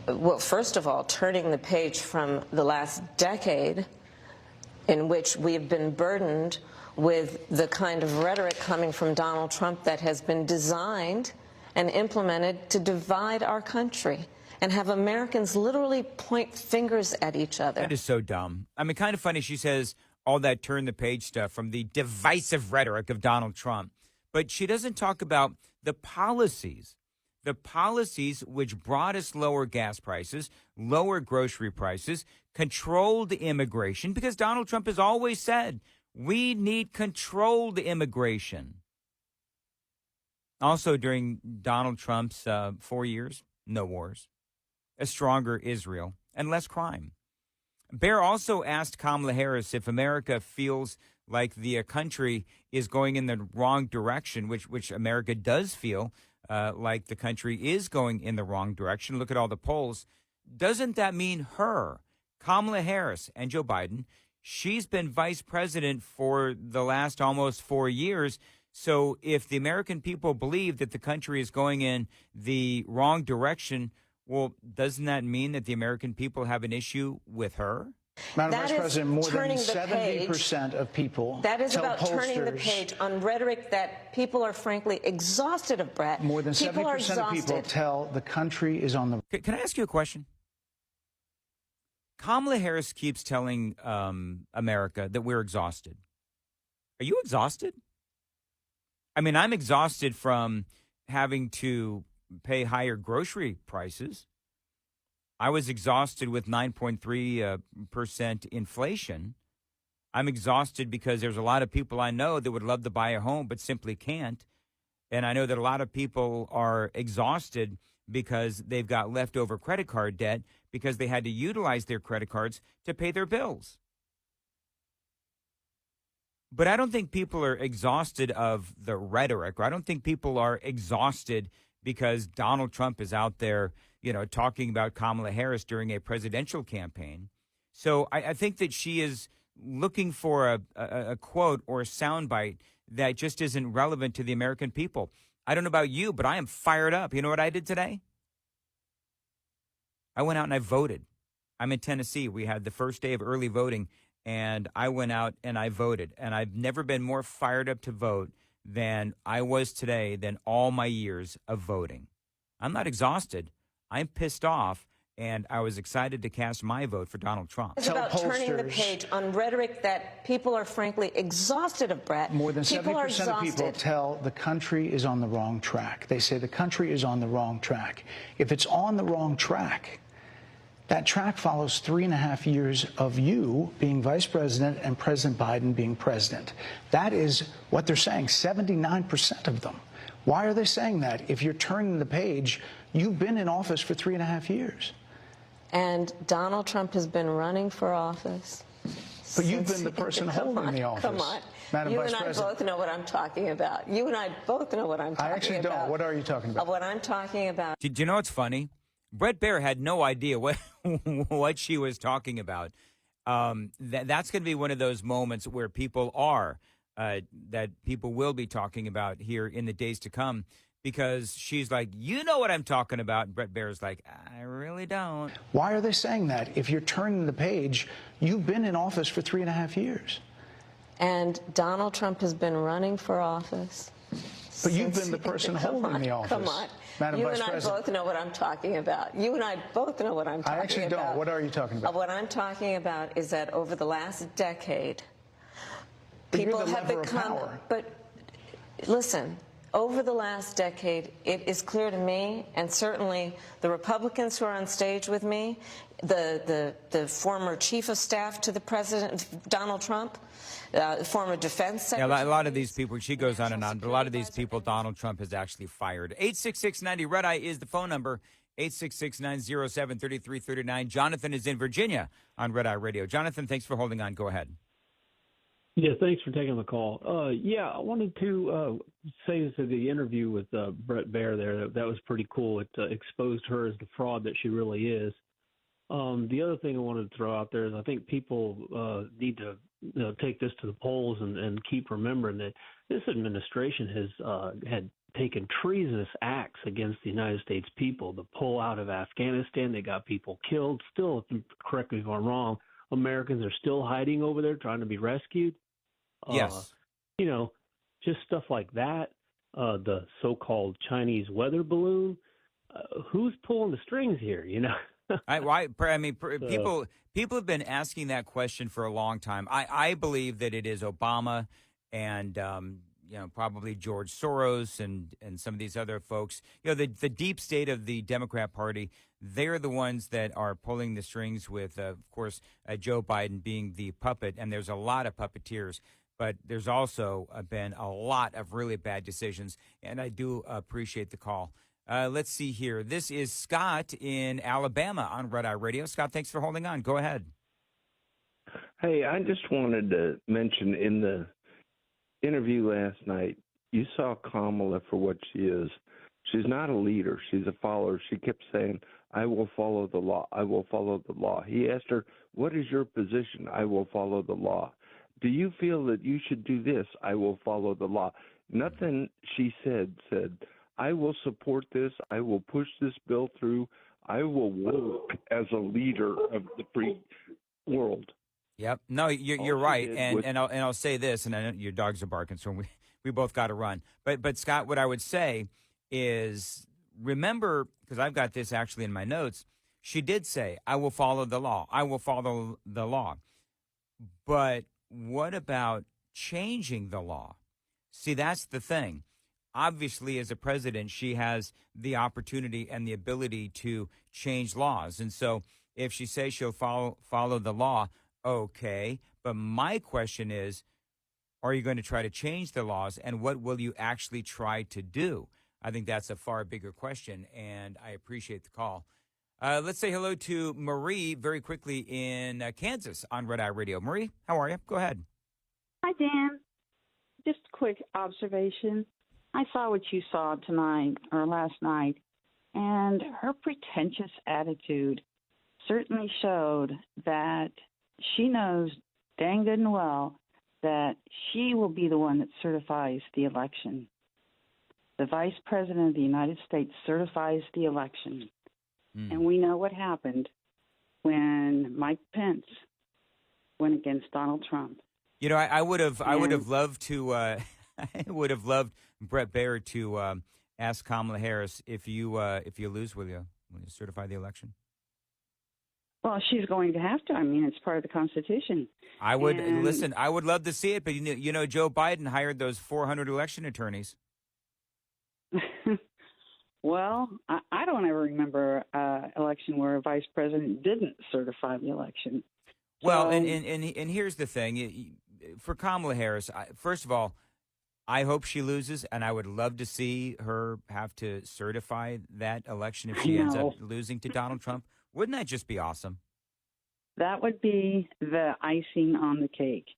Speaker 4: Well, first of all, turning the page from the last decade in which we've been burdened with the kind of rhetoric coming from Donald Trump that has been designed and implemented to divide our country and have Americans literally point fingers at each other.
Speaker 2: That is so dumb. I mean, kind of funny she says all that turn the page stuff from the divisive rhetoric of Donald Trump, but she doesn't talk about the policies which brought us lower gas prices, lower grocery prices, controlled immigration, because Donald Trump has always said, we need controlled immigration. Also, during Donald Trump's 4 years, no wars, a stronger Israel, and less crime. Baier also asked Kamala Harris if America feels like the country is going in the wrong direction, which America does feel like the country is going in the wrong direction. Look at all the polls. Doesn't that mean her, Kamala Harris, and Joe Biden? She's been vice president for the last almost 4 years. So if the American people believe that the country is going in the wrong direction, well, doesn't that mean that the American people have an issue with her?
Speaker 3: Madam Vice President, more than 70% of people
Speaker 4: that is
Speaker 3: tell
Speaker 4: about
Speaker 3: pollsters,
Speaker 4: turning the page on rhetoric that people are frankly exhausted of, Brett.
Speaker 3: More than 70% of people tell the country is on the...
Speaker 2: Can I ask you a question? Kamala Harris keeps telling America that we're exhausted. Are you exhausted? I mean, I'm exhausted from having to pay higher grocery prices. I was exhausted with 9.3% inflation. I'm exhausted because there's a lot of people I know that would love to buy a home but simply can't. And I know that a lot of people are exhausted because they've got leftover credit card debt because they had to utilize their credit cards to pay their bills. But I don't think people are exhausted of the rhetoric, or I don't think people are exhausted because Donald Trump is out there, talking about Kamala Harris during a presidential campaign. So I think that she is looking for a quote or a soundbite that just isn't relevant to the American people. I don't know about you, but I am fired up. You know what I did today? I went out and I voted. I'm in Tennessee. We had the first day of early voting, and I went out and I voted. And I've never been more fired up to vote than I was today, than all my years of voting. I'm not exhausted. I'm pissed off, and I was excited to cast my vote for Donald Trump.
Speaker 4: It's about turning the page on rhetoric that people are frankly exhausted of, Brett.
Speaker 3: More than 70% of people tell the country is on the wrong track. They say the country is on the wrong track. If it's on the wrong track, that track follows 3.5 years of you being vice president and President Biden being president. That is what they're saying, 79% of them. Why are they saying that? If you're turning the page, you've been in office for 3.5 years.
Speaker 4: And Donald Trump has been running for office.
Speaker 3: But you've been the person holding the office.
Speaker 4: Come on.
Speaker 3: Madam
Speaker 4: You
Speaker 3: Vice
Speaker 4: and I
Speaker 3: President.
Speaker 4: both know what I'm talking about. You and I both know what I'm talking about.
Speaker 3: I actually don't. What are you talking about?
Speaker 4: What I'm talking about.
Speaker 2: Do you know what's funny? Bret Baier had no idea what she was talking about. That's going to be one of those moments where people that people will be talking about here in the days to come, because she's like, you know what I'm talking about. And Bret Baier's like, I really don't.
Speaker 3: Why are they saying that? If you're turning the page, you've been in office for 3.5 years.
Speaker 4: And Donald Trump has been running for office.
Speaker 3: But you've been the person holding the office.
Speaker 4: Come on.
Speaker 3: Madam
Speaker 4: You
Speaker 3: Vice
Speaker 4: and I
Speaker 3: President.
Speaker 4: both know what I'm talking about. You and I both know what I'm talking about.
Speaker 3: I actually don't. What are you talking about?
Speaker 4: What I'm talking about is that over the last decade, people have become. But listen, Over the last decade, it is clear to me, and certainly the Republicans who are on stage with me, the former chief of staff to the president, Donald Trump, former defense secretary.
Speaker 2: Yeah, a lot of these people, she goes on and on, but a lot of these people Donald Trump has actually fired. 866-90 Red Eye is the phone number. 866-907-3339. Jonathan is in Virginia on Red Eye Radio. Jonathan, thanks for holding on. Go ahead.
Speaker 18: Yeah, thanks for taking the call. I wanted to say to the interview with Bret Baier there, that was pretty cool. It exposed her as the fraud that she really is. The other thing I wanted to throw out there is I think people need to take this to the polls and keep remembering that this administration has had taken treasonous acts against the United States people. The pull out of Afghanistan, they got people killed. Still, correct me if I'm wrong, Americans are still hiding over there trying to be rescued.
Speaker 2: Yes.
Speaker 18: Just stuff like that. The so-called Chinese weather balloon. Who's pulling the strings here,
Speaker 2: People have been asking that question for a long time. I believe that it is Obama and probably George Soros and some of these other folks. The deep state of the Democrat Party, they're the ones that are pulling the strings with, of course, Joe Biden being the puppet. And there's a lot of puppeteers, but there's also been a lot of really bad decisions. And I do appreciate the call. Let's see here. This is Scott in Alabama on Red Eye Radio. Scott, thanks for holding on. Go ahead.
Speaker 19: Hey, I just wanted to mention in the interview last night, you saw Kamala for what she is. She's not a leader. She's a follower. She kept saying, I will follow the law. I will follow the law. He asked her, what is your position? I will follow the law. Do you feel that you should do this? I will follow the law. Nothing she said, I will support this. I will push this bill through. I will work as a leader of the free world.
Speaker 2: Yep. No, you're right. And I'll say this, and I know your dogs are barking, so we both got to run. But Scott, what I would say is, remember, because I've got this actually in my notes, she did say, I will follow the law. I will follow the law. But what about changing the law? See, that's the thing. Obviously, as a president, she has the opportunity and the ability to change laws. And so if she says she'll follow the law, okay. But my question is, are you going to try to change the laws, and what will you actually try to do? I think that's a far bigger question, and I appreciate the call. Let's say hello to Marie very quickly in Kansas on Red Eye Radio. Marie, how are you? Go ahead.
Speaker 20: Hi, Dan. Just a quick observation. I saw what you saw tonight or last night, and her pretentious attitude certainly showed that she knows dang good and well that she will be the one that certifies the election. The Vice President of the United States certifies the election. And we know what happened when Mike Pence went against Donald Trump.
Speaker 2: I would have loved to I would have loved Bret Baier to ask Kamala Harris, if you lose, will you certify the election?
Speaker 20: Well, she's going to have to. I mean, it's part of the Constitution.
Speaker 2: I would listen. I would love to see it, but Joe Biden hired those 400 election attorneys.
Speaker 20: Well, I don't ever remember an election where a vice president didn't certify the election.
Speaker 2: Well, and here's the thing. For Kamala Harris, first of all, I hope she loses, and I would love to see her have to certify that election if she ends up losing to Donald Trump. Wouldn't that just be awesome?
Speaker 20: That would be the icing on the cake.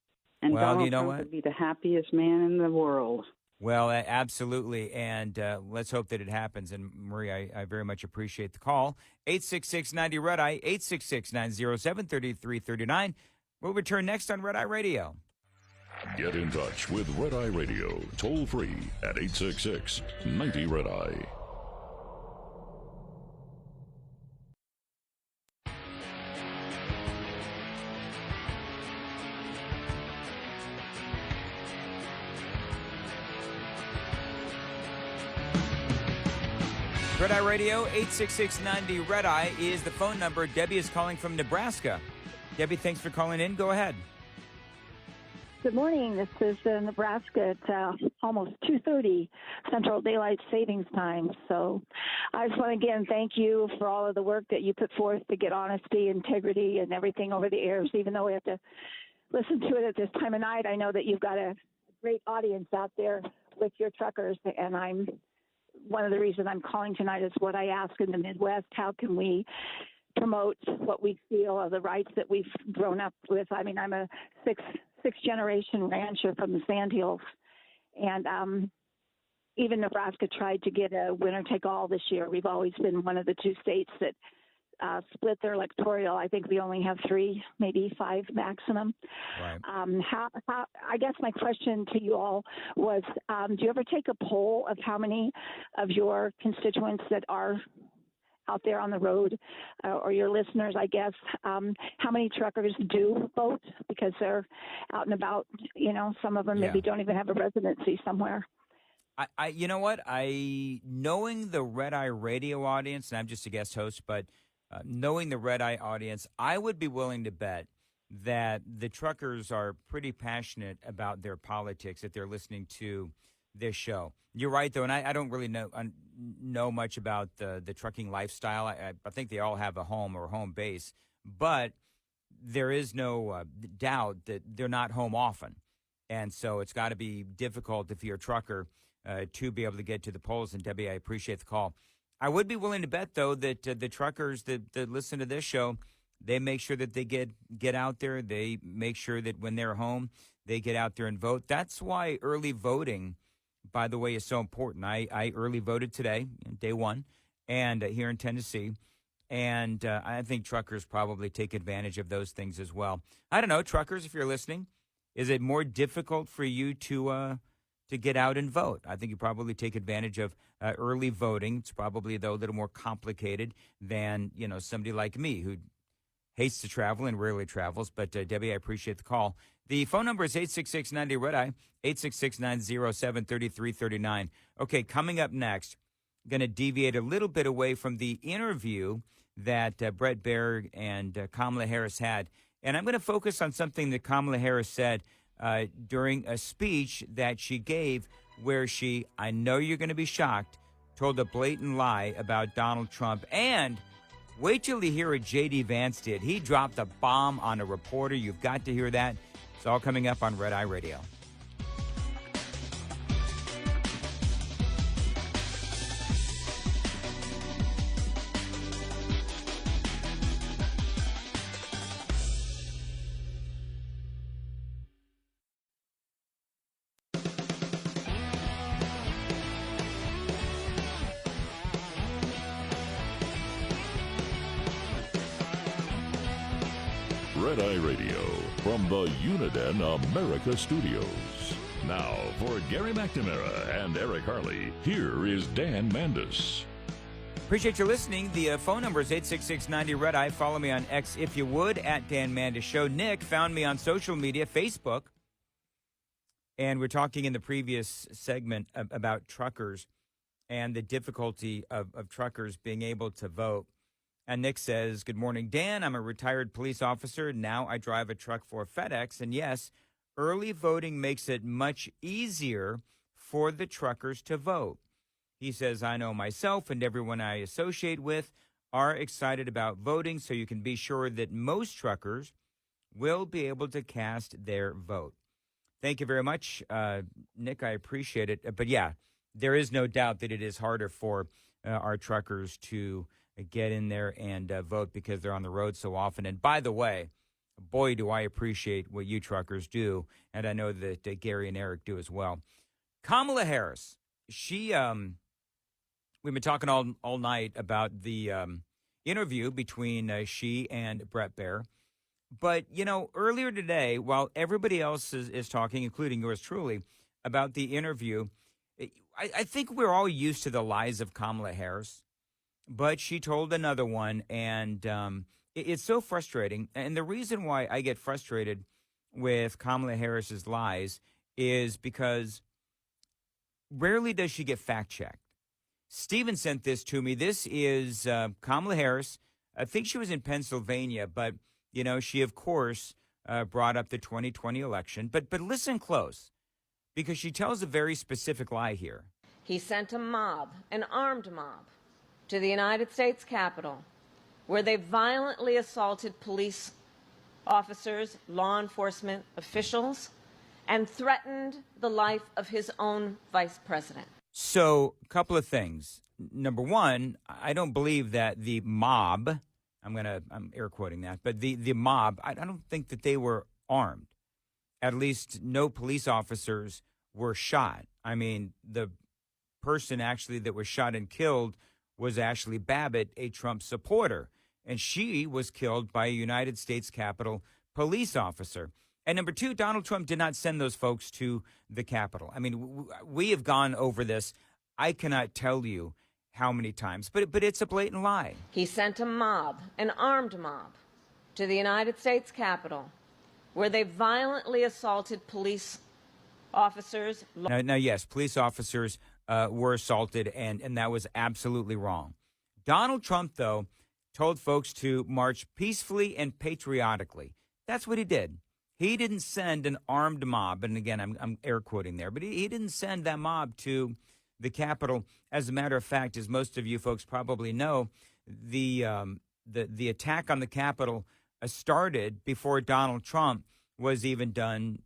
Speaker 20: And Donald Trump would be the happiest man in the world.
Speaker 2: Well, absolutely, and let's hope that it happens. And, Marie, I very much appreciate the call. 866-90-RED-EYE, 866-907-3339. We'll return next on Red Eye Radio.
Speaker 1: Get in touch with Red Eye Radio, toll free at 866-90-RED-EYE.
Speaker 2: Red Eye Radio, 866-90-RED-EYE is the phone number. Debbie is calling from Nebraska. Debbie, thanks for calling in. Go ahead.
Speaker 21: Good morning. This is Nebraska. It's almost 2:30 Central Daylight Savings Time. So I just want to again thank you for all of the work that you put forth to get honesty, integrity, and everything over the airs. Even though we have to listen to it at this time of night, I know that you've got a great audience out there with your truckers. And one of the reasons I'm calling tonight is what I ask in the Midwest. How can we promote what we feel are the rights that we've grown up with? I mean, I'm a sixth-generation rancher from the Sandhills, and even Nebraska tried to get a winner-take-all this year. We've always been one of the two states that split their electoral. I think we only have 3, maybe 5 maximum.
Speaker 2: Right.
Speaker 21: I guess my question to you all was, do you ever take a poll of how many of your constituents that are out there on the road, or your listeners, I guess, how many truckers do vote because they're out and about? You know, some of them maybe don't even have a residency somewhere.
Speaker 2: You know what? Knowing the Red Eye Radio audience, and I'm just a guest host, but knowing the Red Eye audience, I would be willing to bet that the truckers are pretty passionate about their politics, that they're listening to this show. You're right, though, and I don't really know much about the trucking lifestyle. I think they all have a home or home base, but there is no doubt that they're not home often. And so it's got to be difficult if you're a trucker to be able to get to the polls. And, Debbie, I appreciate the call. I would be willing to bet, though, that the truckers that listen to this show, they make sure that they get out there. They make sure that when they're home, they get out there and vote. That's why early voting, by the way, is so important. I early voted today, day one, and here in Tennessee. And I think truckers probably take advantage of those things as well. I don't know, truckers, if you're listening, is it more difficult for you to get out and vote? I think you probably take advantage of early voting. It's probably, though, a little more complicated than, somebody like me who hates to travel and rarely travels. But, Debbie, I appreciate the call. The phone number is 866-90-RED-EYE, 866-907-3339. Okay, coming up next, going to deviate a little bit away from the interview that Bret Baier and Kamala Harris had. And I'm going to focus on something that Kamala Harris said during a speech that she gave where she, I know you're going to be shocked, told a blatant lie about Donald Trump. And wait till you hear what JD Vance did. He dropped a bomb on a reporter. You've got to hear that. It's all coming up on Red Eye Radio.
Speaker 1: Red Eye Radio from the Uniden America Studios. Now, for Gary McNamara and Eric Harley, here is Dan Mandis.
Speaker 2: Appreciate you listening. The phone number is 866-90-RED-EYE. Follow me on X if you would, at Dan Mandis Show. Nick found me on social media, Facebook. And we're talking in the previous segment about truckers and the difficulty of truckers being able to vote. And Nick says, good morning, Dan. I'm a retired police officer. Now I drive a truck for FedEx. And yes, early voting makes it much easier for the truckers to vote. He says, I know myself and everyone I associate with are excited about voting, so you can be sure that most truckers will be able to cast their vote. Thank you very much, Nick. I appreciate it. But yeah, there is no doubt that it is harder for our truckers to get in there and vote because they're on the road so often. And by the way, boy, do I appreciate what you truckers do. And I know that Gary and Eric do as well. Kamala Harris, we've been talking all night about the interview between she and Bret Baier. But, earlier today, while everybody else is talking, including yours truly, about the interview, I think we're all used to the lies of Kamala Harris. But she told another one, and it's so frustrating. And the reason why I get frustrated with Kamala Harris's lies is because rarely does she get fact-checked. Steven sent this to me. This is Kamala Harris. I think she was in Pennsylvania, but, she, of course, brought up the 2020 election. But listen close, because she tells a very specific lie here.
Speaker 4: He sent a mob, an armed mob, to the United States Capitol, where they violently assaulted police officers, law enforcement officials, and threatened the life of his own vice president.
Speaker 2: So, a couple of things. Number one, I don't believe that the mob, I'm air quoting that, but the mob, I don't think that they were armed. At least no police officers were shot. I mean, the person actually that was shot and killed was Ashley Babbitt, a Trump supporter, and she was killed by a United States Capitol police officer. And number two, Donald Trump did not send those folks to the Capitol. I mean, we have gone over this. I cannot tell you how many times, but it's a blatant lie.
Speaker 4: He sent a mob, an armed mob, to the United States Capitol, where they violently assaulted police officers.
Speaker 2: Now, yes, police officers were assaulted, and that was absolutely wrong. Donald Trump, though, told folks to march peacefully and patriotically. That's what he did. He didn't send an armed mob, and again, I'm air quoting there, but he didn't send that mob to the Capitol. As a matter of fact, as most of you folks probably know, the attack on the Capitol started before Donald Trump was even done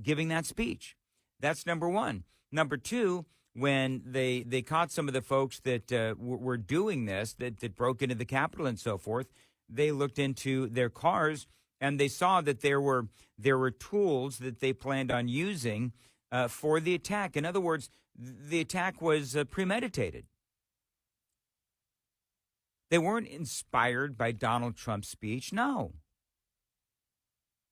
Speaker 2: giving that speech. That's number one. Number two, when they caught some of the folks that were doing this, that broke into the Capitol and so forth, they looked into their cars and they saw that there were tools that they planned on using for the attack. In other words, the attack was premeditated. They weren't inspired by Donald Trump's speech, no.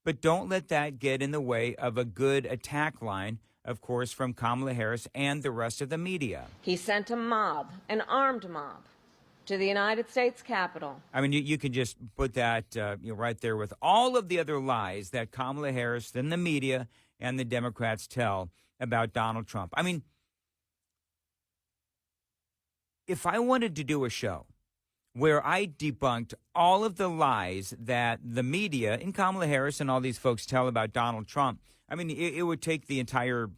Speaker 2: But don't let that get in the way of a good attack line, of course, from Kamala Harris and the rest of the media.
Speaker 4: He sent a mob, an armed mob, to the United States Capitol. I
Speaker 2: mean, you can just put that right there with all of the other lies that Kamala Harris and the media and the Democrats tell about Donald Trump. I mean, if I wanted to do a show where I debunked all of the lies that the media and Kamala Harris and all these folks tell about Donald Trump, I mean, it would take the entire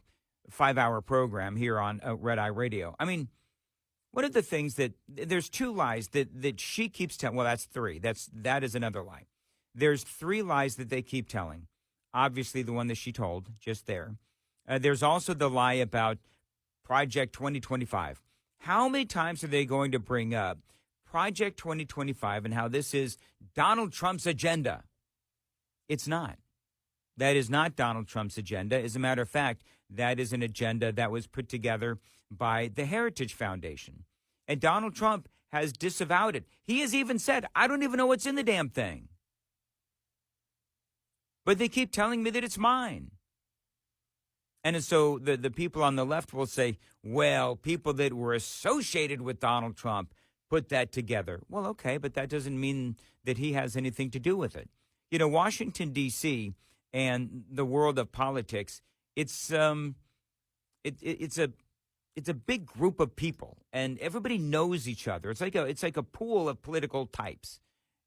Speaker 2: 5-hour program here on Red Eye Radio. I mean, one of the things there's two lies that she keeps telling. Well, that's three. That is another lie. There's three lies that they keep telling. Obviously, the one that she told just there. There's also the lie about Project 2025. How many times are they going to bring up Project 2025 and how this is Donald Trump's agenda? It's not. That is not Donald Trump's agenda. As a matter of fact, that is an agenda that was put together by the Heritage Foundation. And Donald Trump has disavowed it. He has even said, I don't even know what's in the damn thing. But they keep telling me that it's mine. And so the people on the left will say, well, people that were associated with Donald Trump put that together. Well, okay, but that doesn't mean that he has anything to do with it. You know, Washington, D.C., and the world of politics, it's a big group of people, and everybody knows each other. It's like a pool of political types,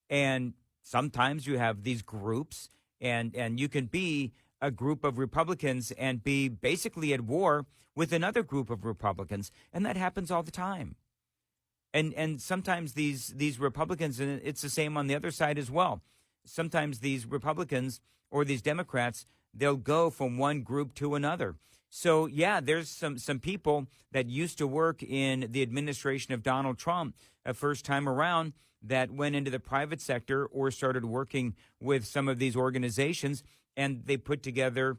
Speaker 2: and sometimes you have these groups, and you can be a group of Republicans and be basically at war with another group of Republicans, and that happens all the time. And sometimes these Republicans, and it's the same on the other side as well. Sometimes these Republicans or these Democrats, they'll go from one group to another. So, yeah, there's some people that used to work in the administration of Donald Trump a first time around that went into the private sector or started working with some of these organizations, and they put together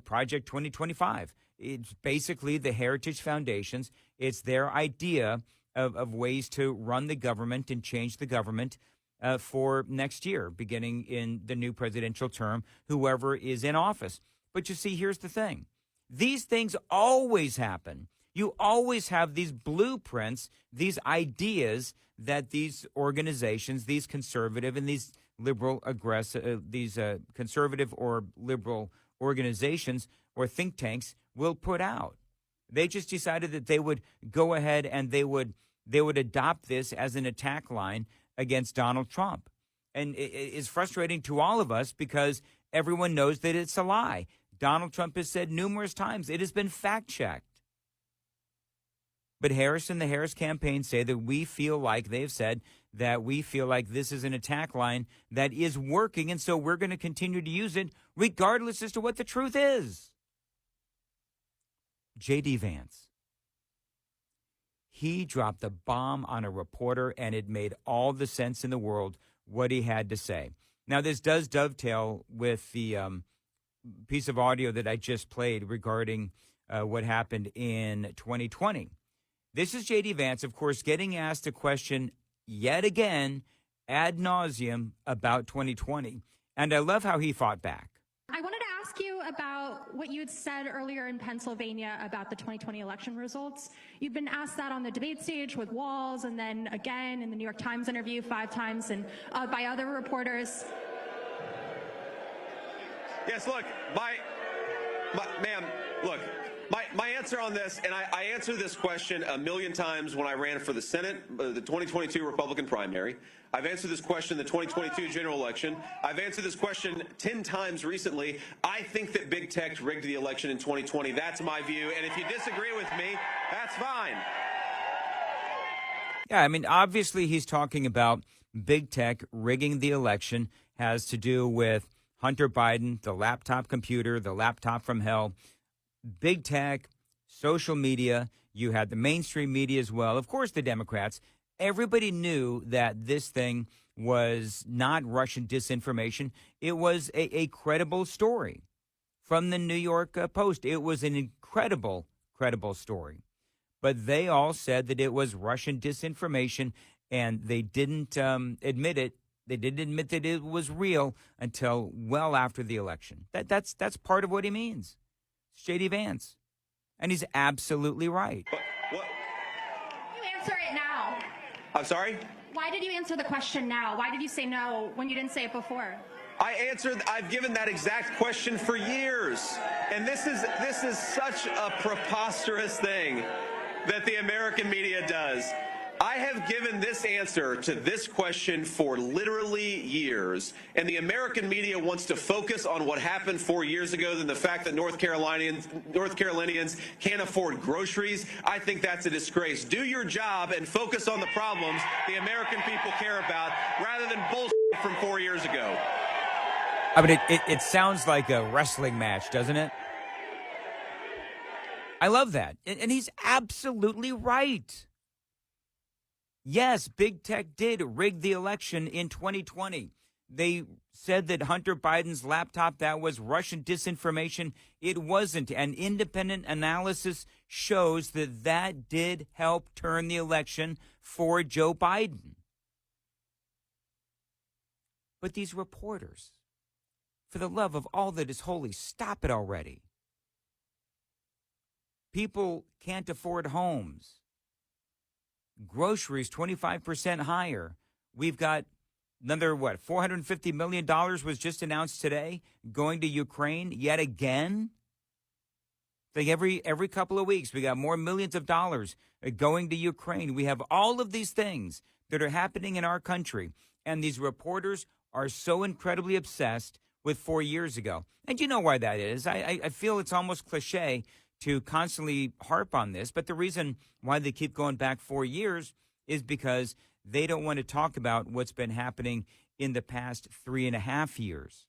Speaker 2: Project 2025. It's basically the Heritage Foundations. It's their idea of ways to run the government and change the government for next year, beginning in the new presidential term, whoever is in office. But you see, here's the thing. These things always happen. You always have these blueprints, these ideas that these organizations, these conservative and these liberal, conservative or liberal organizations or think tanks will put out. They just decided that they would go ahead and they would adopt this as an attack line against Donald Trump. And it is frustrating to all of us because Everyone knows that it's a lie. Donald Trump has said numerous times it has been fact-checked. But Harris and the Harris campaign say that we feel like, they've said, that we feel like this is an attack line that is working, and so we're going to continue to use it regardless as to what the truth is. JD Vance. He dropped the bomb on a reporter, and it made all the sense in the world what he had to say. Now, this does dovetail with the piece of audio that I just played regarding what happened in 2020. This is JD Vance, of course, getting asked a question yet again ad nauseum about 2020. And I love how he fought back.
Speaker 6: I wanted to ask you about what you had said earlier in Pennsylvania about the 2020 election results. You've been asked that on the debate stage with Walls, and then again in the New York Times interview 5 times, and by other reporters.
Speaker 22: Yes, look, ma'am, look, my answer on this, and I answered this question a million times when I ran for the Senate, the 2022 Republican primary. I've answered this question in the 2022 general election. I've answered this question 10 times recently. I think that big tech rigged the election in 2020. That's my view. And if you disagree with me, that's fine.
Speaker 2: Yeah, I mean, obviously he's talking about big tech rigging the election, has to do with Hunter Biden, the laptop computer, the laptop from hell, big tech, social media. You had the mainstream media as well. Of course, the Democrats. Everybody knew that this thing was not Russian disinformation. It was a credible story from the New York Post. It was an incredible story. But they all said that it was Russian disinformation, and they didn't admit it. They didn't admit that it was real until well after the election. That's part of what he means. It's JD Vance. And he's absolutely right.
Speaker 22: What?
Speaker 6: You answer it now.
Speaker 22: I'm sorry?
Speaker 6: Why did you answer the question now? Why did you say no when you didn't say it before?
Speaker 22: I've given that exact question for years. And this is such a preposterous thing that the American media does. I have given this answer to this question for literally years, and the American media wants to focus on what happened 4 years ago than the fact that North Carolinians can't afford groceries. I think that's a disgrace. Do your job and focus on the problems the American people care about rather than bullshit from 4 years ago.
Speaker 2: I mean, it sounds like a wrestling match, doesn't it? I love that. And he's absolutely right. Yes, big tech did rig the election in 2020. They said that Hunter Biden's laptop, that was Russian disinformation. It wasn't. And independent analysis shows that that did help turn the election for Joe Biden. But these reporters, for the love of all that is holy, stop it already. People can't afford homes. Groceries 25% higher. We've got another, $450 million was just announced today going to Ukraine yet again. Like every couple of weeks, we got more millions of dollars going to Ukraine. We have all of these things that are happening in our country, and these reporters are so incredibly obsessed with 4 years ago. And you know why that is. I feel it's almost cliche to constantly harp on this, but the reason why they keep going back 4 years is because they don't want to talk about what's been happening in the past 3.5 years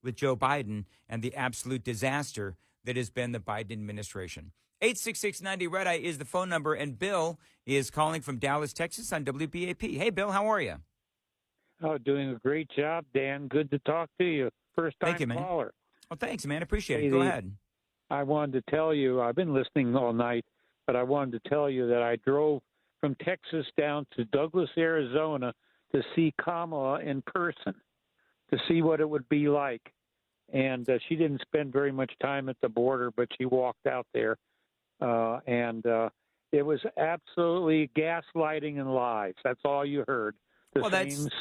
Speaker 2: with Joe Biden and the absolute disaster that has been the Biden administration. 866-90-RED-EYE is the phone number, and Bill is calling from Dallas, Texas on WBAP. Hey, Bill, how are you?
Speaker 23: Oh, doing a great job, Dan. Good to talk to you. First-time caller.
Speaker 2: Well, thanks, man. Appreciate it. Go ahead.
Speaker 23: I wanted to tell you, I've been listening all night, but I wanted to tell you that I drove from Texas down to Douglas, Arizona to see Kamala in person, to see what it would be like. And she didn't spend very much time at the border, but she walked out there. And it was absolutely gaslighting and lies. That's all you heard.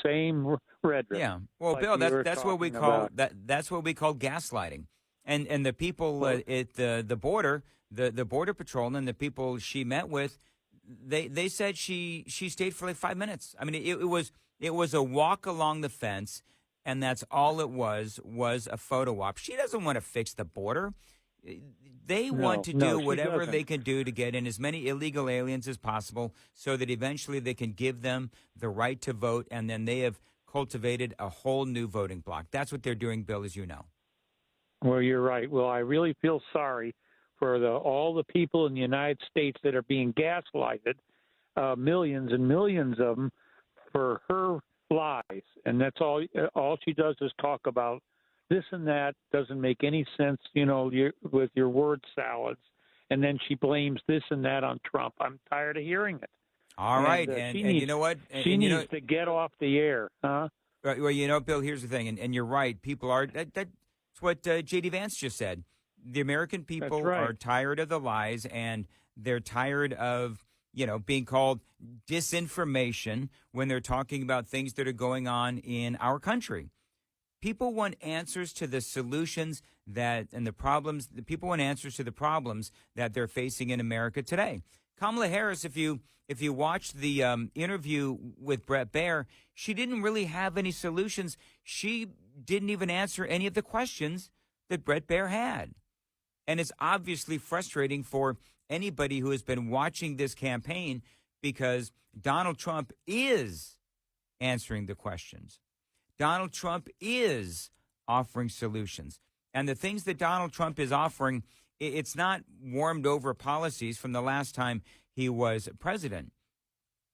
Speaker 23: Same rhetoric.
Speaker 2: Yeah. Well,
Speaker 23: like
Speaker 2: Bill, that's what we call that's what we call gaslighting. And the people at the border, the Border Patrol and the people she met with, they said she stayed for like 5 minutes. I mean, it was a walk along the fence, and that's all it was a photo op. She doesn't want to fix the border. They want to do whatever they can do to get in as many illegal aliens as possible so that eventually they can give them the right to vote, and then they have cultivated a whole new voting bloc. That's what they're doing, Bill, as you know.
Speaker 23: Well, you're right. Well, I really feel sorry for all the people in the United States that are being gaslighted, millions and millions of them, for her lies. And that's all she does is talk about this and that. Doesn't make any sense, with your word salads. And then she blames this and that on Trump. I'm tired of hearing it.
Speaker 2: All right, and you know what?
Speaker 23: She needs to get off the air, huh?
Speaker 2: Well, Bill, here's the thing, and you're right. People are that's what JD Vance just said. The American people are tired of the lies, and they're tired of being called disinformation when they're talking about things that are going on in our country. People want answers to the solutions and the problems. The people want answers to the problems that they're facing in America today. Kamala Harris, if you watched the interview with Bret Baier, she didn't really have any solutions. She didn't even answer any of the questions that Bret Baier had. And it's obviously frustrating for anybody who has been watching this campaign because Donald Trump is answering the questions. Donald Trump is offering solutions. And the things that Donald Trump is offering, it's not warmed over policies from the last time he was president.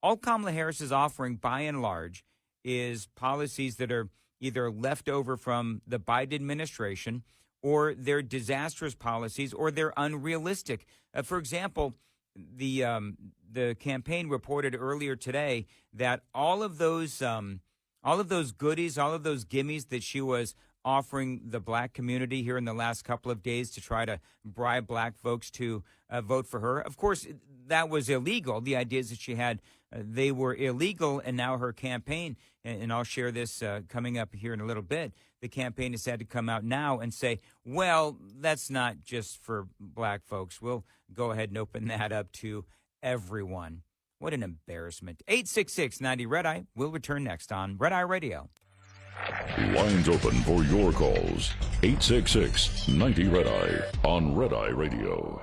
Speaker 2: All Kamala Harris is offering, by and large, is policies that are either left over from the Biden administration, or they're disastrous policies, or they're unrealistic. For example, the campaign reported earlier today that all of those goodies, all of those gimmies that she was offering the black community here in the last couple of days to try to bribe black folks to vote for her. Of course, that was illegal. The ideas that she had, they were illegal, and now her campaign, and I'll share this coming up here in a little bit, the campaign has had to come out now and say, well, that's not just for black folks. We'll go ahead and open that up to everyone. What an embarrassment. 866-90-RED-EYE. We'll return next on Red Eye Radio.
Speaker 1: Lines open for your calls. 866-90-RED-EYE on Red Eye Radio.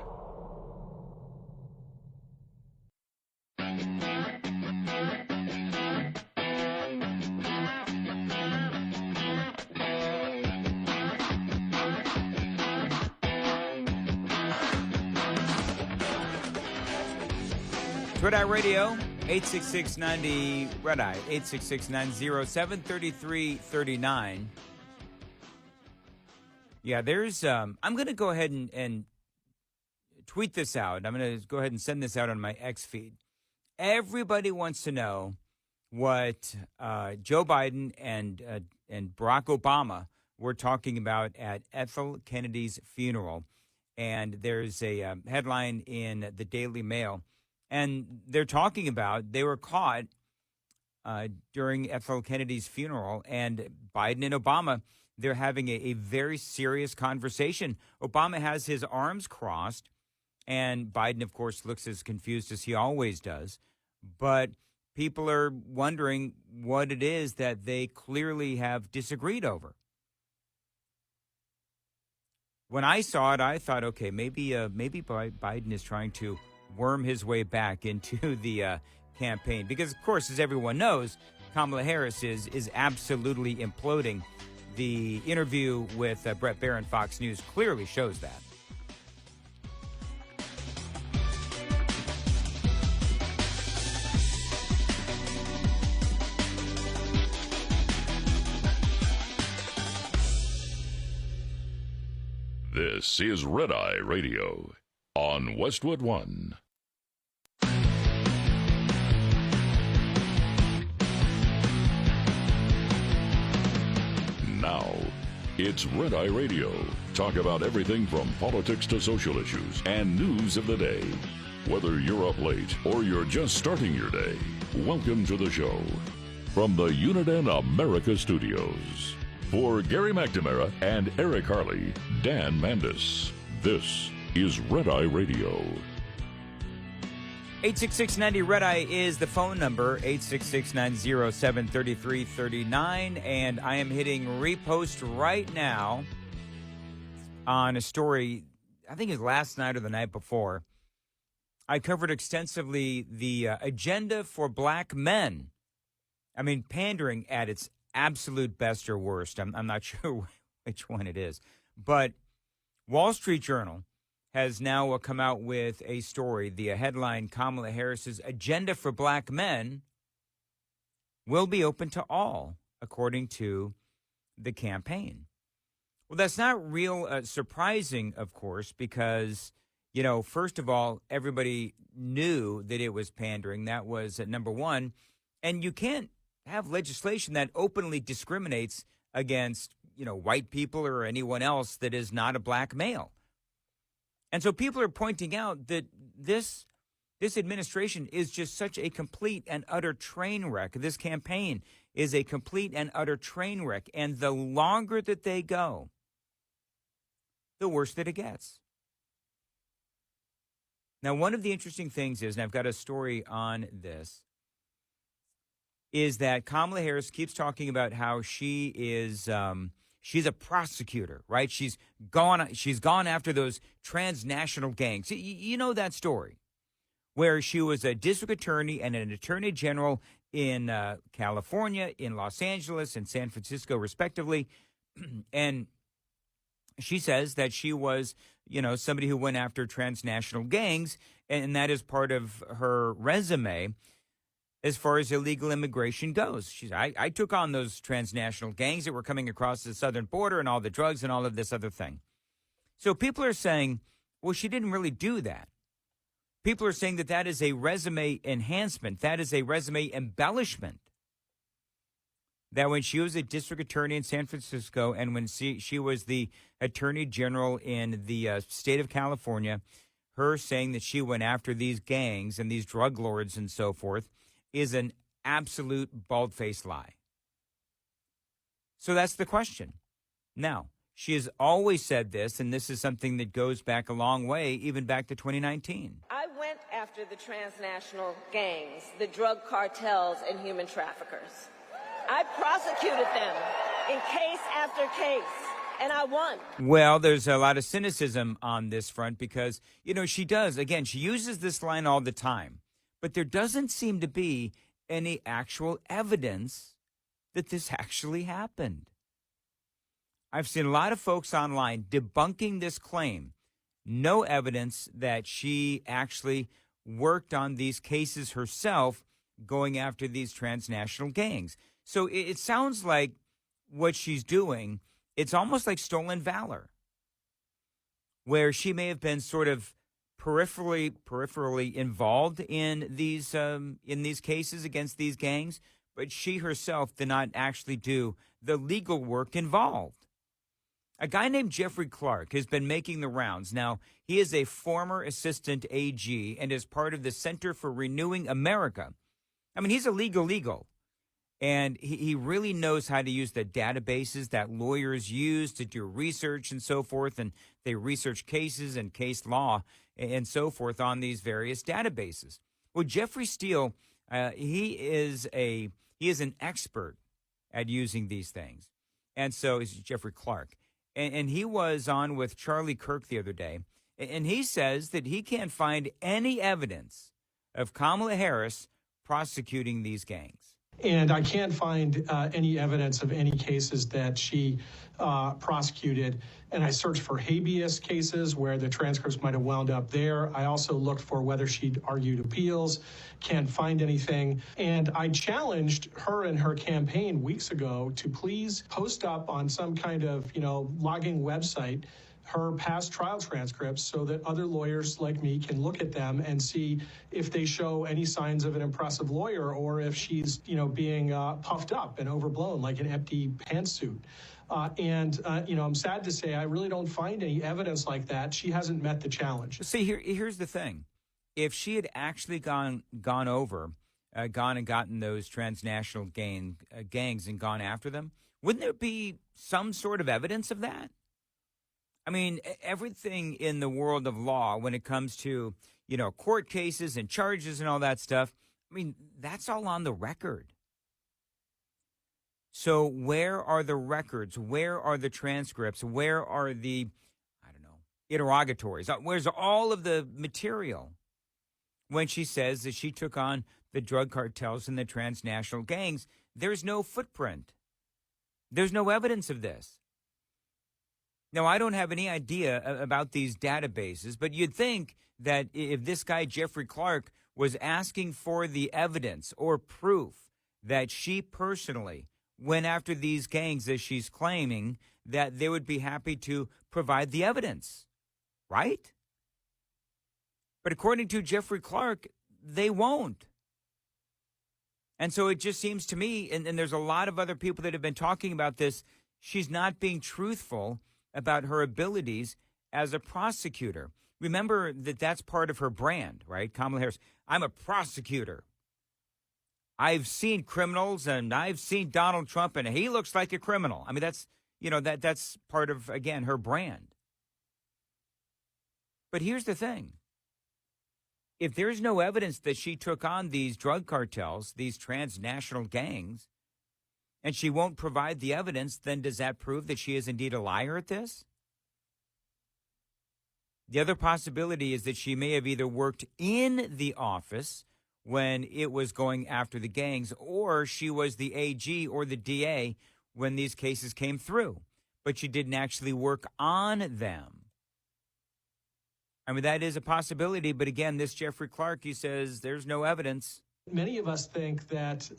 Speaker 2: Red Eye Radio, 866-90-RED-EYE, 866-907-3339. Yeah, there's, I'm going to go ahead and tweet this out. I'm going to go ahead and send this out on my X feed. Everybody wants to know what Joe Biden and Barack Obama were talking about at Ethel Kennedy's funeral. And there's a headline in the Daily Mail. And they're talking about they were caught during Ethel Kennedy's funeral, and Biden and Obama, they're having a very serious conversation. Obama has his arms crossed, and Biden, of course, looks as confused as he always does. But people are wondering what it is that they clearly have disagreed over. When I saw it, I thought, okay, maybe Biden is trying to worm his way back into the campaign. Because, of course, as everyone knows, Kamala Harris is absolutely imploding. The interview with Bret Baier on Fox News clearly shows that.
Speaker 1: This is Red Eye Radio on Westwood One. Now, it's Red Eye Radio. Talk about everything from politics to social issues and news of the day. Whether you're up late or you're just starting your day, welcome to the show. From the Uniden America Studios. For Gary McNamara and Eric Harley, Dan Mandis. This is Red Eye Radio.
Speaker 2: 866-90 Red Eye is the phone number, 866-907-3339. And I am hitting repost right now on a story, I think it was last night or the night before. I covered extensively the agenda for black men. I mean, pandering at its absolute best or worst. I'm not sure which one it is. But Wall Street Journal has now come out with a story. The headline, Kamala Harris's agenda for black men will be open to all, according to the campaign. Well, that's not real surprising, of course, because, first of all, everybody knew that it was pandering. That was number one. And you can't have legislation that openly discriminates against, white people or anyone else that is not a black male. And so people are pointing out that this administration is just such a complete and utter train wreck. This campaign is a complete and utter train wreck. And the longer that they go, the worse that it gets. Now, one of the interesting things is, and I've got a story on this, is that Kamala Harris keeps talking about how she is she's a prosecutor, right? She's gone after those transnational gangs. You know that story, where she was a district attorney and an attorney general in California, in Los Angeles, and San Francisco, respectively. And she says that she was, somebody who went after transnational gangs, and that is part of her resume as far as illegal immigration goes. She's, I took on those transnational gangs that were coming across the southern border and all the drugs and all of this other thing. So people are saying, well, she didn't really do that. People are saying that that is a resume enhancement. That is a resume embellishment. That when she was a district attorney in San Francisco and when she was the attorney general in the state of California, her saying that she went after these gangs and these drug lords and so forth is an absolute bald-faced lie. So that's the question. Now, she has always said this, and this is something that goes back a long way, even back to 2019.
Speaker 4: I went after the transnational gangs, the drug cartels, and human traffickers. I prosecuted them in case after case, and I won.
Speaker 2: Well, there's a lot of cynicism on this front because, she does. Again, she uses this line all the time. But there doesn't seem to be any actual evidence that this actually happened. I've seen a lot of folks online debunking this claim. No evidence that she actually worked on these cases herself, going after these transnational gangs. So it sounds like what she's doing, it's almost like stolen valor, where she may have been sort of peripherally involved in these cases against these gangs, but she herself did not actually do the legal work involved. A guy named Jeffrey Clark has been making the rounds. Now, he is a former assistant AG and is part of the Center for Renewing America. I mean, he's a legal. And he really knows how to use the databases that lawyers use to do research and so forth. And they research cases and case law and so forth on these various databases. Well, Jeffrey Steele, he is an expert at using these things. And so is Jeffrey Clark. And he was on with Charlie Kirk the other day. And he says that he can't find any evidence of Kamala Harris prosecuting these gangs.
Speaker 7: And I can't find any evidence of any cases that she prosecuted. And I searched for habeas cases where the transcripts might have wound up there. I also looked for whether she'd argued appeals. Can't find anything. And I challenged her and her campaign weeks ago to please post up on some kind of, logging website her past trial transcripts so that other lawyers like me can look at them and see if they show any signs of an impressive lawyer or if she's, being puffed up and overblown like an empty pantsuit. I'm sad to say I really don't find any evidence like that. She hasn't met the challenge.
Speaker 2: See, here's the thing. If she had actually gone and gotten those transnational gangs and gone after them, wouldn't there be some sort of evidence of that? I mean, everything in the world of law when it comes to, court cases and charges and all that stuff, I mean, that's all on the record. So where are the records? Where are the transcripts? Where are the, interrogatories? Where's all of the material when she says that she took on the drug cartels and the transnational gangs? There's no footprint. There's no evidence of this. Now, I don't have any idea about these databases, but you'd think that if this guy, Jeffrey Clark, was asking for the evidence or proof that she personally went after these gangs, as she's claiming, that they would be happy to provide the evidence, right? But according to Jeffrey Clark, they won't. And so it just seems to me, and there's a lot of other people that have been talking about this, she's not being truthful about her abilities as a prosecutor. Remember that that's part of her brand, right? Kamala Harris, I'm a prosecutor. I've seen criminals and I've seen Donald Trump and he looks like a criminal. I mean, that's, that's part of, again, her brand. But here's the thing. If there's no evidence that she took on these drug cartels, these transnational gangs, and she won't provide the evidence, then does that prove that she is indeed a liar at this? The other possibility is that she may have either worked in the office when it was going after the gangs, or she was the AG or the DA when these cases came through, but she didn't actually work on them. I mean, that is a possibility, but again, this Jeffrey Clark, he says there's no evidence.
Speaker 7: Many of us think that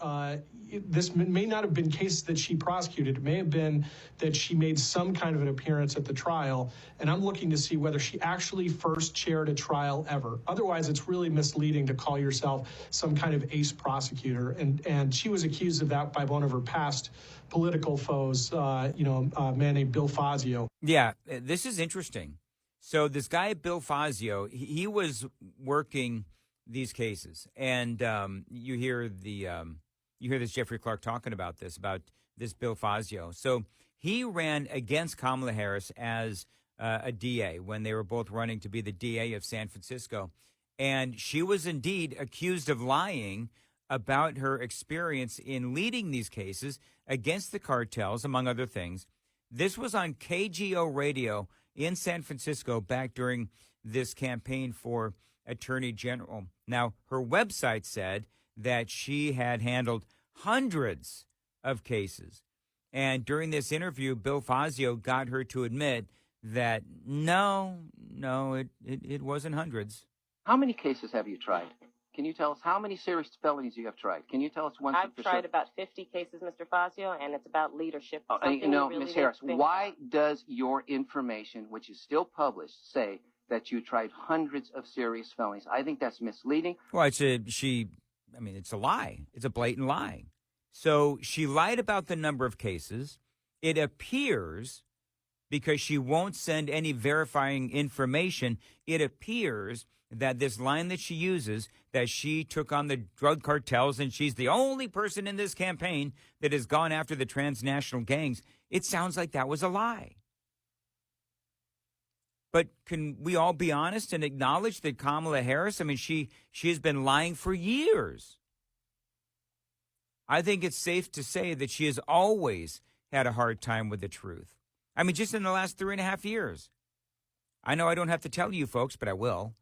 Speaker 7: this may not have been cases that she prosecuted. It may have been that she made some kind of an appearance at the trial, and I'm looking to see whether she actually first chaired a trial ever. Otherwise, it's really misleading to call yourself some kind of ace prosecutor, and she was accused of that by one of her past political foes, a man named Bill Fazio.
Speaker 2: Yeah, this is interesting. So this guy, Bill Fazio, he was working these cases, and you hear this Jeffrey Clark talking about this Bill Fazio. So he ran against Kamala Harris as a DA when they were both running to be the DA of San Francisco, and she was indeed accused of lying about her experience in leading these cases against the cartels, among other things. This was on KGO radio in San Francisco back during this campaign for Attorney General. Now, her website said that she had handled hundreds of cases. And during this interview, Bill Fazio got her to admit that no, it wasn't hundreds.
Speaker 8: How many cases have you tried? Can you tell us how many serious felonies you have tried? Can you tell us one?
Speaker 9: I've tried about 50 cases, Mr. Fazio, and it's about leadership.
Speaker 8: Ms. Harris, why does your information, which is still published, say that you tried hundreds of serious felonies? I think that's misleading.
Speaker 2: Well, it's a lie. It's a blatant lie. So she lied about the number of cases. It appears, because she won't send any verifying information, it appears that this line that she uses, that she took on the drug cartels and she's the only person in this campaign that has gone after the transnational gangs, it sounds like that was a lie. But can we all be honest and acknowledge that Kamala Harris, she has been lying for years. I think it's safe to say that she has always had a hard time with the truth. Just in the last 3.5 years. I know I don't have to tell you folks, but I will.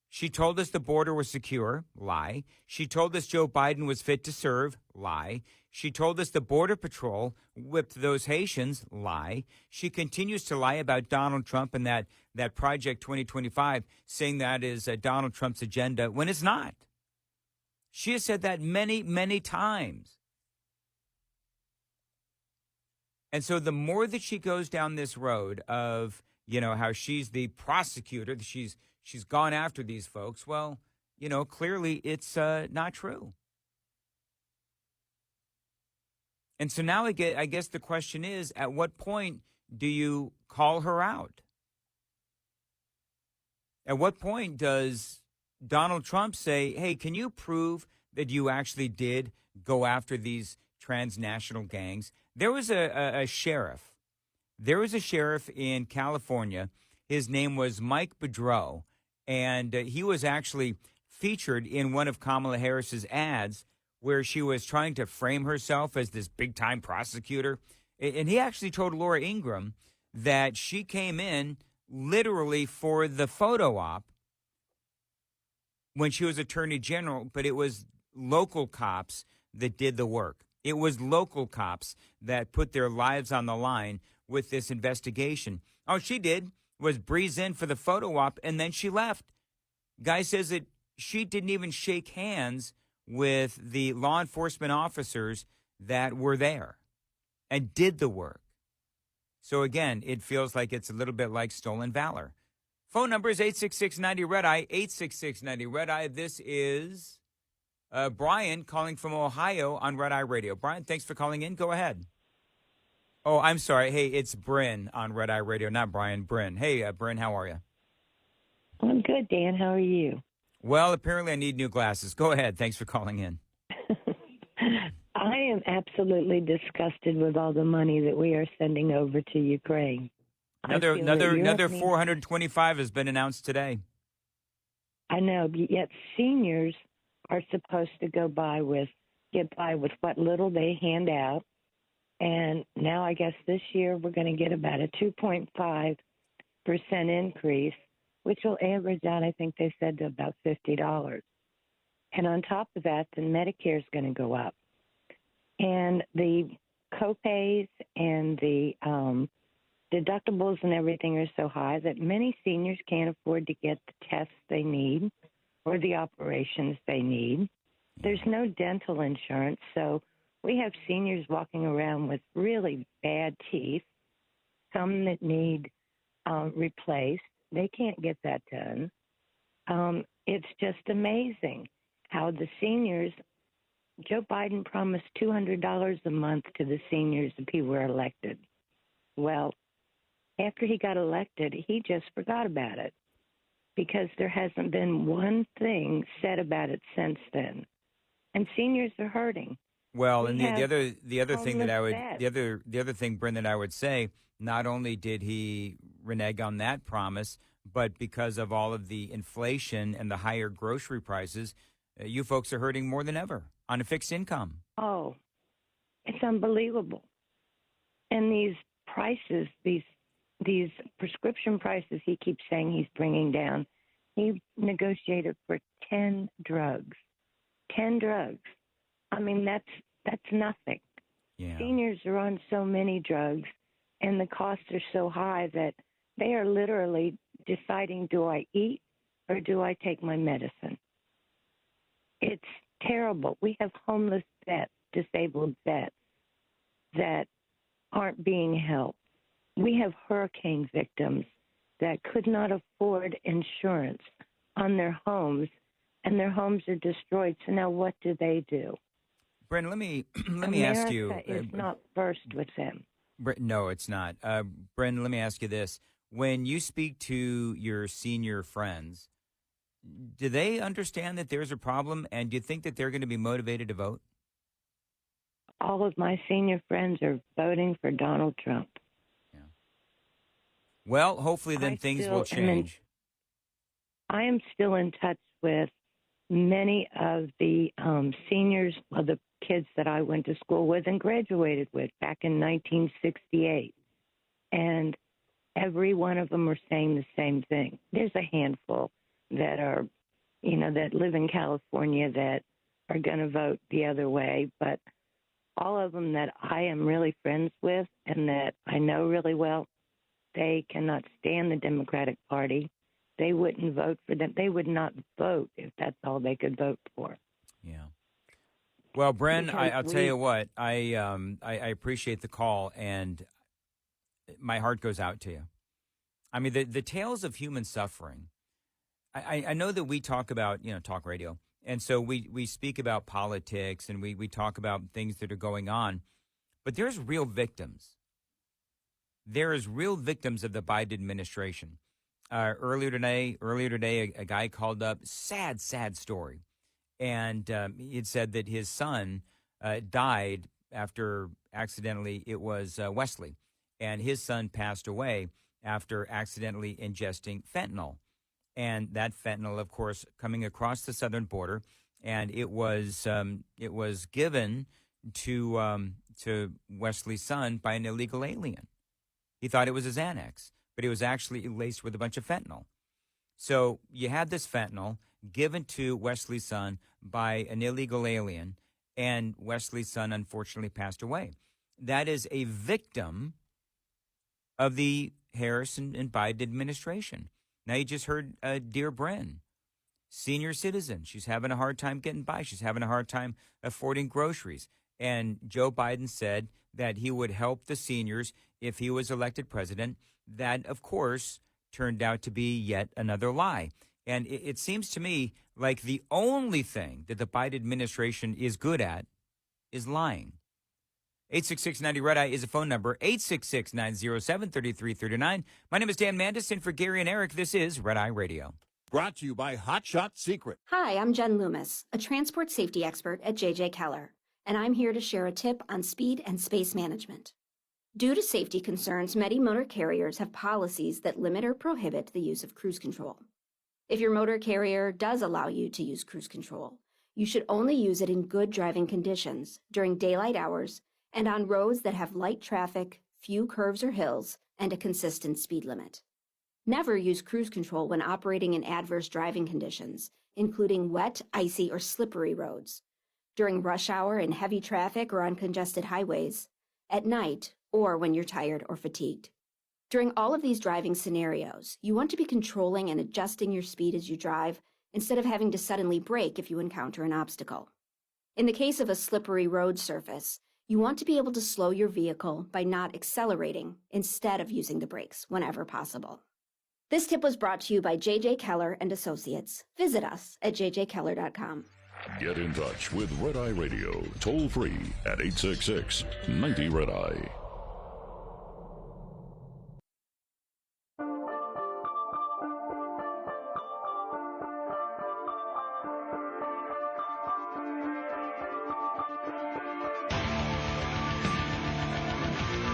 Speaker 2: She told us the border was secure, lie. She told us Joe Biden was fit to serve, lie. She told us the Border Patrol whipped those Haitians, lie. She continues to lie about Donald Trump and that Project 2025, saying that is Donald Trump's agenda, when it's not. She has said that many, many times. And so the more that she goes down this road of, how she's the prosecutor, she's gone after these folks, well, clearly it's not true. And so now I guess the question is, at what point do you call her out? At what point does Donald Trump say, hey, can you prove that you actually did go after these transnational gangs? There was a sheriff There was a sheriff in California. His name was Mike Maddow, and he was actually featured in one of Kamala Harris's ads where she was trying to frame herself as this big-time prosecutor. And he actually told Laura Ingraham that she came in literally for the photo op when she was attorney general, but it was local cops that did the work. It was local cops that put their lives on the line with this investigation. All she did was breeze in for the photo op, and then she left. Guy says that she didn't even shake hands with the law enforcement officers that were there and did the work. So, again, it feels like it's a little bit like stolen valor. Phone number is 866-90-RED-EYE, 866-90-RED-EYE. This is Brian calling from Ohio on Red Eye Radio. Brian, thanks for calling in. Go ahead. Oh, I'm sorry. Hey, it's Bryn on Red Eye Radio, not Brian. Bryn. Hey, Bryn, how are you?
Speaker 10: I'm good, Dan. How are you?
Speaker 2: Well, apparently I need new glasses. Go ahead. Thanks for calling in.
Speaker 10: I am absolutely disgusted with all the money that we are sending over to Ukraine.
Speaker 2: Another 425 has been announced today.
Speaker 10: I know, but yet seniors are supposed to get by with what little they hand out. And now I guess this year we're going to get about a 2.5% increase, which will average out, I think they said, to about $50. And on top of that, the Medicare is going to go up. And the copays and the deductibles and everything are so high that many seniors can't afford to get the tests they need or the operations they need. There's no dental insurance, so we have seniors walking around with really bad teeth, some that need replaced. They can't get that done. It's just amazing how the seniors, Joe Biden promised $200 a month to the seniors if he were elected. Well, after he got elected, he just forgot about it because there hasn't been one thing said about it since then. And seniors are hurting.
Speaker 2: Well, and the other thing that I would the other thing, Bryn, that I would say, not only did he renege on that promise, but because of all of the inflation and the higher grocery prices, you folks are hurting more than ever on a fixed income.
Speaker 10: Oh, it's unbelievable. And these prices, these prescription prices he keeps saying he's bringing down, he negotiated for 10 drugs. 10 drugs. I mean, that's nothing.
Speaker 2: Yeah.
Speaker 10: Seniors are on so many drugs, and the costs are so high that they are literally deciding, do I eat or do I take my medicine? It's terrible. We have homeless vets, disabled vets that aren't being helped. We have hurricane victims that could not afford insurance on their homes, and their homes are destroyed. So now what do?
Speaker 2: Bryn, let me ask you.
Speaker 10: America is not first with them.
Speaker 2: No, it's not. Bryn, let me ask you this. When you speak to your senior friends, do they understand that there's a problem, and do you think that they're going to be motivated to vote?
Speaker 10: All of my senior friends are voting for Donald Trump.
Speaker 2: Yeah. Well, hopefully then things will change.
Speaker 10: I am still in touch with many of the seniors, of the kids that I went to school with and graduated with back in 1968. And every one of them are saying the same thing. There's a handful that are, that live in California that are going to vote the other way. But all of them that I am really friends with and that I know really well, they cannot stand the Democratic Party. They wouldn't vote for them. They would not vote if that's all they could vote for.
Speaker 2: Yeah. Well, Bryn, I'll tell you what. I appreciate the call, and my heart goes out to you. I mean, the tales of human suffering. I know that we talk about, talk radio, and so we speak about politics and we talk about things that are going on, but there's real victims. There is real victims of the Biden administration. Earlier today, a guy called up, sad story. And he had said that his son died after accidentally, it was Wesley. and his son passed away after accidentally ingesting fentanyl. And that fentanyl, of course, coming across the southern border, and it was given to Wesley's son by an illegal alien. He thought it was a Xanax, but it was actually laced with a bunch of fentanyl. So you had this fentanyl given to Wesley's son by an illegal alien, and Wesley's son unfortunately passed away. That is a victim of the Harris and Biden administration. Now you just heard Dear Bren, senior citizen. She's having a hard time getting by. She's having a hard time affording groceries. And Joe Biden said that he would help the seniors if he was elected president. That, of course, turned out to be yet another lie. And it seems to me like the only thing that the Biden administration is good at is lying. 866-90-RED-EYE is a phone number, 866-907-3339. My name is Dan Mandis, and for Gary and Eric, this is Red Eye Radio.
Speaker 5: Brought to you by Hot Shot Secret.
Speaker 11: Hi, I'm Jen Loomis, a transport safety expert at JJ Keller, and I'm here to share a tip on speed and space management. Due to safety concerns, many motor carriers have policies that limit or prohibit the use of cruise control. If your motor carrier does allow you to use cruise control, you should only use it in good driving conditions during daylight hours and on roads that have light traffic, few curves or hills, and a consistent speed limit. Never use cruise control when operating in adverse driving conditions, including wet, icy, or slippery roads, during rush hour in heavy traffic or on congested highways, at night, or when you're tired or fatigued. During all of these driving scenarios, you want to be controlling and adjusting your speed as you drive instead of having to suddenly brake if you encounter an obstacle. In the case of a slippery road surface, you want to be able to slow your vehicle by not accelerating instead of using the brakes whenever possible. This tip was brought to you by JJ Keller and Associates. Visit us at jjkeller.com.
Speaker 1: Get in touch with Red Eye Radio, toll free at 866-90-RED-EYE.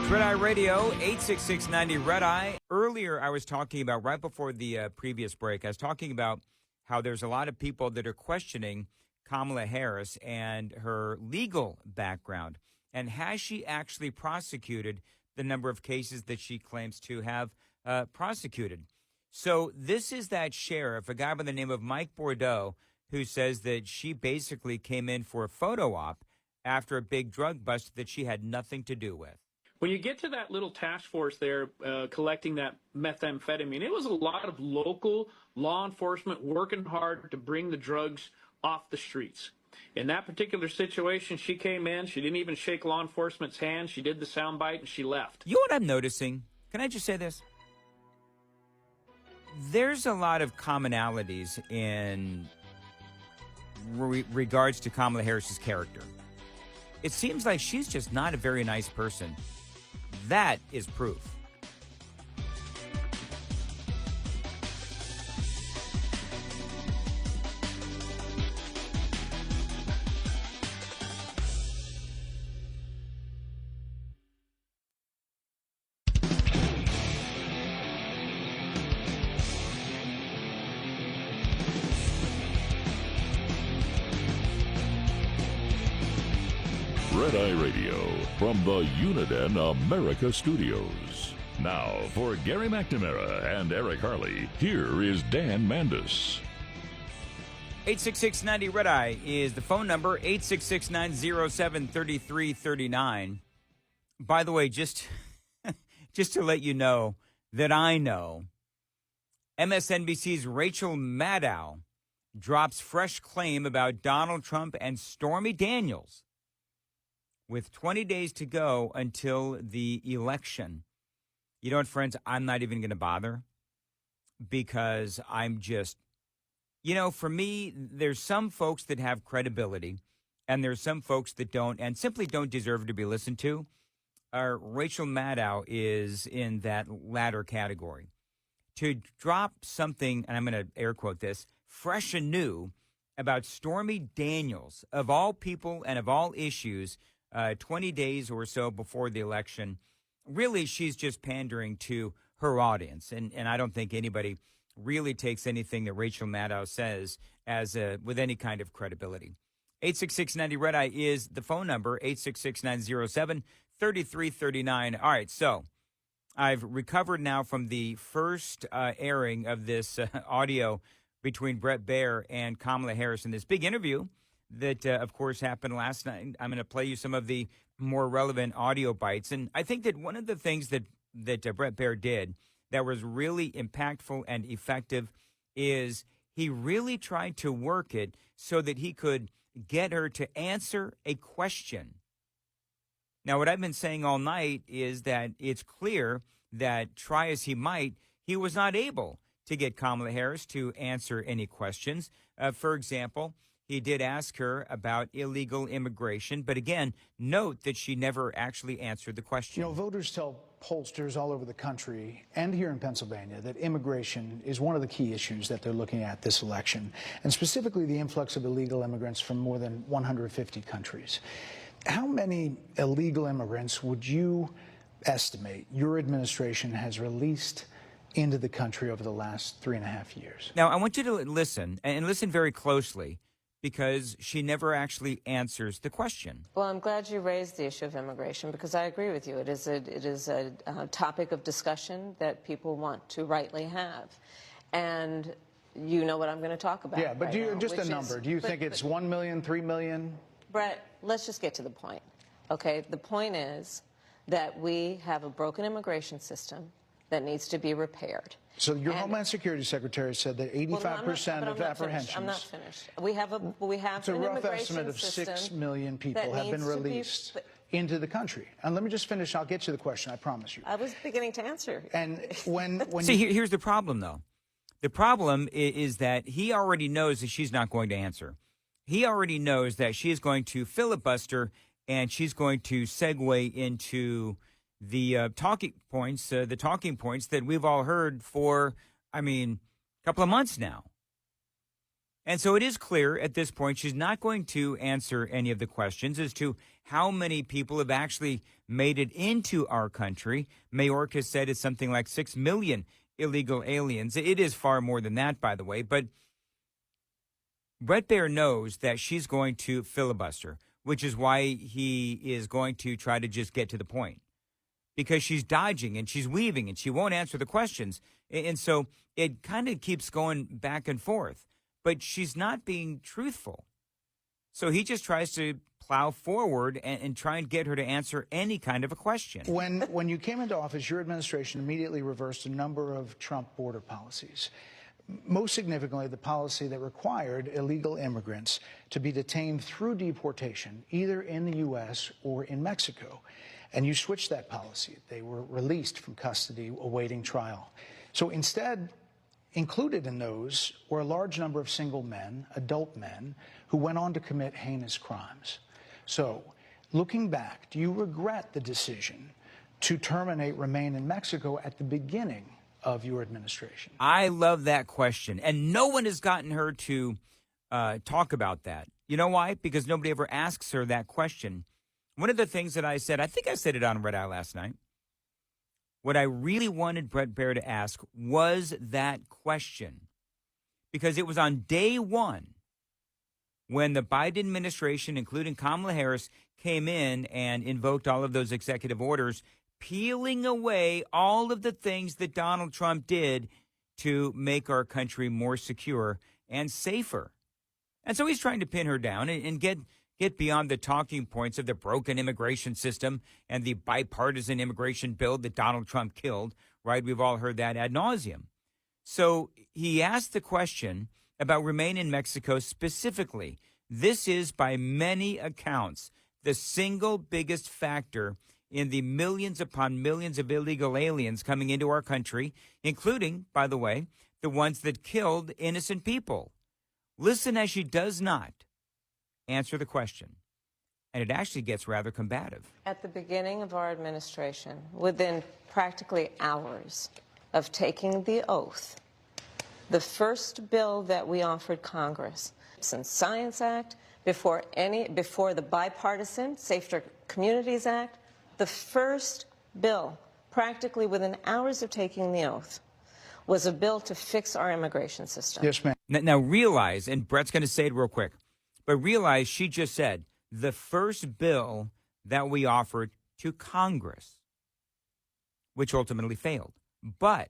Speaker 2: Red Eye Radio, 866-90-RED-EYE. Earlier, I was talking about, right before the previous break, I was talking about how there's a lot of people that are questioning Kamala Harris and her legal background. And has she actually prosecuted the number of cases that she claims to have prosecuted? So this is that sheriff, a guy by the name of Mike Bordeaux, who says that she basically came in for a photo op after a big drug bust that she had nothing to do with.
Speaker 12: When you get to that little task force there collecting that methamphetamine, it was a lot of local law enforcement working hard to bring the drugs off the streets. In that particular situation, she came in, she didn't even shake law enforcement's hand, she did the soundbite, and she left.
Speaker 2: You know what I'm noticing? Can I just say this? There's a lot of commonalities in regards to Kamala Harris's character. It seems like she's just not a very nice person. That is proof.
Speaker 1: Red Eye Radio from the Uniden America Studios. Now, for Gary McNamara and Eric Harley, here is Dan Mandis.
Speaker 2: 866-90-RED-EYE is the phone number, 866-907-3339. By the way, just to let you know that I know, MSNBC's Rachel Maddow drops fresh claim about Donald Trump and Stormy Daniels. With 20 days to go until the election. You know what, friends? I'm not even going to bother because I'm just, for me, there's some folks that have credibility and there's some folks that don't and simply don't deserve to be listened to. Rachel Maddow is in that latter category. To drop something, and I'm going to air quote this, fresh and new about Stormy Daniels, of all people and of all issues, 20 days or so before the election, really she's just pandering to her audience. And I don't think anybody really takes anything that Rachel Maddow says as with any kind of credibility. 866-90-RED-EYE is the phone number, 866-907-3339. All right, so I've recovered now from the first airing of this audio between Bret Baier and Kamala Harris in this big interview that, of course, happened last night. I'm going to play you some of the more relevant audio bites. And I think that one of the things that Bret Baier did that was really impactful and effective is he really tried to work it so that he could get her to answer a question. Now, what I've been saying all night is that it's clear that, try as he might, he was not able to get Kamala Harris to answer any questions. For example, he did ask her about illegal immigration, but again, note that she never actually answered the question.
Speaker 3: You know, voters tell pollsters all over the country and here in Pennsylvania that immigration is one of the key issues that they're looking at this election, and specifically the influx of illegal immigrants from more than 150 countries. How many illegal immigrants would you estimate your administration has released into the country over the last 3.5 years?
Speaker 2: Now, I want you to listen, and listen very closely, because she never actually answers the question.
Speaker 4: Well, I'm glad you raised the issue of immigration, because I agree with you. It is a topic of discussion that people want to rightly have. And you know what I'm going to talk about.
Speaker 3: Yeah, but
Speaker 4: right
Speaker 3: do you,
Speaker 4: now,
Speaker 3: just a number. Do you think it's 1 million, 3 million?
Speaker 4: Brett, let's just get to the point. Okay, the point is that we have a broken immigration system that needs to be repaired.
Speaker 3: So your Homeland Security Secretary said that 85% of apprehensions.
Speaker 4: I'm not finished. We have
Speaker 3: it's a rough estimate of 6 million people have been released into the country. And let me just finish. I'll get to the question. I promise you.
Speaker 4: I was beginning to answer.
Speaker 3: And when
Speaker 2: see, here's the problem, though. The problem is that he already knows that she's not going to answer. He already knows that she is going to filibuster and she's going to segue into the talking points that we've all heard for, a couple of months now. And so it is clear at this point she's not going to answer any of the questions as to how many people have actually made it into our country. Mayorkas said it's something like 6 million illegal aliens. It is far more than that, by the way. But Bret Baier knows that she's going to filibuster, which is why he is going to try to just get to the point. Because she's dodging and she's weaving and she won't answer the questions. And so it kind of keeps going back and forth. But she's not being truthful. So he just tries to plow forward and try and get her to answer any kind of a question.
Speaker 3: When you came into office, your administration immediately reversed a number of Trump border policies. Most significantly, the policy that required illegal immigrants to be detained through deportation, either in the U.S. or in Mexico. And you switched that policy. They were released from custody awaiting trial. So instead, included in those were a large number of single men, adult men, who went on to commit heinous crimes. So, looking back, do you regret the decision to terminate Remain in Mexico at the beginning of your administration?
Speaker 2: I love that question. And no one has gotten her to talk about that. You know why? Because nobody ever asks her that question. One of the things that I said, I think I said it on Red Eye last night, what I really wanted Bret Baier to ask was that question. Because it was on day one when the Biden administration, including Kamala Harris, came in and invoked all of those executive orders, peeling away all of the things that Donald Trump did to make our country more secure and safer. And so he's trying to pin her down and get beyond the talking points of the broken immigration system and the bipartisan immigration bill that Donald Trump killed, right? We've all heard that ad nauseum. So he asked the question about Remain in Mexico specifically. This is, by many accounts, the single biggest factor in the millions upon millions of illegal aliens coming into our country, including, by the way, the ones that killed innocent people. Listen as she does not answer the question. And it actually gets rather combative.
Speaker 4: At the beginning of our administration, within practically hours of taking the oath, the first bill that we offered Congress, Citizen Science Act, before the bipartisan Safer Communities Act, the first bill, practically within hours of taking the oath, was a bill to fix our immigration system.
Speaker 3: Yes, ma'am.
Speaker 2: Now realize, and Brett's going to say it real quick, but realize she just said the first bill that we offered to Congress, which ultimately failed. But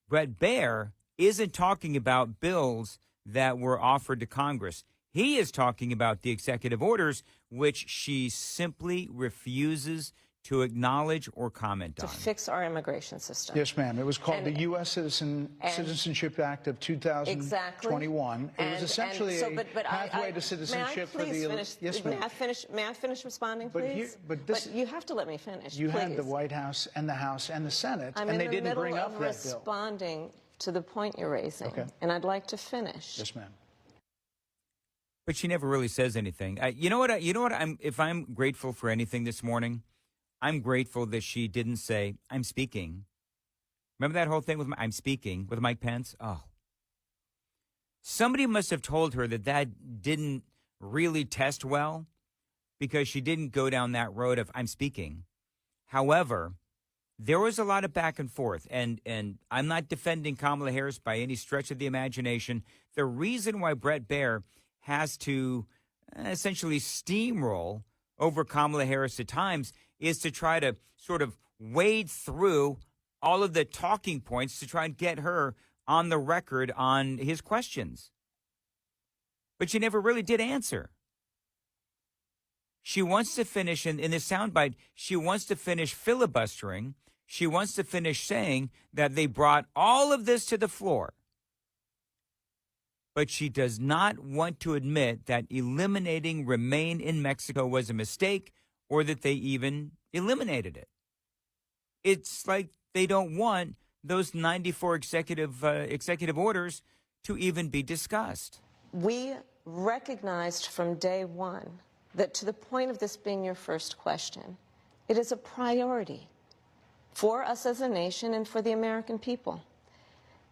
Speaker 2: Bret Baier isn't talking about bills that were offered to Congress. He is talking about the executive orders, which she simply refuses to acknowledge or comment on.
Speaker 4: To fix our immigration system.
Speaker 3: Yes, ma'am. It was called the U.S. Citizenship Act of 2021.
Speaker 4: Exactly.
Speaker 3: It was essentially a pathway to citizenship for the...
Speaker 4: Finish?
Speaker 3: Yes, ma'am.
Speaker 4: May I finish responding, please?
Speaker 3: But
Speaker 4: you have to let me finish,
Speaker 3: You
Speaker 4: please.
Speaker 3: had the White House and the House and the Senate,
Speaker 4: and they didn't bring up that bill. I'm in the middle of responding to the point you're raising, and I'd like to finish.
Speaker 3: Yes, ma'am.
Speaker 2: But she never really says anything. You know what? If I'm grateful for anything this morning, I'm grateful that she didn't say, I'm speaking. Remember that whole thing with I'm speaking with Mike Pence? Oh. Somebody must have told her that didn't really test well because she didn't go down that road of I'm speaking. However, there was a lot of back and forth, and I'm not defending Kamala Harris by any stretch of the imagination. The reason why Bret Baier has to essentially steamroll over Kamala Harris at times is to try to sort of wade through all of the talking points to try and get her on the record on his questions. But she never really did answer. She wants to finish, in this soundbite, she wants to finish filibustering. She wants to finish saying that they brought all of this to the floor. But she does not want to admit that eliminating Remain in Mexico was a mistake or that they even eliminated it. It's like they don't want those 94 executive orders to even be discussed.
Speaker 4: We recognized from day one that, to the point of this being your first question, it is a priority for us as a nation and for the American people.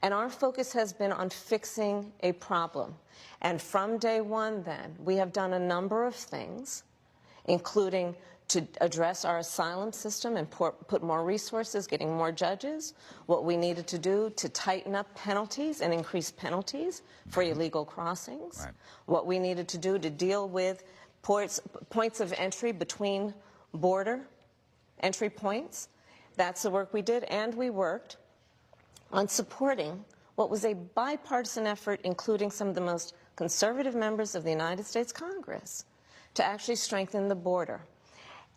Speaker 4: And our focus has been on fixing a problem. And from day one, then, we have done a number of things, including to address our asylum system and put more resources, getting more judges, what we needed to do to tighten up penalties and increase penalties for illegal crossings, what we needed to do to deal with points of entry between border entry points. That's the work we did, and we worked on supporting what was a bipartisan effort, including some of the most conservative members of the United States Congress, to actually strengthen the border.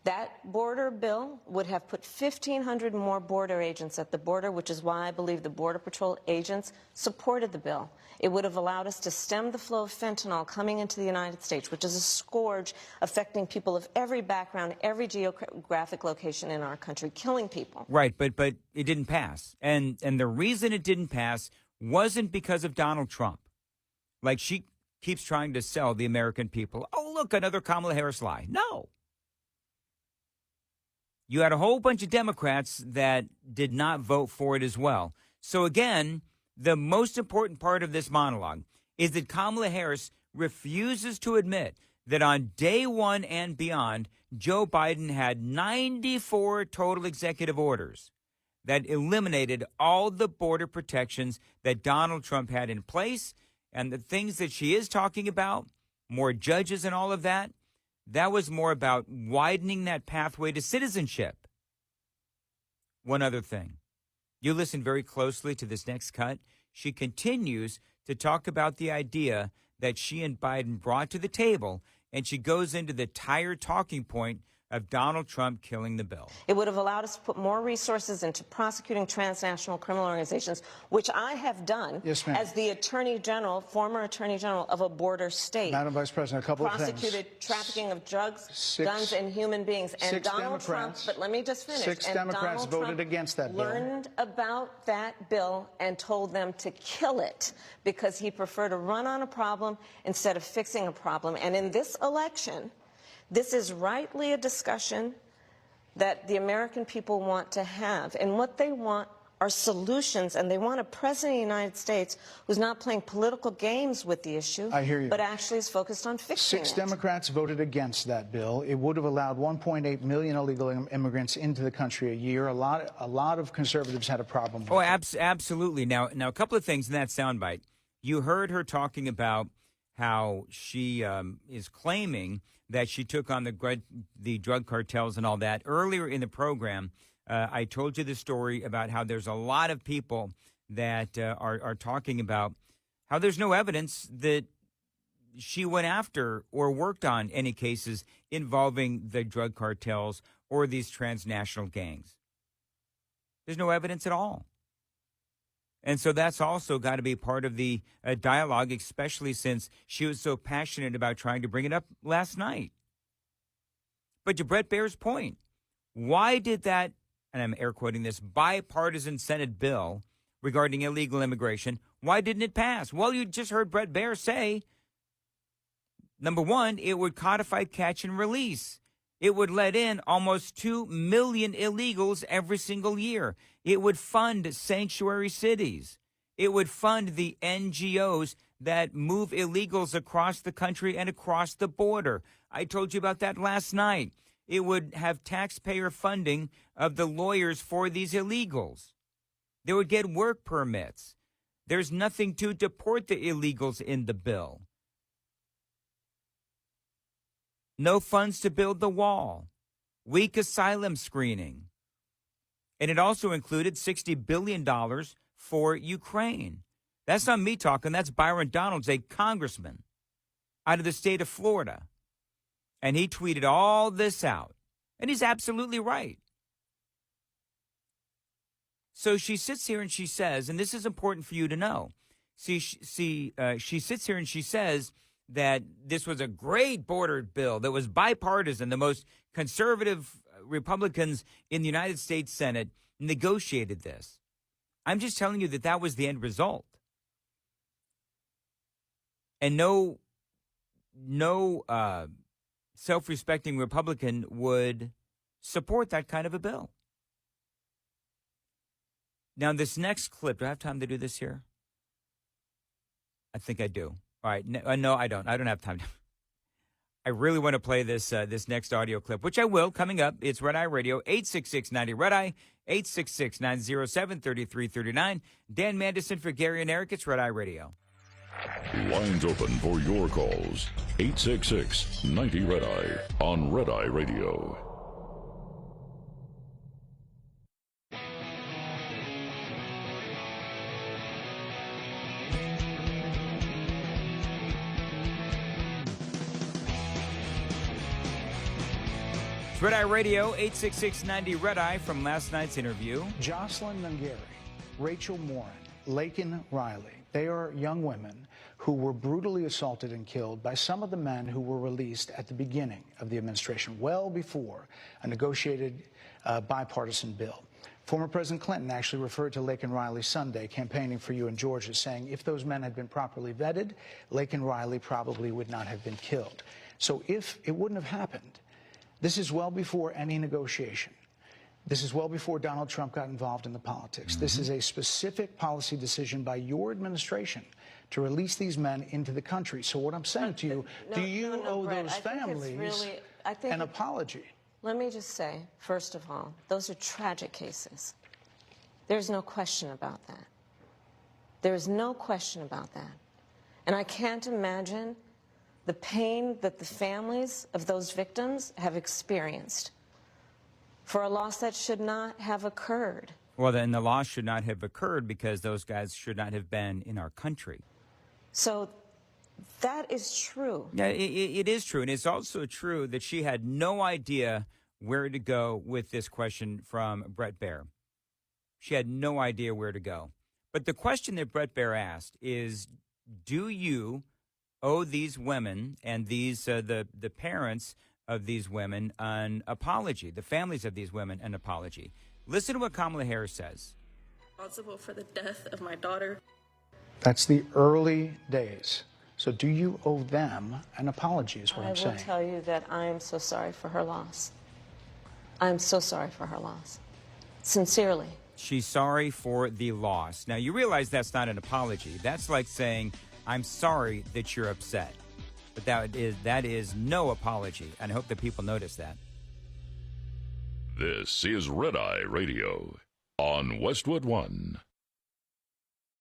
Speaker 4: That border bill would have put 1,500 more border agents at the border, which is why I believe the Border Patrol agents supported the bill. It would have allowed us to stem the flow of fentanyl coming into the United States, which is a scourge affecting people of every background, every geographic location in our country, killing people.
Speaker 2: Right, but it didn't pass. And the reason it didn't pass wasn't because of Donald Trump. Like she keeps trying to sell the American people, oh, look, another Kamala Harris lie. No. You had a whole bunch of Democrats that did not vote for it as well. So again, the most important part of this monologue is that Kamala Harris refuses to admit that on day one and beyond, Joe Biden had 94 total executive orders that eliminated all the border protections that Donald Trump had in place. And the things that she is talking about, more judges and all of that, that was more about widening that pathway to citizenship. One other thing. You listen very closely to this next cut. She continues to talk about the idea that she and Biden brought to the table, and she goes into the tired talking point of Donald Trump killing the bill.
Speaker 4: It would have allowed us to put more resources into prosecuting transnational criminal organizations, which I have done as the Attorney General, former Attorney General of a border state.
Speaker 3: Madam Vice President, a couple of things.
Speaker 4: Prosecuted trafficking of drugs, guns, and human beings. And Donald Trump, but let me just finish.
Speaker 3: Six Democrats voted against that bill.
Speaker 4: Learned about that bill and told them to kill it because he preferred to run on a problem instead of fixing a problem. And in this election, this is rightly a discussion that the American people want to have. And what they want are solutions, and they want a president of the United States who's not playing political games with the issue,
Speaker 3: I hear you.
Speaker 4: but actually is focused on fixing it.
Speaker 3: 6 Democrats voted against that bill. It would have allowed 1.8 million illegal immigrants into the country a year. A lot of conservatives had a problem with it.
Speaker 2: Absolutely. Now, a couple of things in that soundbite. You heard her talking about how she is claiming that she took on the drug cartels and all that. Earlier in the program, I told you the story about how there's a lot of people that are talking about how there's no evidence that she went after or worked on any cases involving the drug cartels or these transnational gangs. There's no evidence at all. And so that's also got to be part of the dialogue, especially since she was so passionate about trying to bring it up last night. But to Bret Baier's point, why did that, and I'm air quoting this, bipartisan Senate bill regarding illegal immigration, why didn't it pass? Well, you just heard Bret Baier say, number one, it would codify catch and release. It would let in almost 2 million illegals every single year. It would fund sanctuary cities. It would fund the NGOs that move illegals across the country and across the border. I told you about that last night. It would have taxpayer funding of the lawyers for these illegals. They would get work permits. There's nothing to deport the illegals in the bill. No funds to build the wall. Weak asylum screening. And it also included $60 billion for Ukraine. That's not me talking. That's Byron Donalds, a congressman out of the state of Florida. And he tweeted all this out. And he's absolutely right. So she sits here and she says, and this is important for you to know. She sits here and she says that this was a great border bill that was bipartisan. The most conservative Republicans in the United States Senate negotiated this. I'm just telling you that was the end result. And no self-respecting Republican would support that kind of a bill. Now, this next clip, do I have time to do this here? I think I do. All right. No, I don't. I don't have time. I really want to play this next audio clip, which I will, coming up. It's Red Eye Radio, 866-90-RED-EYE, 866-907-3339. Dan Mandis for Gary and Eric. It's Red Eye Radio.
Speaker 1: Lines open for your calls. 866-90-RED-EYE on Red Eye Radio.
Speaker 2: Red Eye Radio, 866-90-RED-EYE from last night's interview.
Speaker 3: Jocelyn Nungari, Rachel Morin, Laken Riley, they are young women who were brutally assaulted and killed by some of the men who were released at the beginning of the administration, well before a negotiated bipartisan bill. Former President Clinton actually referred to Laken Riley Sunday, campaigning for you in Georgia, saying if those men had been properly vetted, Laken Riley probably would not have been killed. So if it wouldn't have happened, this is well before any negotiation. This is well before Donald Trump got involved in the politics. This is a specific policy decision by your administration to release these men into the country. So what I'm saying to you, do you owe
Speaker 4: Bret,
Speaker 3: those families an apology?
Speaker 4: Let me just say, first of all, those are tragic cases. There's no question about that. There is no question about that. And I can't imagine the pain that the families of those victims have experienced for a loss that should not have occurred.
Speaker 2: Well, then the loss should not have occurred because those guys should not have been in our country.
Speaker 4: So that is true.
Speaker 2: Yeah, it is true. And it's also true that she had no idea where to go with this question from Bret Baier. She had no idea where to go. But the question that Bret Baier asked is, do you owe these women and these the parents of these women an apology, the families of these women an apology? Listen to what Kamala Harris says.
Speaker 13: Responsible for the death of my daughter.
Speaker 3: That's the early days. So do you owe them an apology is what I'm saying.
Speaker 4: I will tell you that I am so sorry for her loss. I am so sorry for her loss. Sincerely.
Speaker 2: she's sorry for the loss. Now, you realize that's not an apology. That's like saying, I'm sorry that you're upset. But that is no apology, and I hope that people notice that.
Speaker 1: This is Red Eye Radio on Westwood One.